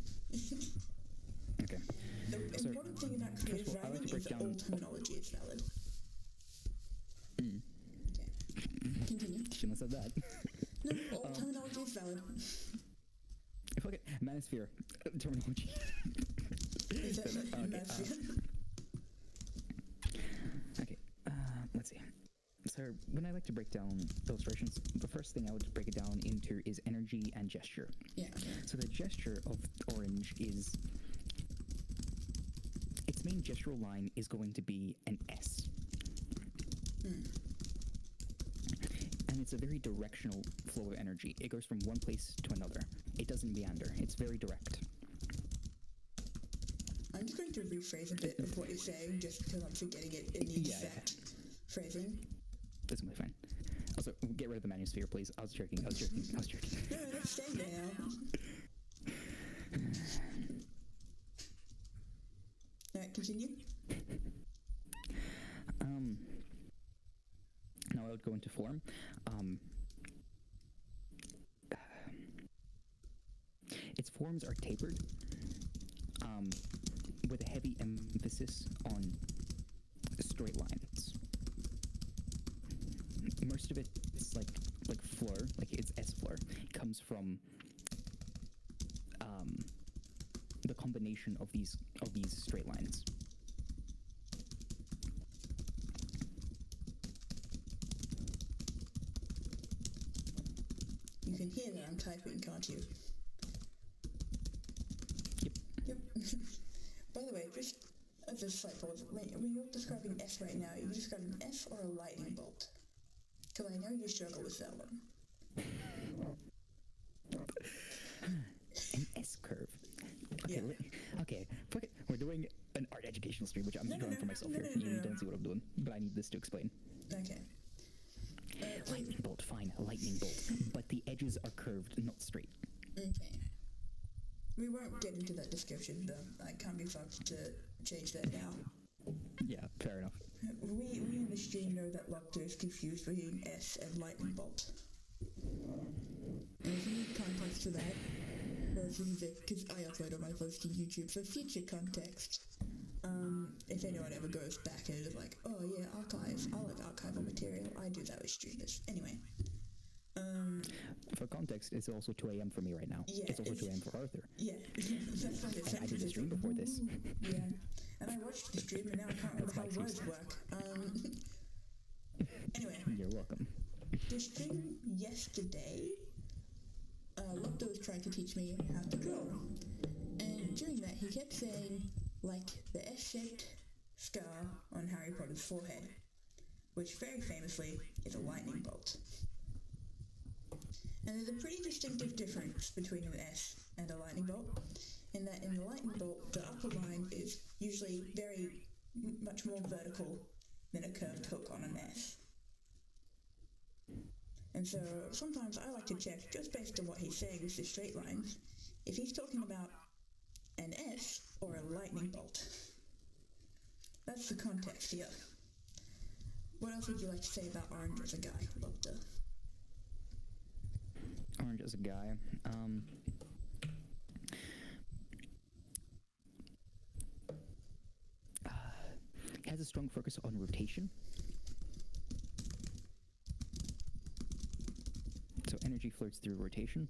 Okay. The important thing about creative first of all, I like writing to break is that down- all terminology is valid. Mm. Okay. Continue. Shouldn't have said that. No, all terminology is valid. Okay, manosphere. Terminology. Is that Okay, manosphere? Okay, let's see. So when I like to break down illustrations, the first thing I would break it down into is energy and gesture. Yeah. So the gesture of orange is, its main gestural line is going to be an S. And it's a very directional flow of energy. It goes from one place to another. It doesn't meander. It's very direct. I'm just going to rephrase a bit of what you're saying just because I'm forgetting it in the exact phrasing. That's gonna be fine. Also, get rid of the manosphere, please. I was joking. No, let's stay there now. Alright, continue. Now I would go into form. Its forms are tapered, with a heavy emphasis on straight lines. Most of it is like fleur, like its S fleur, comes from the combination of these straight lines. You can hear that I'm typing, can't you? Yep. By the way, just as a slight pause, when you're describing S right now, are you describing an S or a lightning bolt? Because I know you struggle with that one. An S curve. Okay, Yeah. okay. Fuck it. We're doing an art educational stream, which I'm drawing for myself here. You don't see what I'm doing, but I need this to explain. Okay. Lightning bolt, fine, lightning bolt. But the edges are curved, not straight. Okay. We won't get into that description, though. I can't be fucked to change that now. Yeah, fair enough. We in the stream know that Lopter is confused between S and lightning bolt. And if you need context to that, because I upload all my posts to YouTube for future context. If anyone ever goes back and is like, oh yeah, archive, I like archival material, I do that with streamers. Anyway. For context, it's also 2 a.m. for me right now. Yeah, it's also 2 a.m. for Arthur. Yeah, that's why I did the stream before this. Yeah, and I watched the stream and now I can't remember how words work. Anyway. You're welcome. The stream yesterday, Lopter was trying to teach me how to draw. And during that, he kept saying, like, the S-shaped scar on Harry Potter's forehead, which very famously is a lightning bolt. And there's a pretty distinctive difference between an S and a lightning bolt, in that in the lightning bolt, the upper line is usually very much more vertical than a curved hook on an S. And so sometimes I like to check, just based on what he's saying with the straight lines, if he's talking about an S or a lightning bolt. That's the context here. What else would you like to say about Orange as a guy, Lopter? Orange as a guy. Has a strong focus on rotation. So energy floats through rotation.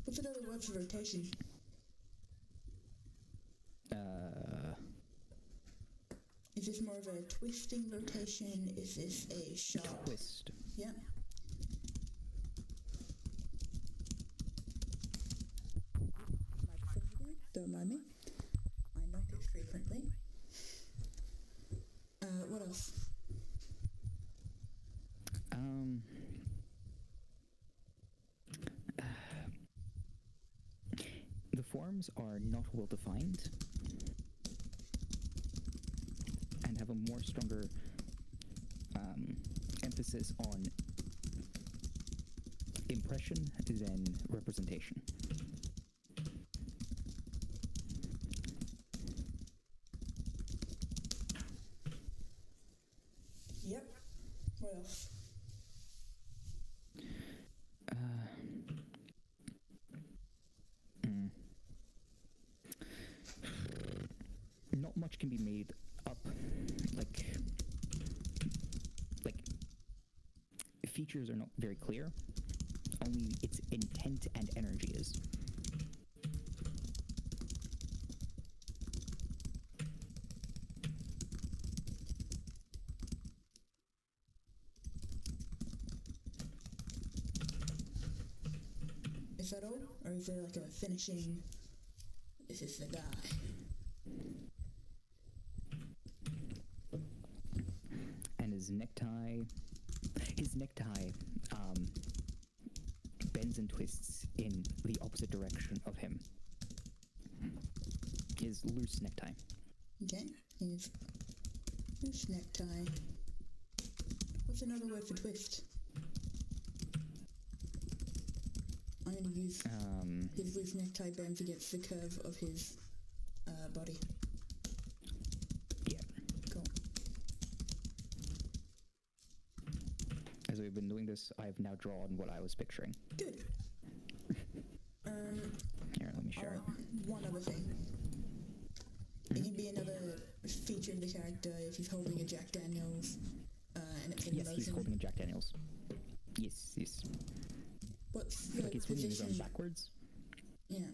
What's another word for rotation? Is this more of a twisting rotation? Is this a sharp? Twist. Yeah. Don't mind me. I knock it frequently. What else? The forms are not well defined and have a more stronger emphasis on impression than representation. Yep. What else? Not much can be made up. Like features are not very clear. Only its intent and energy is. Is that all? Or is there like a finishing, this is the guy? And his necktie bends and twists in the opposite direction of him. His loose necktie. Okay, his loose necktie. What's another word for twist? I'm going to use his loose necktie bends against the curve of his body. Yeah. Cool. As we've been doing this, I've now drawn what I was picturing. Good. Here, let me share. One other thing. It can be another feature of the character if he's holding a Jack Daniels, and it's in Yes, motion. he's holding a Jack Daniels. Yes. What's the Like he's swinging his arm position? backwards. Yeah.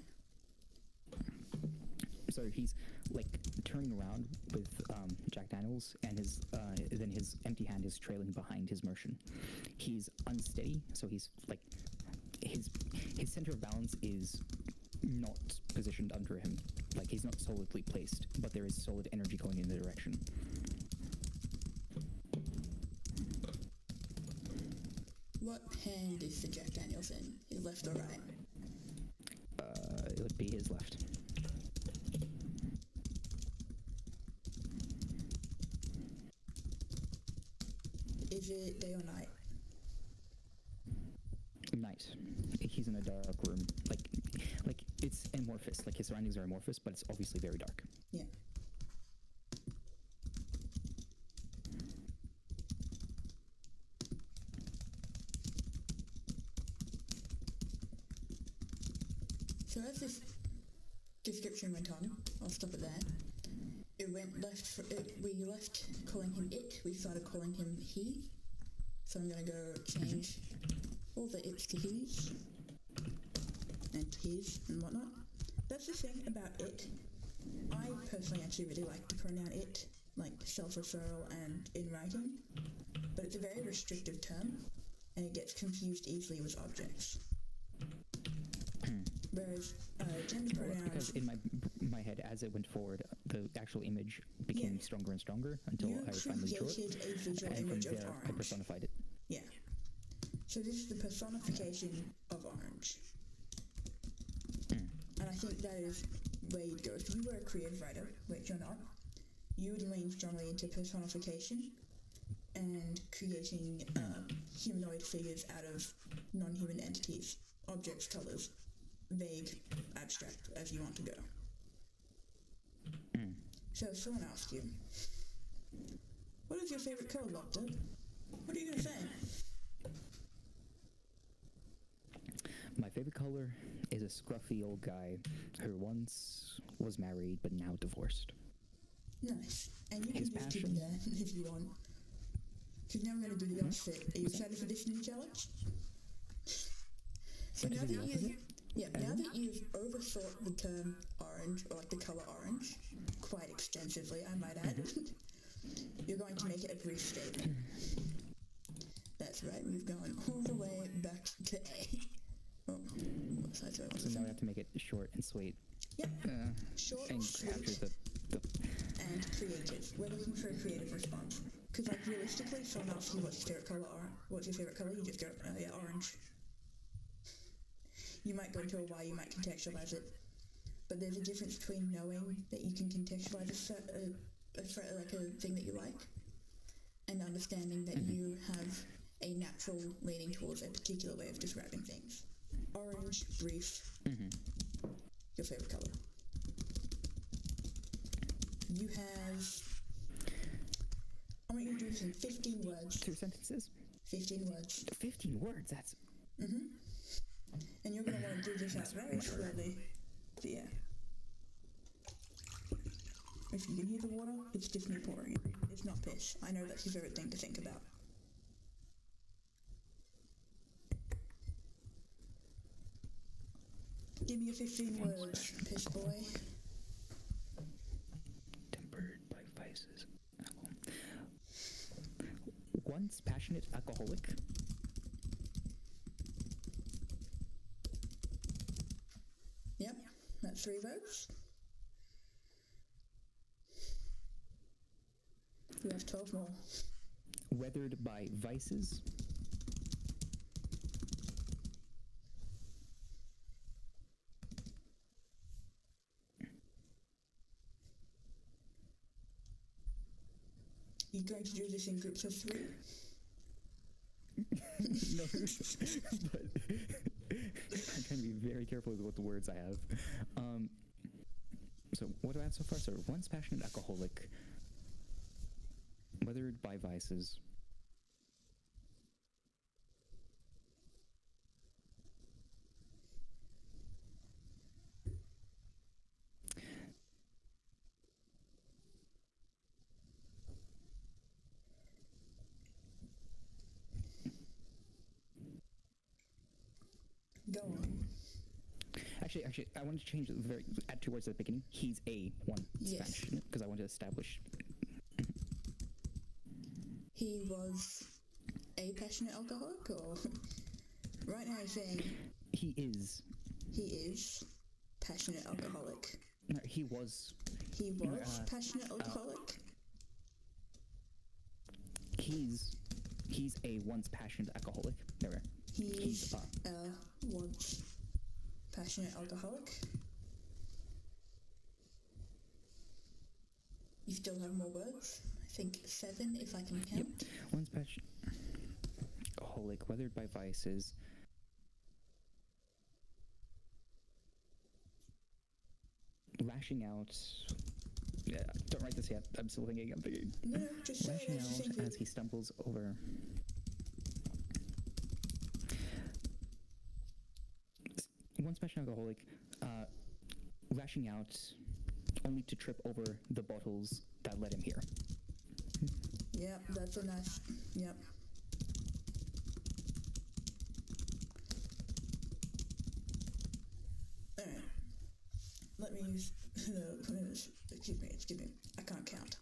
So he's like turning around with Jack Daniels, and then his empty hand is trailing behind his motion. He's unsteady, so he's like his center of balance is not positioned under him. Like he's not solidly placed, but there is solid energy going in the direction. What hand is the Jack Daniels in? His left or right? It would be his left. Is it day or night? Night. He's in a dark room. Like it's amorphous. Like his surroundings are amorphous, but it's obviously very dark. Yeah. So as this description went on, I'll stop it there. It went left. We left calling him it. We started calling him he. So I'm gonna go change all the it's to he's and his and whatnot. That's the thing about it. I personally actually really like the pronoun it, like self-referral and in writing, but it's a very restrictive term, and it gets confused easily with objects. Whereas gender Well, pronouns, because in my head, as it went forward, the actual image became stronger and stronger until you I finally drew it, created a visual and from image of there I orange. personified it. Yeah. So this is the personification of orange. And I think that is where you'd go. If you were a creative writer, which you're not, you would lean strongly into personification and creating humanoid figures out of non-human entities, objects, colors, vague, abstract, as you want to go. So if someone asks you, what is your favorite color, Lopter? What are you going to say? My favorite color is a scruffy old guy who once was married but now divorced. Nice. And you can His just keep passion? it there if you want. Because now we're going to do the opposite. Are you excited for this new challenge? So What now is the that opposite? now that you've overthought the term orange, or like the color orange, quite extensively, I might add, you're going to make it a brief statement. That's right, we've gone all the way back to A. Oh, what size do I want So this now in? we have to make it short and sweet. Yep, Uh, short, and sweet, capture the and creative. We're looking for a creative response. Because, like, realistically, someone asks you what's your favorite color, what's your favorite color, you just go, yeah, orange. You might go into a why, you might contextualize it. But there's a difference between knowing that you can contextualize a thing that you like, and understanding that you have a natural leaning towards a particular way of describing things. Orange, brief. Your favorite color. You have... I want you to do this in 15 words. 2 sentences? 15 words. 15 words, that's... And you're going to want to do this out very slowly. So yeah. If you can hear the water, it's just me pouring it. It's not piss. I know that's your favorite thing to think about. Give me your 15 words, piss boy. Tempered by vices. Once passionate alcoholic. Yep, that's 3 votes. You have 12 more. Weathered by vices. You're going to do this in groups of 3? No, but I'm trying to be very careful with what the words I have. So what do I have so far? So once passionate alcoholic, weathered by vices. Go on. Actually, I wanted to change it add 2 words at the beginning. He's a one passionate because I want to establish. He was a passionate alcoholic, or right now you're saying he is passionate alcoholic. No, he was Passionate alcoholic. He's a once passionate alcoholic. There we are. He's once passionate alcoholic. You still have more words? I think 7 if I can count. Yep. Once passionate alcoholic, weathered by vices. Lashing out. Yeah, don't write this yet. I'm still thinking. No, just say lashing it out as he stumbles over. Once passionate alcoholic, lashing out only to trip over the bottles that led him here. Yep, that's a nice. Yep. Alright. Let me use excuse me. I can't count.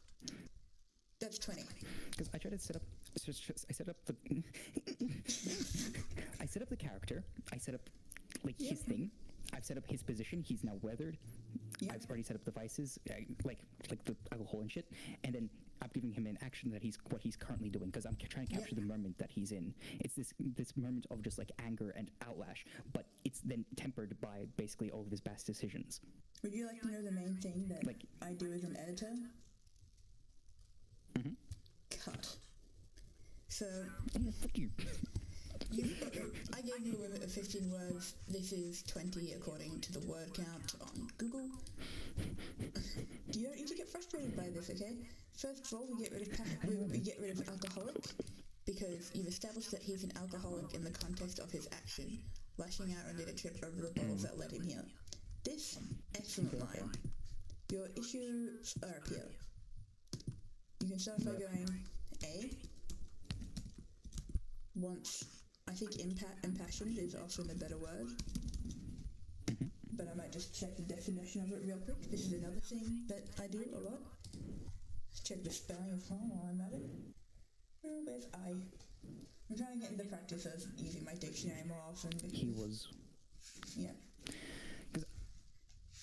That's 20. Because I tried to set up. I set up the. I set up the character. I set up his thing. I've set up his position. He's now weathered. Yep. I've already set up the vices, like the alcohol and shit. And then I'm giving him an action that what he's currently doing because I'm trying to capture the moment that he's in. It's this moment of just like anger and outlash, but it's then tempered by basically all of his past decisions. Would you like to know the main thing that I do as an editor? Cut. So. Yeah, fuck you. I gave you a limit of 15 words. This is 20 according to the word count on Google. You don't need to get frustrated by this, okay? First of all, we get rid of alcoholic because you've established that he's an alcoholic in the context of his action, lashing out under the trip over the bottles that led him here. This excellent line. Your issues are up here. You can start by going A. Once. I think impassioned is often a better word. But I might just check the definition of it real quick. This is another thing that I do a lot. Let's check the spelling of home while I'm at it. Where's I? I'm trying to get into the practice of using my dictionary more often. He was. Yeah.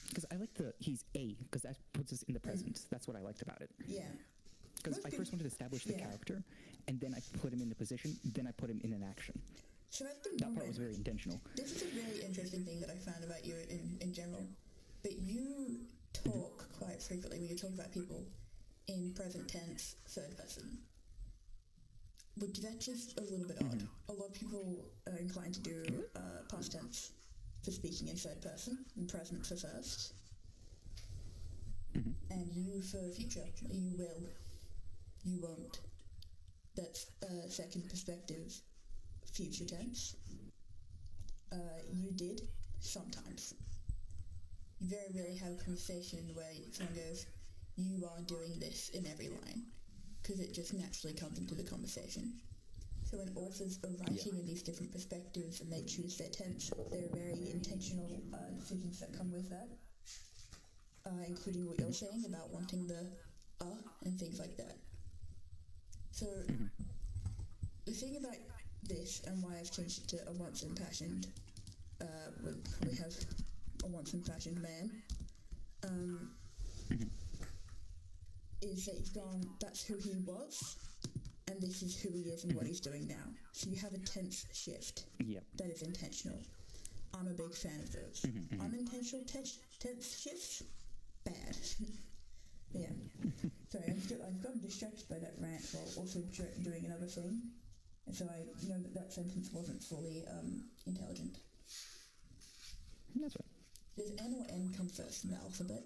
Because I like he's a, because that puts us in the present. That's what I liked about it. Yeah. Because I first wanted to establish the character, and then I put him in the position, then I put him in an action. So at the that moment, part was very intentional. This is a really interesting thing that I found about you in general. But you talk quite frequently when you talk about people in present tense, third person. which that's just a little bit odd. A lot of people are inclined to do past tense for speaking in third person and present for first. And you for future. You will. You won't. That's second perspective, future tense. You did, sometimes. You very rarely have a conversation where someone goes, you are doing this in every line, because it just naturally comes into the conversation. So when authors are writing in these different perspectives and they choose their tense, there are very intentional decisions that come with that, including what you're saying about wanting the and things like that. So the thing about this and why I've changed it to a once impassioned, we'll probably have a once impassioned man, is that you've gone, that's who he was, and this is who he is and what he's doing now. So you have a tense shift that is intentional. I'm a big fan of those. Unintentional tense shifts, bad. Yeah. Sorry, I've gotten distracted by that rant while also doing another thing, and so I know that sentence wasn't fully intelligent. That's right. Does N or N come first in the alphabet?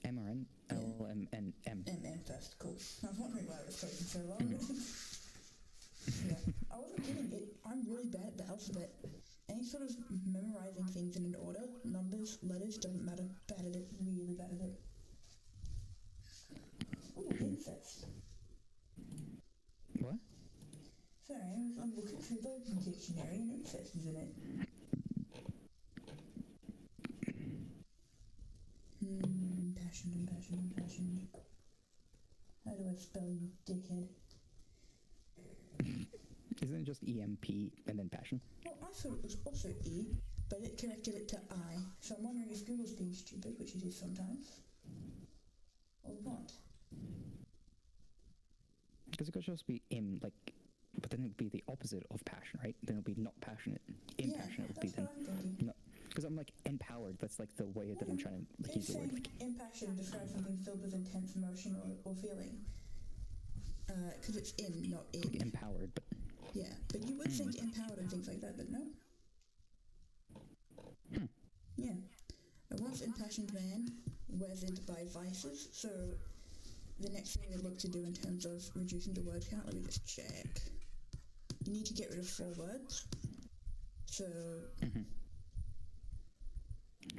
M or N? L, M, N, M. M first, cool. I was wondering why it was taking so long. Yeah, I wasn't kidding. I'm really bad at the alphabet. Any sort of memorizing things in an order, numbers, letters, doesn't matter. Bad at it, really bad at it. Ooh, insects. What? Sorry, I'm looking through the dictionary and insects is in it. Impassioned. How do I spell you, dickhead? Isn't it just EMP and then passion? Well, I thought it was also E, but it corrected it to I, so I'm wondering if Google's being stupid, which it is sometimes, or what? Because it could just be but then it would be the opposite of passion, right? Then it would be not passionate. Impassionate would be then. No, because I'm empowered. That's the way that I'm trying to use the word. Impassioned describes something filled with intense emotion or feeling. Because it's in, not in. Empowered, but... Yeah, but you would think empowered and things like that, but no. Yeah. A once impassioned man, weathered by vices, so the next thing we look to do in terms of reducing the word count, let me just check. You need to get rid of 4 words. So...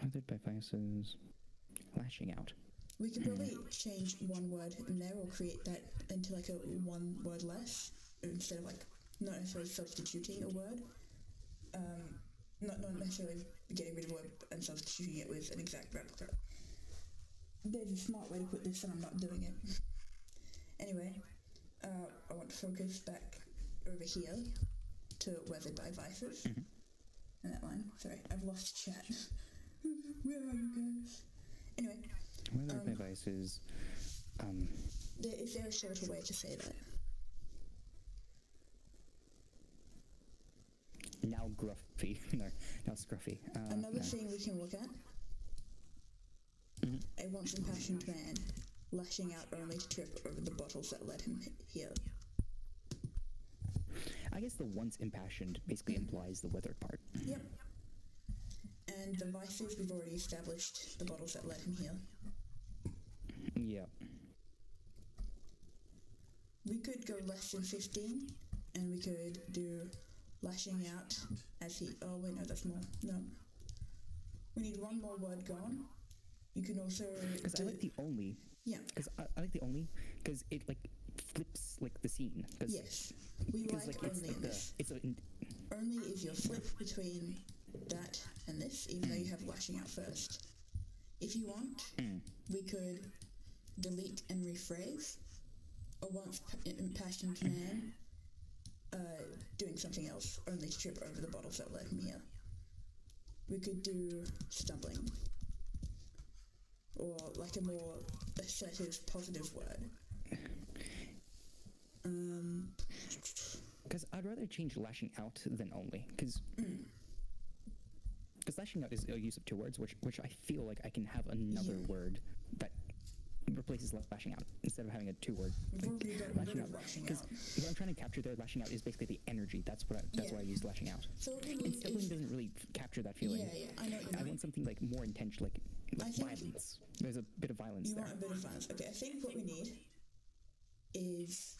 Weathered by vices, lashing out. We could probably change one word in there or create that into a 1 word less, instead of not necessarily substituting a word. Not necessarily getting rid of a word and substituting it with an exact replica. There's a smart way to put this and I'm not doing it. Anyway, I want to focus back over here to weathered by vices. And that line. Sorry, I've lost chat. Where are you guys? Anyway. Weathered by vices. Is there a shorter way to say that? Now gruffy. No, now scruffy. Another thing we can look at. A once impassioned man lashing out only to trip over the bottles that led him here. I guess the once impassioned basically implies the weathered part. Yep. And the vices, we've already established the bottles that led him here. Yeah. We could go less than 15, and we could do lashing out as he... Oh, wait, no, that's more. No. We need 1 more word gone. You can also... Because I like the only... Yeah. Because I like the only, because it, flips, the scene. Cause, yes. We like only in this. Only is your flip between that and this, even though you have lashing out first. If you want, we could delete and rephrase a once impassioned man doing something else, only to trip over the bottles that led him here. We could do stumbling, or a more assertive, positive word. Because I'd rather change lashing out than only, because lashing out is a use of 2 words, which I feel like I can have another word that replaces lashing out instead of having a two-word. Before we got rid Lashing of out. lashing Because out. what I'm trying to capture there, lashing out, is basically the energy. That's why I use lashing out. So what we And need stippling is... doesn't really capture that feeling. Yeah, I know what you I mean. want something like more intense, like I think- violence. There's a bit of violence You there. want a bit of violence. Okay, I think what we need is...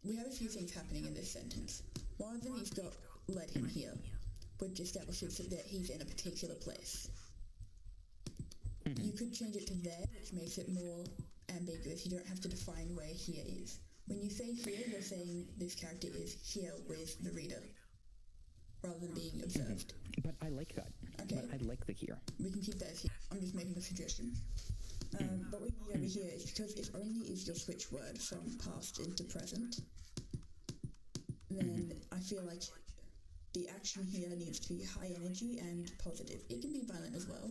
We have a few things happening in this sentence. One of them, he's got "let him here," which establishes that he's in a particular place. You could change it to "there," which makes it more ambiguous. You don't have to define where "here" is. When you say "here," you're saying this character is here with the reader, rather than being observed. But I like that. Okay. But I like the here. We can keep that as here. I'm just making a suggestion. What we need over here is, because if only is your switch word from past into present, then I feel like the action here needs to be high energy and positive. It can be violent as well,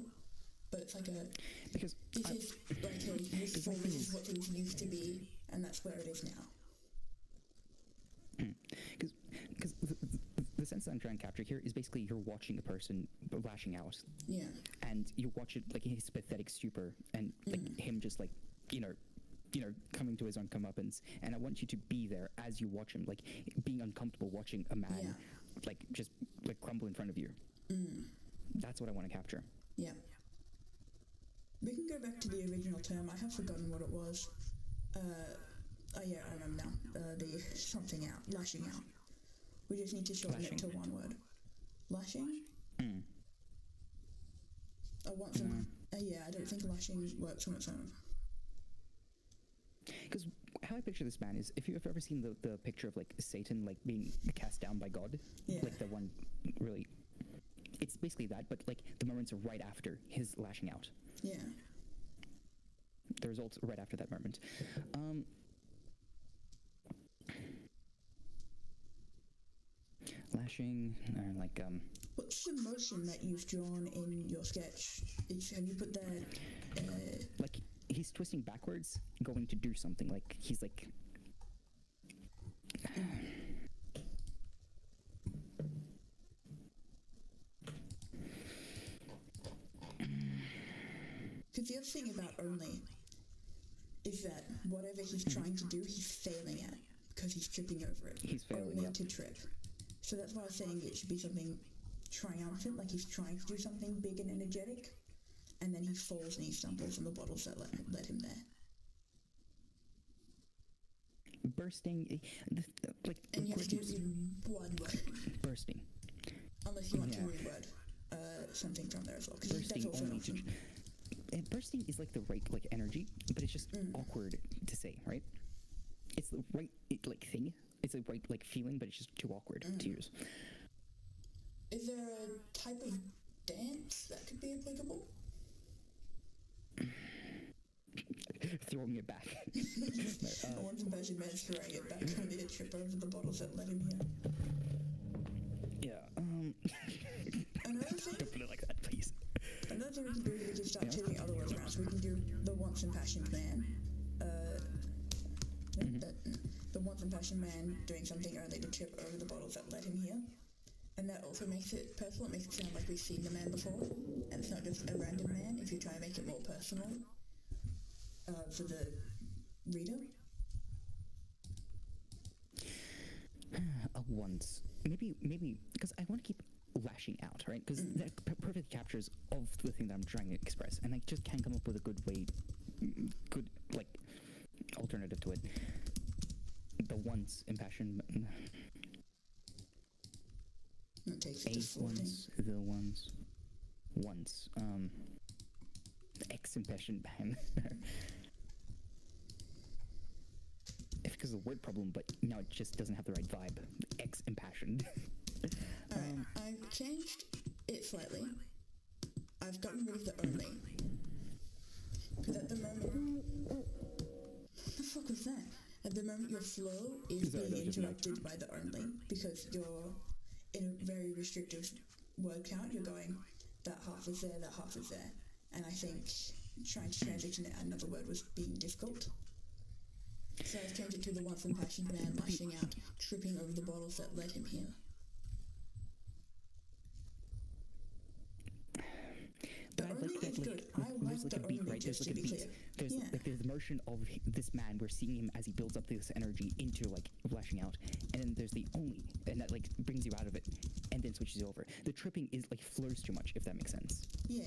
but it's like a... Because This is like a useful, this is what things used to be, and that's where it is now. Because the sense that I'm trying to capture here is basically you're watching a person lashing out, Yeah. and you watch it like in his pathetic stupor, and like him just like coming to his own comeuppance, and I want you to be there as you watch him, like being uncomfortable watching a man like just like crumble in front of you. That's what I want to capture. Yeah. We can go back to the original term. I have forgotten what it was. Oh yeah, I remember now. The something out, lashing out. We just need to shorten it to one word. Lashing? I want some... yeah, I don't think lashing works on its own. Because how I picture this man is, if you've ever seen the picture of like Satan like being cast down by God, like the one really, it's basically that, but like the moments are right after his lashing out. Yeah. The results right after that moment. Lashing, like What's the motion that you've drawn in your sketch? Have you put that... like he's twisting backwards, going to do something. Like he's like. Because the other thing about only is that whatever he's trying to do, he's failing at, because he's tripping over it. He's failing, only yeah. to trip. So that's why I was saying it should be something triumphant, like he's trying to do something big and energetic, and then he falls and he stumbles on the bottles that let him there. Bursting, like. And you have to use one word, Bursting. unless you want to reword something from there as well, because that's Bursting also an only to. option. And bursting is like the right like energy, but it's just awkward to say, right? It's the right like thing. It's the right like feeling, but it's just too awkward to use. Is there a type of dance that could be applicable? Throwing it back. I want some version man's throwing it back when they did trip over the bottles that let him here. Yeah. Another thing, Don't put it like that, please. another thing we can do is we can start taking other words around. So we can do the once impassioned man. The once impassioned man doing something only to trip over the bottles that led him here. And that also makes it personal. It makes it sound like we've seen the man before. And it's not just a random man if you try to make it more personal for the reader. Once. Maybe, because I want to keep lashing out, right? Because that perfectly captures of the thing that I'm trying to express. And I just can't come up with a good way, like, alternative to it. The once impassioned. It takes it to 14. Once, the once. The X impassioned man. It's because of the word problem, but now it just doesn't have the right vibe. X impassioned. Alright, I've changed it slightly. I've gotten rid of the only. Because at the moment... What the fuck was that? At the moment your flow is Sorry, being that was just interrupted by the only, because you're in a very restrictive word count. You're going, that half is there, that half is there. And I think trying to transition it another word was being difficult. So I've changed it to the once impassioned man lashing out, tripping over the bottles that led him here. But I like that, like, good. I like there's like the a beat only. right right. There's Just like to a be beat. clear. There's Yeah. like there's the motion of this man. We're seeing him as he builds up this energy into like flashing out, and then there's the only, and that like brings you out of it, and then switches you over. The tripping is like flurs too much, if that makes sense. Yeah.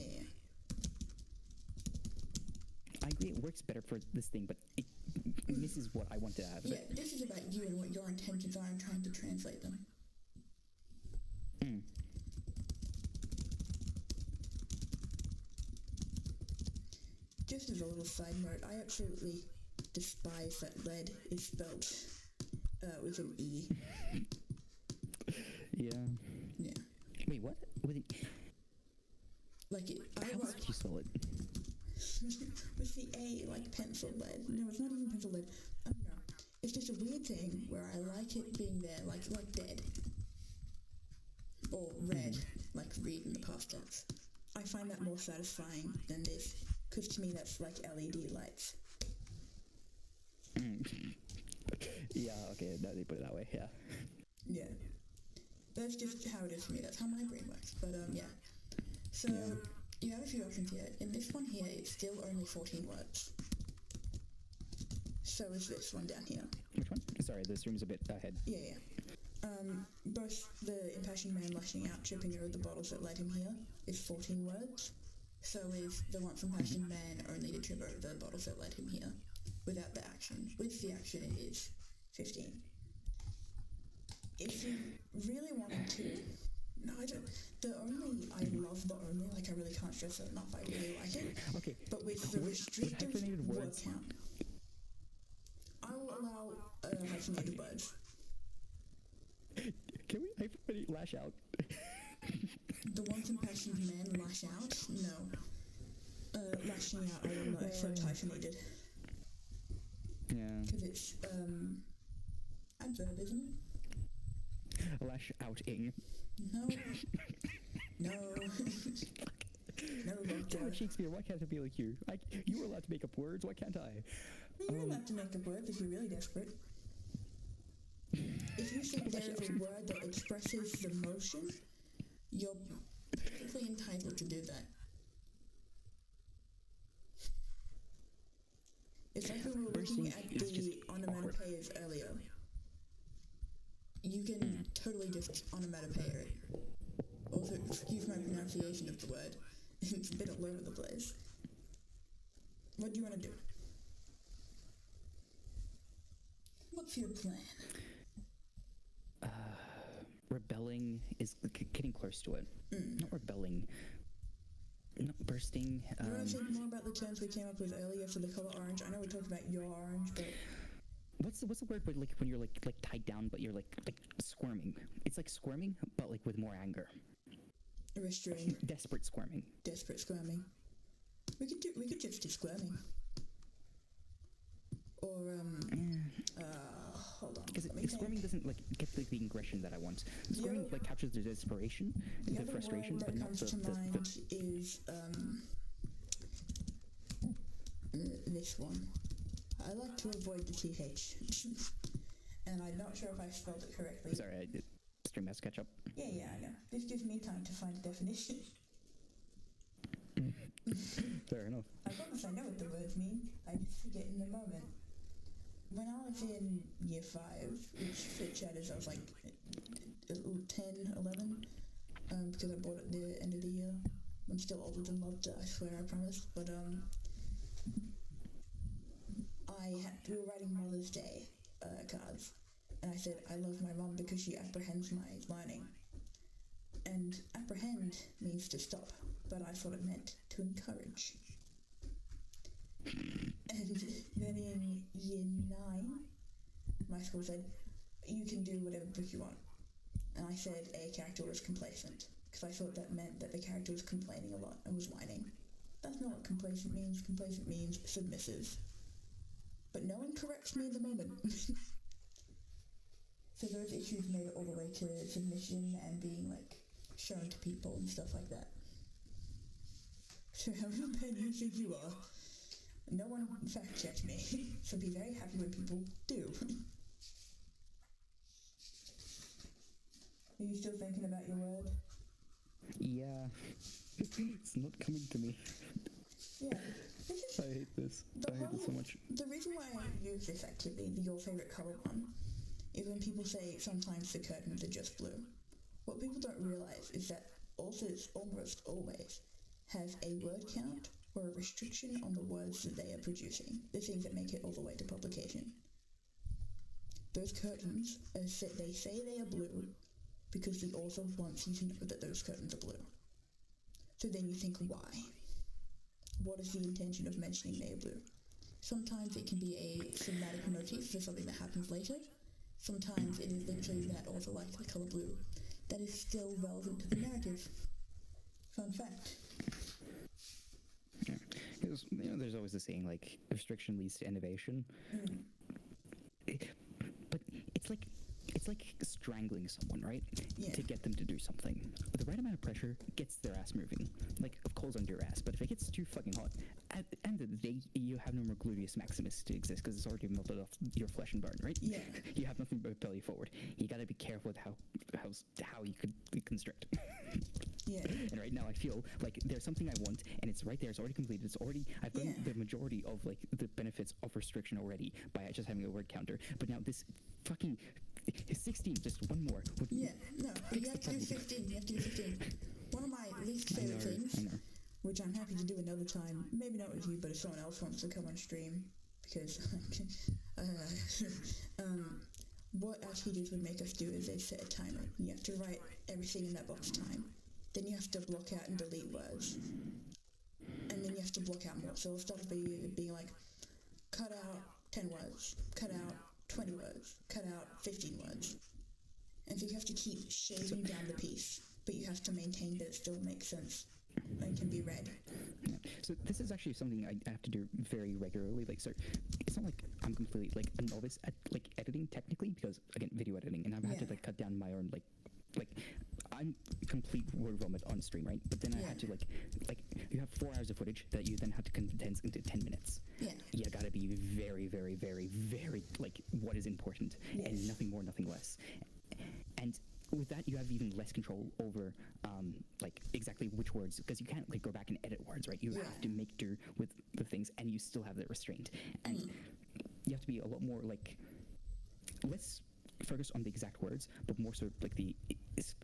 I agree, it works better for this thing, but it misses what I want to have. Yeah, this is about you and what your intentions are and trying to translate them. Just as a little side note, I absolutely despise that lead is spelled with an E. Yeah. Yeah. Wait, what? With an Like, I how like else would you spell it? with the A, like pencil lead. No, it's not even pencil lead. I don't know. It's just a weird thing where I like it being there, like dead. Or red, like read in the past tense. I find that more satisfying than this, because to me that's like LED lights. Yeah, okay, now they put it that way, yeah. Yeah. That's just how it is for me. That's how my brain works. But, yeah. So, Yeah. you have a few options here. In this one here, it's still only 14 words. So is this one down here. Which one? Sorry, this room's a bit ahead. Yeah. Both the impassioned man lashing out, tripping over the bottles that led him here is 14 words. So is the once impassioned man only to trip over the bottles that led him here, without the action. With the action, it is 15. If you really wanted to, no, I don't. I love the only, like I really can't stress it enough. I really like it. Okay. But with the restrictive hyphenated word words- count, I will allow hyphenated words. Can we hyphenate lash out? The once impassioned man lash out? No. Lashing out, I will not accept hyphenated. Yeah. Because it's, adverb, isn't it? Lash outing. No. No. No, Damn it, Shakespeare, why can't I be like you? You were allowed to make up words, why can't I? You're allowed to make up words if you're really desperate. If you think there is a word that expresses the motion, you're perfectly entitled to do that. It's like we were looking at the onomatopoeias earlier. You can totally just onomatopoeia it. Also, excuse my pronunciation of the word. It's a bit all over the place. What do you want to do? What's your plan? Rebelling is getting close to it. Not rebelling. Not bursting. Do you want to think more about the terms we came up with earlier for the color orange? I know we talked about your orange, but What's the word where, like, when you're like tied down but you're like squirming? It's like squirming but like with more anger. restrain, Desperate squirming. desperate squirming. We could just do squirming. Or hold on. Because let me squirming think. doesn't like get the aggression that I want. Squirming other- like captures the desperation, The the other frustration, word but that not comes the, to the mind is this one. I like to avoid the TH. And I'm not sure if I spelled it correctly. Sorry, stream has to catch up. Yeah, I know. This gives me time to find a definition. Fair enough. I promise I know what the words mean. I just forget in the moment. When I was in year 5, which for chatters I was like 10, 11, because I bought it at the end of the year. I'm still older than Amilobter, I swear, I promise. But we were writing Mother's Day cards, and I said I love my mom because she apprehends my learning. And apprehend means to stop, but I thought it meant to encourage. And then in year 9, my school said, you can do whatever book you want. And I said a character was complacent, because I thought that meant that the character was complaining a lot and was whining. That's not what complacent means. Complacent means submissive. But no one corrects me in the moment. So those issues made it all the way to submission and being, like, shown to people and stuff like that. So how bad do you think you are? No one fact-checked me, so be very happy when people do. Are you still thinking about your word? Yeah. It's not coming to me. Yeah, I hate this. I hate this so much. The reason why I use this activity, your favorite color one, is when people say sometimes the curtains are just blue. What people don't realize is that authors almost always have a word count or a restriction on the words that they are producing, the things that make it all the way to publication. Those curtains, they say they are blue because the author wants you to know that those curtains are blue. So then you think, why? What is the intention of mentioning they are blue? Sometimes it can be a thematic motif for something that happens later. Sometimes it is literally that author likes the colour blue. That is still relevant to the narrative. Fun fact. Yeah. Because, there's always the saying, like, restriction leads to innovation. But it's like strangling someone, right? Yeah. To get them to do something. The right amount of pressure gets their ass moving. Like, of course under your ass, but if it gets too fucking hot, at the end of the day, you have no more gluteus maximus to exist because it's already melted off your flesh and bone, right? Yeah. You have nothing but belly forward. You gotta be careful with how you could constrict. Yeah. And right now I feel like there's something I want and it's right there, it's already completed, I've gotten the majority of like the benefits of restriction already by just having a word counter, but now this fucking 16, just one more would No, you have to do 15, One of my least favorite things, which I'm happy to do another time, maybe not with you, but if someone else wants to come on stream, because what our teachers would make us do is they set a timer. You have to write everything in that box time. Then you have to block out and delete words. And then you have to block out more. So it'll start being like, cut out 10 words, cut out 20 words, cut out 15 words. And so you have to keep shaving down the piece, but you have to maintain that it still makes sense and can be read. Yeah. So this is actually something I have to do very regularly. Like, so it's not like I'm completely like a novice at like editing technically, because again, video editing, and I've had to like cut down my own like I'm complete word vomit on stream, right? But then I had to like you have 4 hours of footage that you then have to condense into 10 minutes. Yeah. You gotta be very, very, very, very like what is important and nothing more, nothing less. And with that, you have even less control over like exactly which words, because you can't like go back and edit words, right? You have to make do with the things, and you still have that restraint. And you have to be a lot more like less focused on the exact words, but more so like the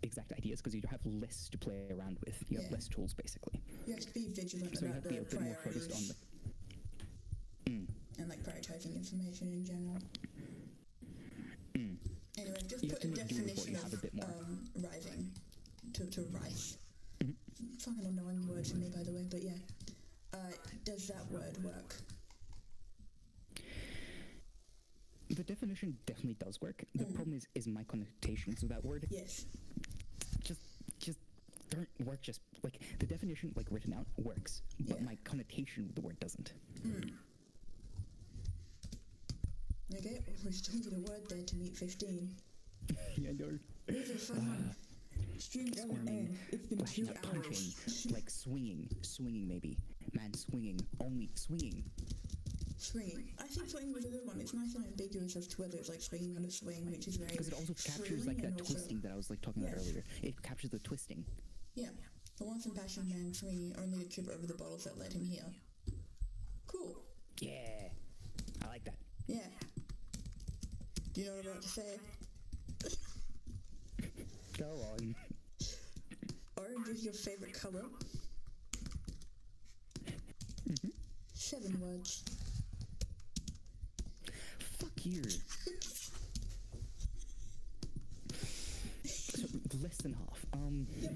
exact ideas, because you have less to play around with. You have less tools, basically. You have to be vigilant So you about have to be the a bit more focused on priorities and like prioritizing information in general. Anyway, just You put have a to make do with what definition you have a bit more. of rising to rice. Fucking annoying word for me, by the way, but yeah. Does that word work? The definition definitely does work. The problem is my connotations of that word. Yes. Just don't work. Just like the definition, like written out, works, but my connotation with the word doesn't. Okay, we still need a word there to meet 15. Yeah, I know. This is fun. Stream doesn't end. It's been 2 Lashing out, hours. punching, like swinging maybe. Man, swinging, only swinging. Swinging. I think swinging was a good one. It's nice and ambiguous as to whether it's like swinging on a swing, which is very Because it also captures like that twisting that I was like talking about earlier. It captures the twisting. Yeah. The once impassioned man swinging only to trip over the bottles that led him here. Cool. Yeah, I like that. Yeah. Do you know what I'm about to say? Go on. Orange is your favorite color. 7 words. Fuck you. So, less than half. Yep.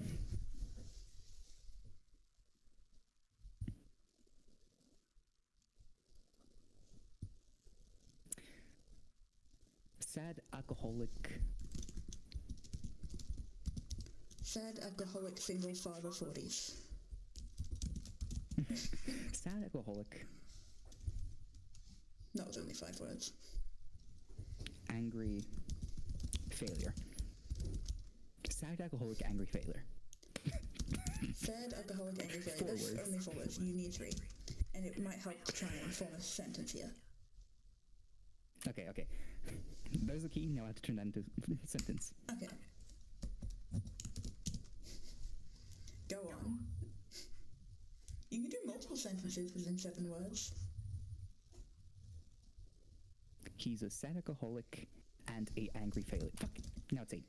Sad alcoholic. Sad alcoholic single father 40s. Sad alcoholic. That was only 5 words. Angry failure. Sad alcoholic angry failure. Sad alcoholic angry failure. 4 That's words. only 4 words. You need 3. And it might help to try and form a sentence here. Okay. There's the key. Now I have to turn that into a sentence. Okay. Go on. You can do multiple sentences within 7 words. He's a sad alcoholic and a angry failure. Fuck. Now it's 8.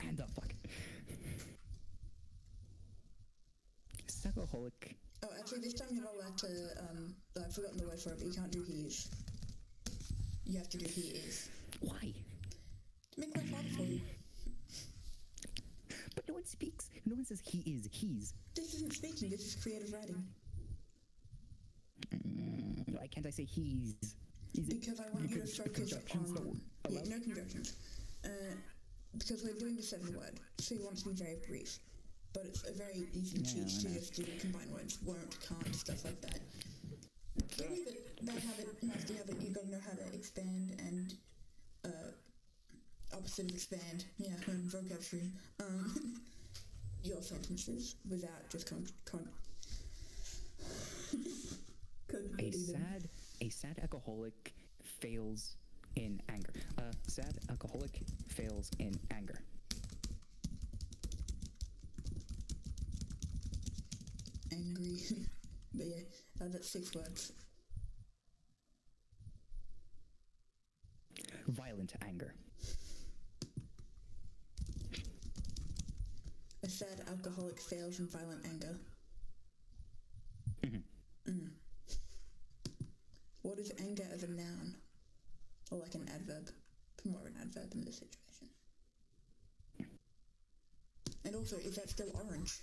And the fuck. Sad alcoholic. Oh, actually, this time you're not allowed to, I've forgotten the word for it, but you can't do he is. You have to do he is. Why? To make life harder for you. But no one speaks. No one says he is. He's. This isn't speaking, this is creative writing. Why can't I say he's? Is it Because I want you to focus on... Yeah, allowed? no conjunctions. Because we're doing the 7-word, so you want to be very brief. But it's a very easy cheat to just do combine words, won't, can't, stuff like that. Give me that habit, nasty habit, you've got to know how to expand and, opposite of expand, yeah, vocab stream, your sentences without just A sad alcoholic fails in anger. A sad alcoholic fails in anger. Angry. But yeah, that's 6 words. Violent anger. A sad alcoholic fails in violent anger. What is anger as a noun? Or like an adverb? More of an adverb in this situation. And also, is that still orange?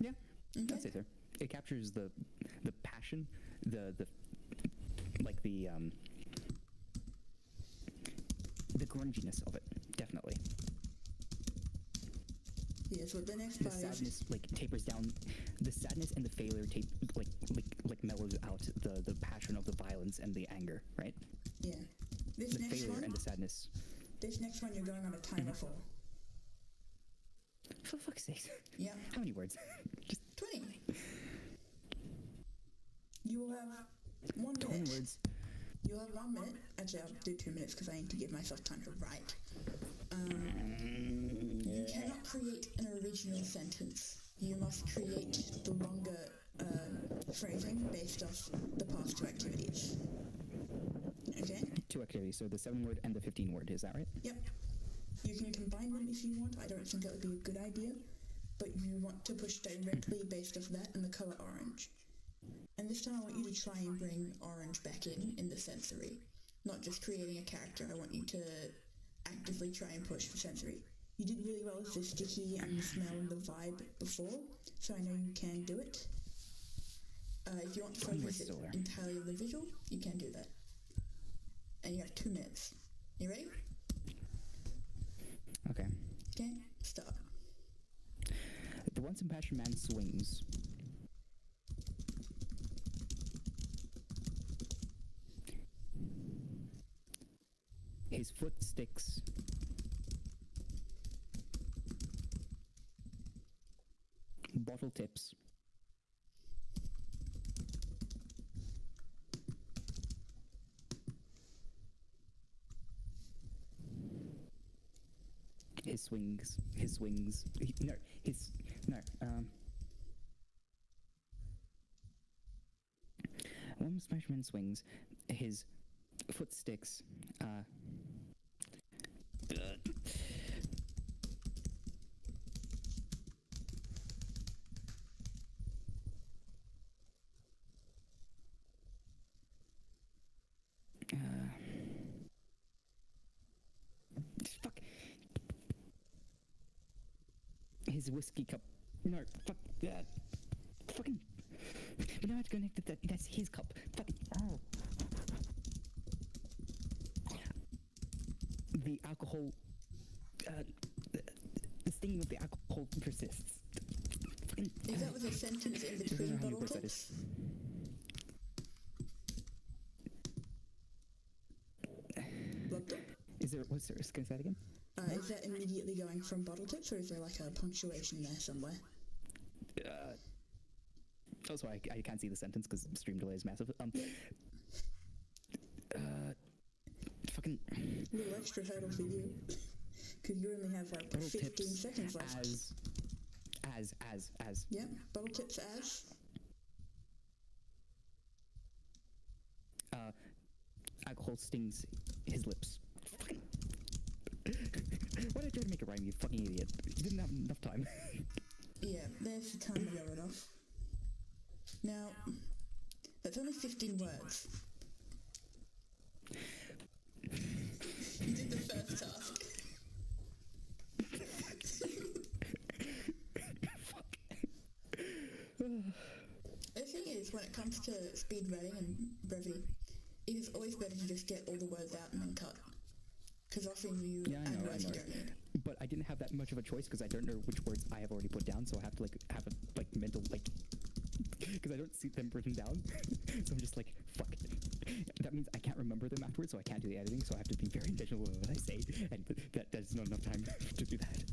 Yeah, Okay. I'd say so. It captures the passion, the grunginess of it, definitely. Yeah, so the next The part is... sadness tapers down. The sadness and the failure mellows out the passion of the violence and the anger, right? Yeah. This The next failure one... and the sadness. This next one you're going on a timer for. For fuck's sake. Yeah. How many words? Just 20. You will have 1 20 minute. words. You'll have 1 minute. Actually, I'll do 2 minutes because I need to give myself time to write. You cannot create an original sentence. You must create the longer phrasing based off the past 2 activities. Okay? 2 activities, so the 7-word and the 15-word, is that right? Yep. You can combine them if you want. I don't think that would be a good idea. But you want to push directly based off that and the colour orange. And this time I want you to try and bring orange back in the sensory. Not just creating a character, I want you to actively try and push for sensory. You did really well with the sticky and the smell and the vibe before, so I know you can do it. If you want to focus it entirely on the visual, you can do that. And you have 2 minutes. You ready? Okay. Okay, start. The once impassioned man swings. His foot sticks. Bottle tips. One Smashman swings, his foot sticks, fuck. His whiskey cup. No, fuck. Fucking. But now it's connected. That's his cup. Fucking. Oh. The alcohol. The stinging of the alcohol persists. Is that with a sentence in between bottle tips? What's there? Can I say that again? Is that immediately going from bottle tips, or is there like a punctuation there somewhere? Also, I can't see the sentence because stream delay is massive. Fucking. A little extra hurdle for you. Because you only have like 15 seconds left. As. Yep. Bottle tips as. Alcohol stings his lips. Why did I try to make a rhyme, you fucking idiot? You didn't have enough time. Yeah, there's the time to go rid of. Now, that's only 15 words. You did the first task. The thing is, when it comes to speed writing and brevity, it is always better to just get all the words out and then cut. Because often you add words you don't need. But I didn't have that much of a choice because I don't know which words I have already put down, so I have to have a mental because I don't see them written down. So I'm just like, fuck. That means I can't remember them afterwards, so I can't do the editing. So I have to be very intentional with what I say, and that's not enough time to do that.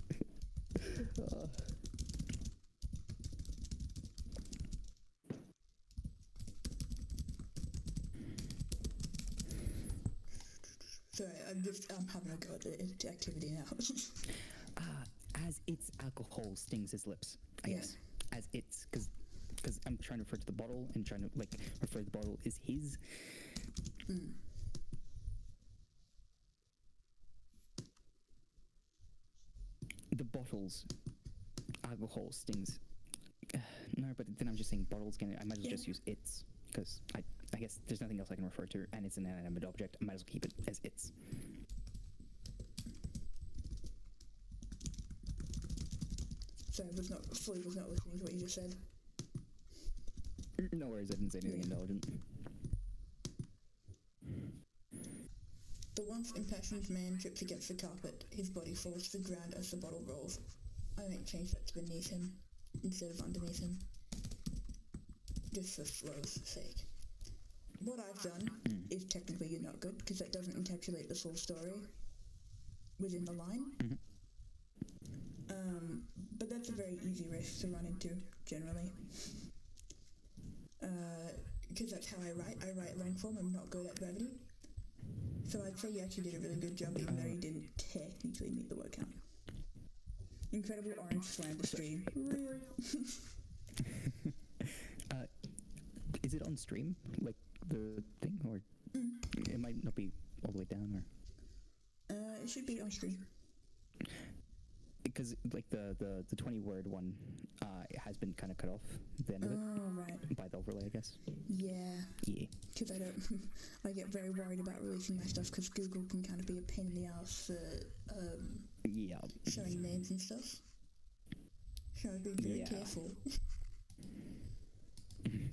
Sorry, I'm having a go at the activity now. As its alcohol stings his lips, I guess. As its, because I'm trying to refer to the bottle and trying to refer to the bottle is his. The bottle's alcohol stings. No, but then I'm just saying bottles. I might as well just use its because I guess there's nothing else I can refer to, and it's an inanimate object. I might as well keep it as its. Sorry, was not listening to what you just said. No worries, I didn't say anything intelligent. The once impassioned man trips against the carpet. His body falls to the ground as the bottle rolls. I might change that to beneath him instead of underneath him. Just for flow's sake. What I've done is technically not good because that doesn't encapsulate the full story within the line. But that's a very easy risk to run into, generally. Because that's how I write. I write long form, I'm not good at brevity. So I'd say you actually did a really good job, even though you didn't technically meet the word count. Incredible orange slammed the stream. Really? Is it on stream, like the thing, or it might not be all the way down, or? It should be on stream. Because like the 20-word one, it has been kind of cut off the end of it. Oh, right. By the overlay, I guess. Yeah. Yeah. Because I get very worried about releasing my stuff because Google can kind of be a pain in the ass for showing names and stuff. So I've been very careful.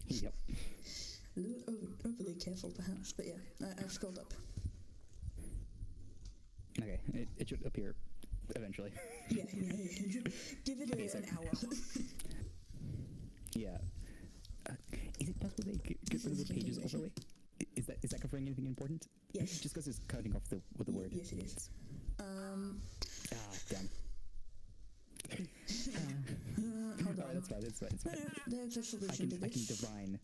Yep. A little overly careful, perhaps, but yeah, I've scrolled up. Okay, it should appear eventually. Yeah. Give it an hour. Yeah. Is it possible they get rid of the pages overlay? Is that covering anything important? Yes. Just because it's cutting off with the word. Yes, it is. Damn. Hold on. That's fine. There's a solution to this. I can divine.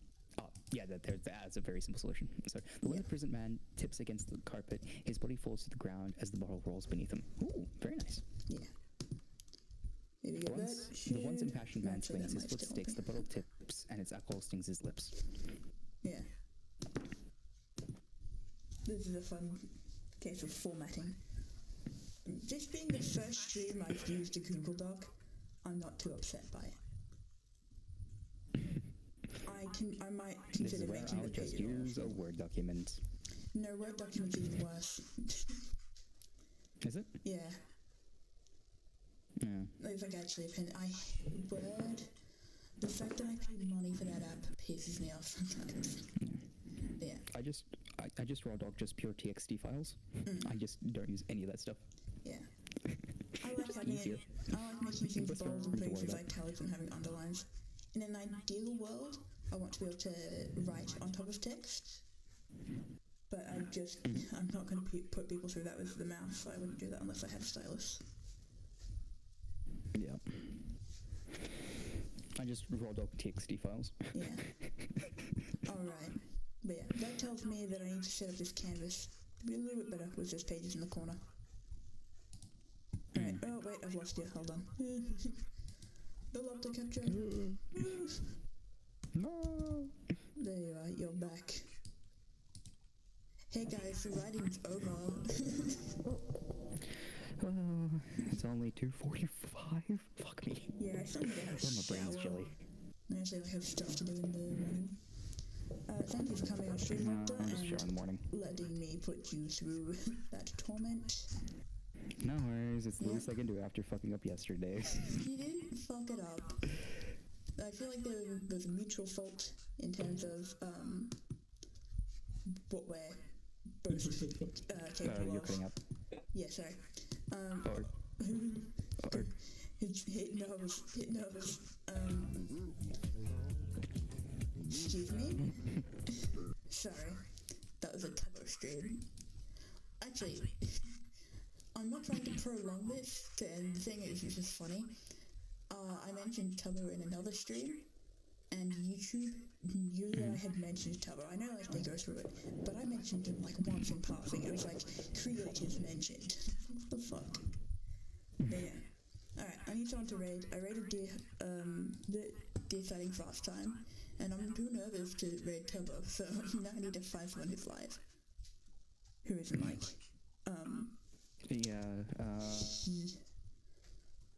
That's a very simple solution. So the one imprisoned man tips against the carpet. His body falls to the ground as the bottle rolls beneath him. Ooh, very nice. Yeah. The once impassioned man swings his foot sticks, the bottle tips, and its alcohol stings his lips. Yeah. This is a fun case of formatting. This being the first stream I've used a Google Doc, I'm not too upset by it. I might consider making the just use a Word document. No, Word document's even worse. Is it? Yeah. Yeah. It's like actually a pen. I hate Word. The fact that I pay money for that app pisses me off sometimes. Yeah. I just raw dog just pure TXT files. I just don't use any of that stuff. Yeah. I like making things bold and pretty with italics and having underlines. In an ideal world, I want to be able to write on top of text, but I'm not going to put people through that with the mouse. I wouldn't do that unless I had a stylus. Yeah. I just raw dog TXT files. Yeah. Alright. But yeah, that tells me that I need to set up this canvas to be a little bit better with those pages in the corner. Alright, oh wait, I've lost you, hold on. The Lobter capture. No. There you are, you're back. Hey guys, the writing's over. Oh, it's only 2:45. Fuck me. Yeah, I still need to have a My brain's shower. chilly. I actually have stuff to do in the morning. Thank you for coming on stream, No, Lobter, I'm just here in the and morning. letting me put you through that torment. No worries, it's the least I can do after fucking up yesterday. You didn't fuck it up. I feel like there's a mutual fault in terms of, what we're both, capable You're of. cutting up. Yeah, sorry. Or, or, Hit nervous. Excuse me? Sorry. That was a Tubbo stream. Actually, I'm not trying to prolong this, and the thing is, it's just funny. I mentioned Tubbo in another stream, and YouTube knew that I had mentioned Tubbo. I know, like, they go through it, but I mentioned it, like, once in passing. It was like, creators mentioned. What the fuck? But yeah. Alright, I need someone to raid. I raided the deer sightings last time, and I'm too nervous to raid Tubbo, so now I need to find someone who's live. Who isn't, like,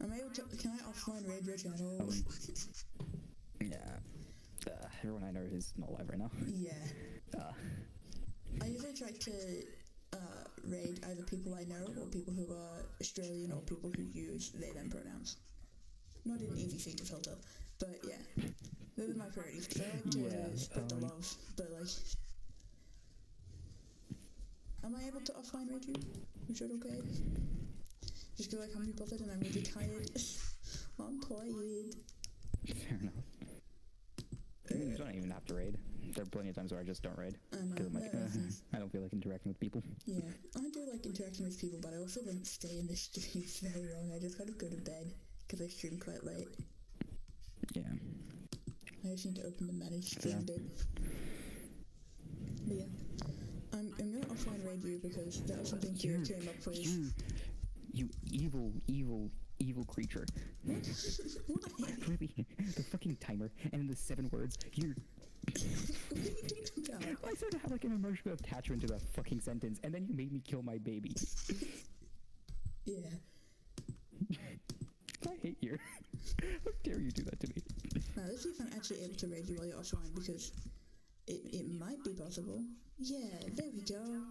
am I able to, can I offline raid your channel? yeah. Everyone I know is not live right now. Yeah. I usually try to, raid either people I know, or people who are Australian, or people who use they, them pronouns. Not an easy thing to filter, but yeah. Those are my priorities, because I like to spread the love, but like... Am I able to offline raid you? Is that okay? Just because I can't be bothered and I'm really tired. I'm tired. Fair enough. You don't even have to raid. There are plenty of times where I just don't raid. Because I'm like, I don't feel like interacting with people. Yeah, I do like interacting with people, but I also don't stay in the streams very long. I just gotta go to bed, because I stream quite late. Yeah. I just need to open the managed stream bit. But yeah. I'm gonna offline raid you because that was something you came up with. You evil creature. Really? The fucking timer and the 7 words. You're... What are you talking about? I said to have like an emotional attachment to that fucking sentence, and then you made me kill my baby. Yeah. I hate you. How dare you do that to me? Now let's see if I'm actually able to raid you while you're offline, because it might be possible. Yeah, there we go.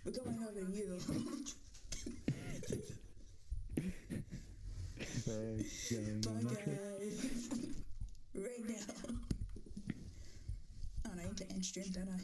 We're going over to you. Bye guys. Right now. Oh, and I need to end stream, don't I?